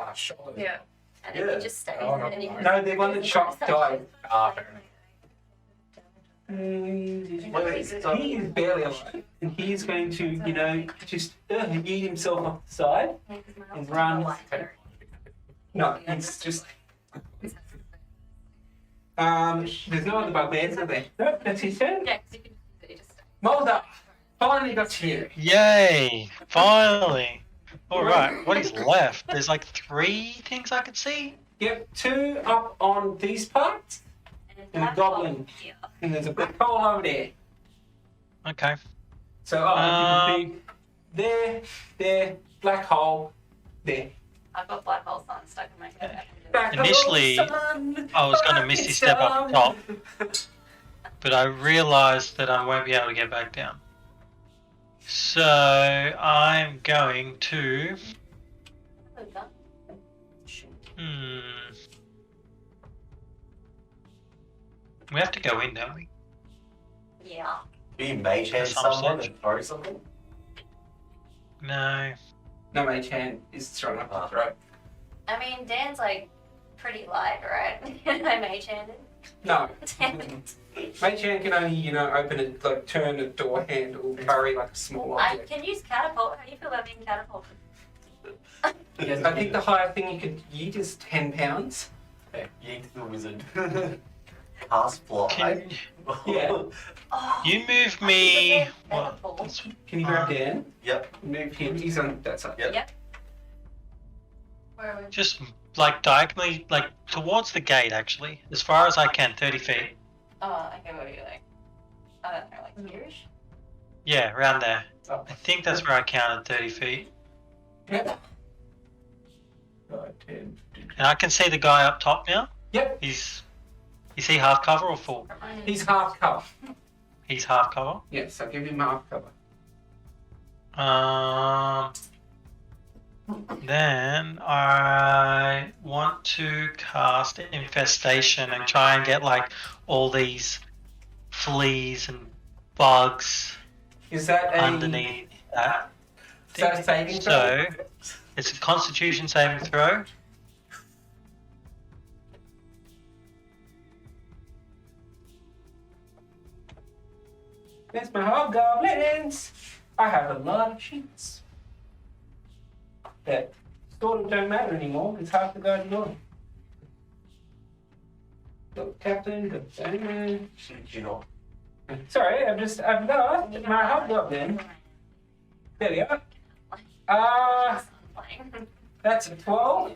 I shot? Yeah. And Yeah. if he just stays Oh, there and he no. No, the one that shot died. Ah, fair enough. He is barely alive. And he's going to, just yeet himself off the side. And run. No, it's just. There's no other bugbears, are there? Nope, that's his turn. Yeah, 'cause you can just stay. Mulder, finally got to you. Yay! Finally! Alright, what is left? There's like 3 things I can see? Yep, 2 up on these parts, and a goblin. And there's a black hole over there. Okay. So, there, black hole, there. I've got black hole sun stuck in my head. Black Initially, hole, sun, I was going to misty step up top, but I realised that I won't be able to get back down. So I'm going to. We have to go in, don't we? Yeah. Do you mage hand Some someone such. and throw something? No. No mage hand is strong enough to throw. I mean, Dan's like pretty light, right? I'm mage-handed. No. Damn it. Mage hand can only, open it, like turn a door handle, carry like a small I object. can use catapult. How do you feel about being catapulted? Yes, I think the highest thing you could yeet is 10 pounds. Okay, yeet the wizard. Pass fly. Can Yeah. Oh, you move me? Well, catapult. that's- Can you grab Dan? Yep. Move him. He's on that side. Yep. Where are we? just like diagonally, like towards the gate actually, as far as I can, 30 feet. Oh, okay, what are you like? I don't know, like here-ish? Yeah, around there. Oh. I think that's where I counted 30 feet. Yep. 5, 10, 15. And I can see the guy up top now. Yep. Is he half cover or full? He's half cover. He's half cover. Yes, I'll give him half cover. Then I want to cast Infestation and try and get like all these fleas and bugs Is that a underneath that. Is that a saving throw? So it's a Constitution saving throw. There's my hobgoblins. I have a lot of sheets that sort of don't matter anymore because half the guys are gone. Got Captain, got Damon. You know. Sorry, I've lost my hobgoblin. There we are. That's a 12.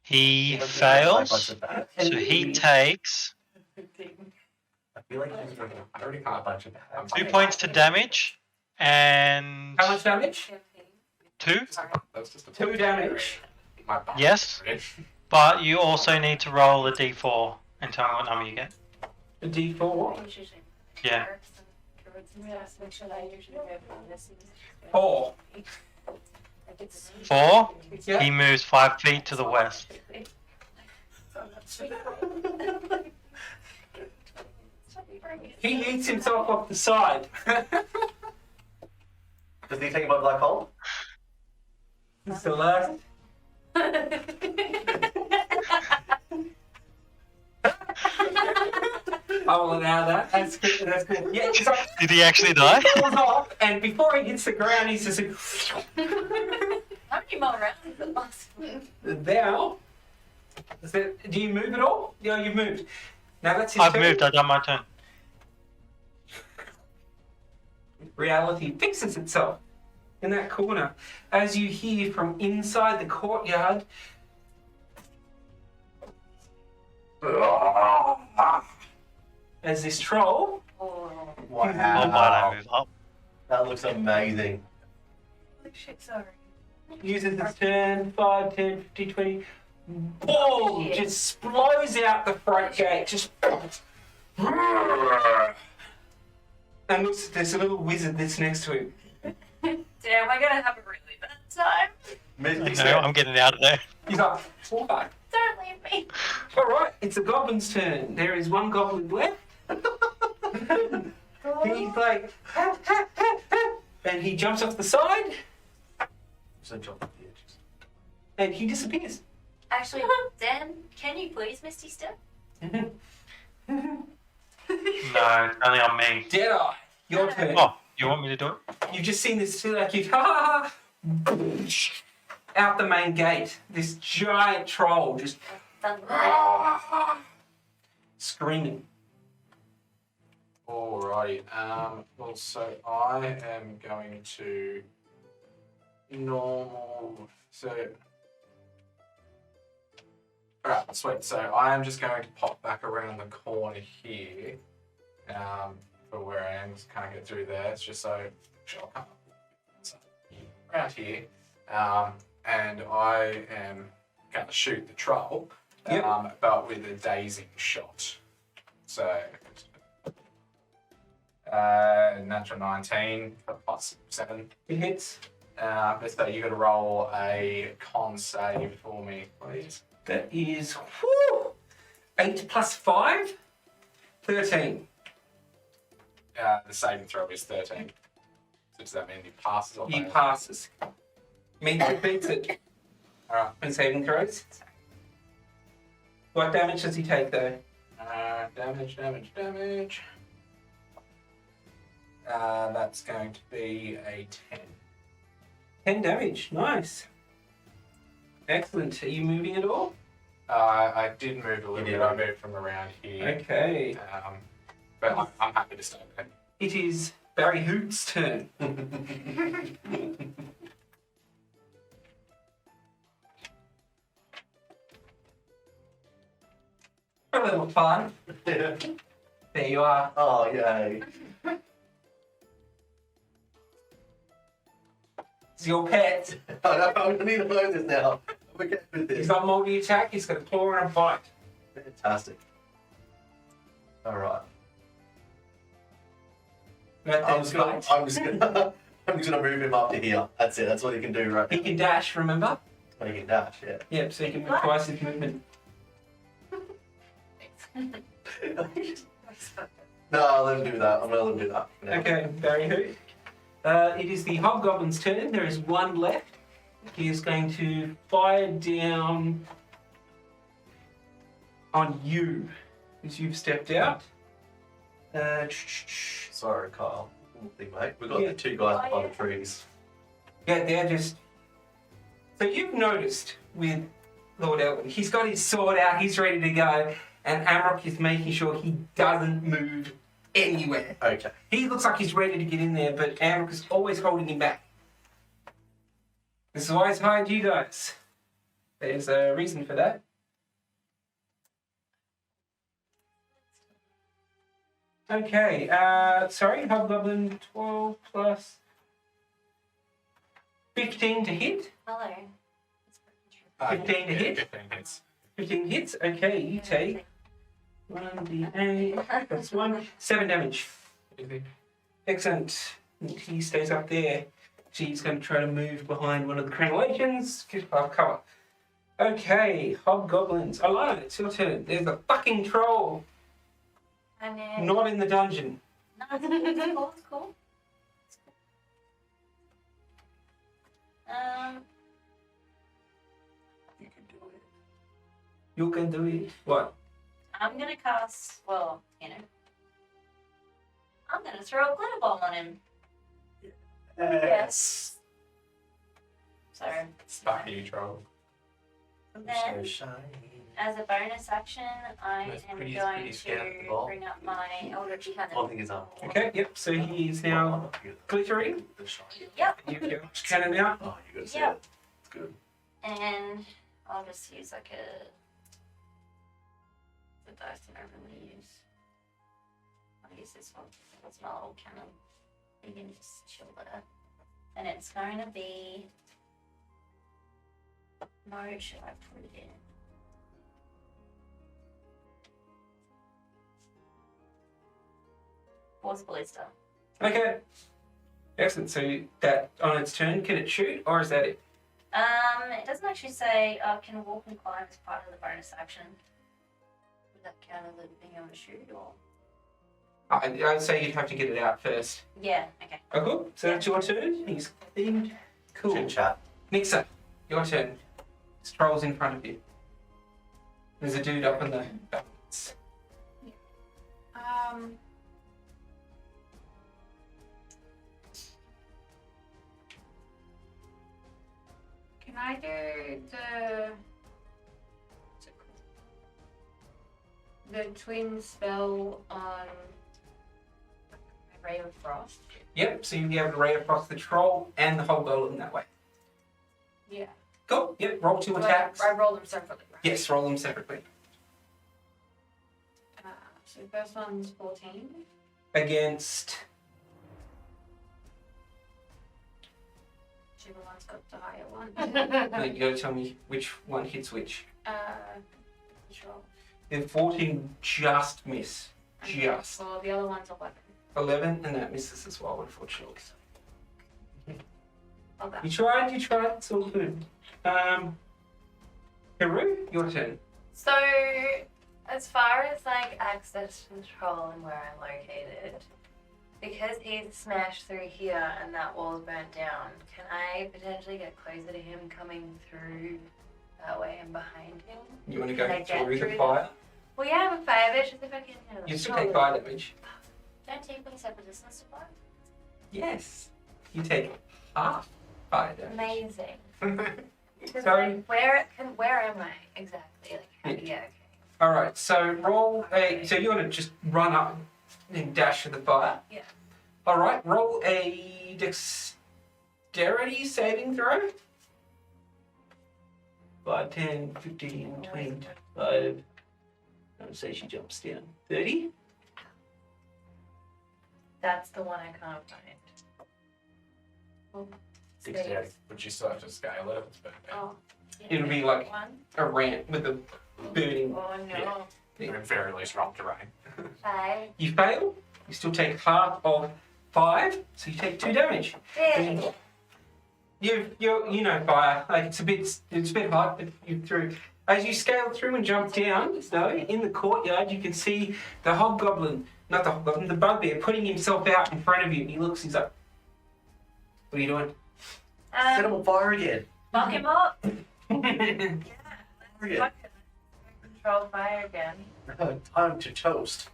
He I fails. So he takes feel like he's drinking I already can't. a bunch of that. 2 points to damage and How much damage? 2. That's just a 2 damage. My back. Yes. But you also need to roll a d4 and tell me what number you get. A D4. Yeah. 4. 4. Yeah. He moves 5 feet to the west. He eats himself off the side. Does he take my black hole? It's the last. I will allow that. That's good. That's good. Yeah, so Did he actually die? he falls off, and before he hits the ground, he's just like, How many more rounds is it last? now. Do you move at all? Yeah, you moved. Now that's his I've turn. moved. I've done my turn. Reality fixes itself in that corner as you hear from inside the courtyard. As this troll Wow. Oh, might I move up? That looks amazing. Holy shit, sorry. uses its turn, 5, 10, 15, 20. Boom! Shit. Just blows out the front gate. Just. And looks, there's a little wizard that's next to him. Damn, we're gonna have a really bad time. No, I'm getting out of there. He's like, what? Don't leave me. Alright, it's the goblin's turn. There is one goblin left. He's like, ha, ha, ha, ha. And he jumps off the side So jump off the edges. and he disappears. Actually, Dan, can you please Misty Step? No, it's only on me. Deadeye, your turn. Oh, you want me to do it? You've just seen this, like you've out the main gate. This giant troll just screaming. Alrighty. Well, so I am going to normal. So. Alright, sweet. So I am just going to pop back around the corner here. For where I am, just kind of get through there. It's just so. Sure, I'll come up. So, around here. And I am going to shoot the troll. Yep. But with a dazing shot. So. Natural 19 plus 7. It hits. So you got to roll a con save for me, please. That is 8 plus 5, 13. The saving throw is 13. So does that mean he passes or He fails? passes. Means he beats it. Alright. When saving throws. What damage does he take though? Damage. That's going to be a 10. 10 damage. Nice. Excellent. Are you moving at all? I did move a little You bit. did. I moved from around here. Okay. But I'm happy to stay with him. It is Barry Hoot's turn. A little fun. There you are. Oh, yay. It's your pet. I need to know this now. I'm okay with He's this. got multi-attack. He's got a claw and a bite. Fantastic. All right. That I'm thing's just bite. gonna move him up to here. That's it. That's all he can do right now. He can dash, remember? Oh, he can dash, yeah. Yep, so he can move twice his movement. No, I'll let him do that. I'm gonna let him do that. for now. Okay, very good. It is the hobgoblin's turn. There is one left. He is going to fire down on you as you've stepped out. Sorry, Kyle. Thing, mate. We've got Yeah. the two guys behind the trees. Yeah, they're just. So you've noticed with Lord Elwin, he's got his sword out, he's ready to go, and Amrock is making sure he doesn't move anywhere. Okay. He looks like he's ready to get in there, but Amrock is always holding him back. This is why he's hired you guys. There's a reason for that. Okay, sorry, Hobgoblin 12 plus 15 to hit. Hello. 15 to hit. 15 hits. 15 hits. Okay, you take 1d8 plus 1. 7 damage. Easy. Excellent. And he stays up there. She's going to try to move behind one of the crenellations. Get cover. Okay, hobgoblins. Elanna, it's your turn. There's a fucking troll. I know. Not in the dungeon. No, it's cool. It's cool. You can do it. You can do it. What? I'm gonna cast. Well, you know. I'm gonna throw a glitter bomb on him. Yes. So Fuck you, troll. then, So shiny. as a bonus action, I That's am pretty going scared of the to ball. bring up my Eldritch Cannon. One thing is Okay, yep. So he is now glittering. The shiny. Yep. You go cannon out. Oh, you gotta see Yep. it. It's good. And I'll just use like the dice that I normally use. I'll use this one. That's my little cannon. You can just chill there. And it's going to be. Mode should I put it in? Force Ballista. Okay. Excellent. So that on its turn, can it shoot, or is that it? It doesn't actually say can walk and climb as part of the bonus action. Would that count as it being able to shoot or? I'd say you'd have to get it out first. Yeah. Okay. Oh, cool. So that's your turn. He's themed. Cool. Chit chat. Nix'aa, your turn. This troll's in front of you. There's a dude up in the balance. Can I do the twin spell on Ray of Frost? Yep, so you'll be able to ray across the troll and the whole golem that way. Yeah. Cool. Yep, roll 2 So attacks. I roll them separately, right? Yes, roll them separately. So the first one's 14. Against. Whichever one's got the higher one. No, you gotta tell me which one hits which. Sure. The 14 just miss. Okay, Just. Well, the other one's 11. 11, and that misses as well, unfortunately. Okay. You tried, it's all good. Karou, your turn. So, as far as like access control and where I'm located, because he's smashed through here and that wall's burnt down, can I potentially get closer to him coming through that way and behind him? You want to Can go I get through the through fire? Well, yeah, I'm a fire bitch. If I can, You still take fire damage. Don't take points of resistance to fire. Yes. You take half fire damage. Amazing. Because Sorry. like, where am I exactly? Like, yeah, okay. Alright, so roll a. So you want to just run up and dash to the fire? Yeah. Alright, roll a dexterity saving throw. 5, 10, 15, 20, 25. I would say she jumps down. 30? That's the one I can't find. Dexterity. But you still have to scale it if it's burnt down. Oh. It'll be like One. a ramp with a burning. Oh no. Or at very least rock terrain. 5. You fail. You still take half of 5, so you take 2 damage. Yay. You know fire. Like it's a bit hot, but you through. As you scale through and jump down, though, in the courtyard, you can see the hobgoblin, not the hobgoblin, the bugbear, putting himself out in front of you. He's like, "What are you doing?" Set him on fire again. Fuck him up. Fire again. Control fire again. Time to toast.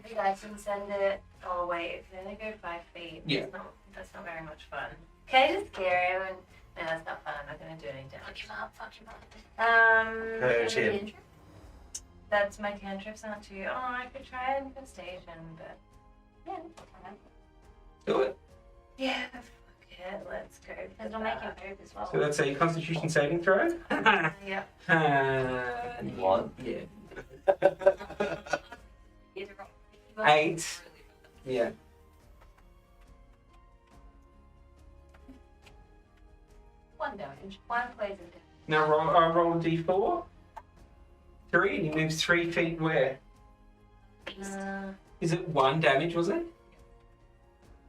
You guys can send it. Oh wait, can I go 5 feet? Yeah. That's not very much fun. Can I just scare him? And... No, that's not fun. I'm not gonna do any damage. Fuck him up. Hurt him. That's my cantrips not too. Oh, I could try infestation, but yeah. Do it. Yeah, fuck it. Let's go. Because it'll make him move as well. So that's a Constitution saving throw. Yep. 1. Yeah. Either roll. 8. Yeah. One damage. One poison damage. Now roll a d4. 3, and he moves 3 feet where? Is it 1 damage, was it?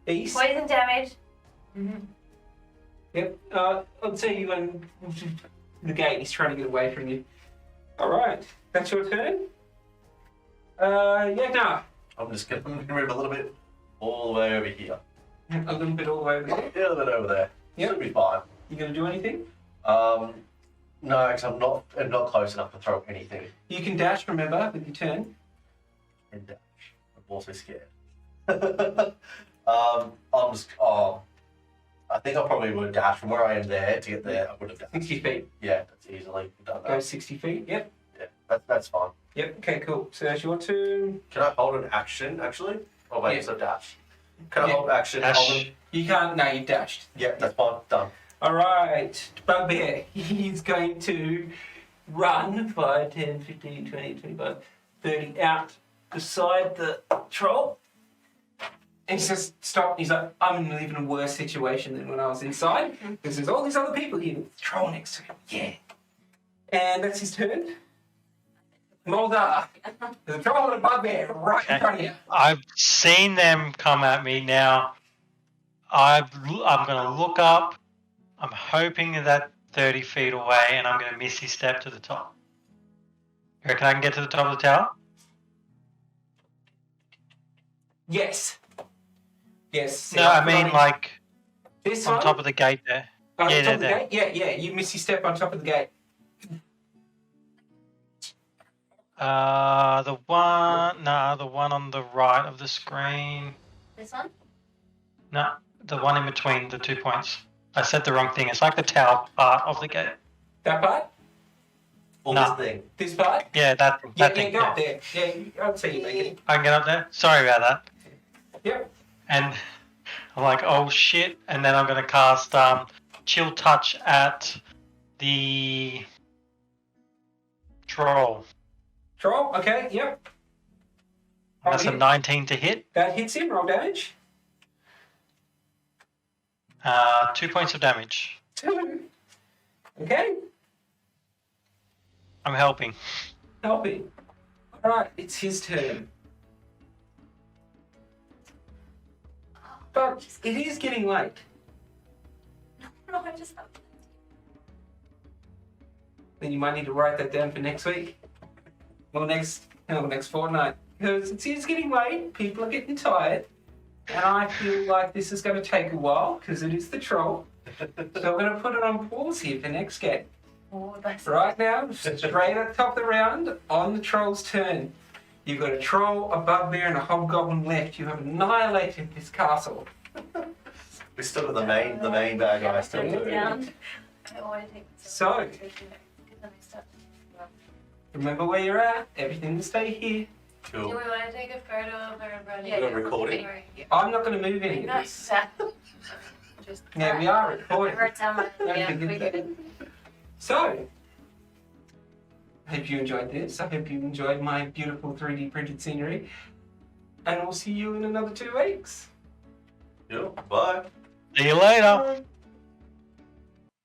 East? Poison damage. Yep. I'd say you went the gate. He's trying to get away from you. Alright. That's your turn. Yagnar. I'm just going to move a little bit all the way over here. A little bit all the way over there. Yeah, a little bit over there. Yep. Should be fine. You gonna do anything? No, because I'm not close enough to throw anything. You can dash, remember, with your turn. And dash. I'm also scared. I'm just. Oh, I think I probably would dash from where I am there to get there. I would have dashed. 60 feet. Yeah, that's easily done. Go That. 60 feet. Yep. Yeah, that's fine. Yep. Okay, cool. So that's your turn. Can I hold an action actually? Oh wait, Yeah. it's a dash. Can I Yeah. hold action? Dash. Hold them? You can't. No, you dashed. Yeah, that's fine. Done. Alright. Bugbear. He's going to run 5, 10, 15, 20, 25, 30 out beside the troll. And he says, stop. He's like, I'm in an even worse situation than when I was inside. Because there's all these other people here with the troll next to him. Yeah. And that's his turn. Mulder. There's a troll and a bugbear right in front of you. I've seen them come at me now. I'm going to look up. I'm hoping that 30 feet away, and I'm going to misty step to the top. You reckon I can get to the top of the tower? Yes. Yes. See, No, I I'm mean running- like this on one? top of the gate there. On Yeah, top of the there. gate? Yeah. You misty step on top of the gate. The one on the right of the screen. This one? No, the one in between the 2 points. I said the wrong thing. It's like the tower part of the gate. That part? All No. this thing. This part? Yeah, that Yeah, thing. go Yeah. up there. Yeah, I'd say you make it. I can get up there. Sorry about that. Yep. And I'm like, oh shit! And then I'm gonna cast Chill Touch at the troll. Troll, okay, yep. That's a Okay. 19 to hit. That hits him, roll damage. 2 points of damage. 2. Okay, I'm helping. helping. Alright, it's his turn. But it is getting late. No, I just have Then you might need to write that down for next week. Or next fortnight. Because it is getting late, people are getting tired. And I feel like this is going to take a while, because it is the troll. So we're going to put it on pause here for next game. Oh, that's Right now, straight at the top of the round, on the troll's turn. You've got a troll, a bugbear, and a hobgoblin left. You have annihilated this castle. We still got the main bad guy still Turn it too. down. I want to take So, remember where you're at. Everything will stay here. Do we Cool. want to take a photo of everybody? We're gonna record it. I'm not going to move any of No, this. just Yeah, we are recording. wrote down my Don't yeah, forget we that. did. So, I hope you enjoyed this. I hope you enjoyed my beautiful 3D printed scenery. And we'll see you in another 2 weeks. Yeah. Bye. See you later. Bye.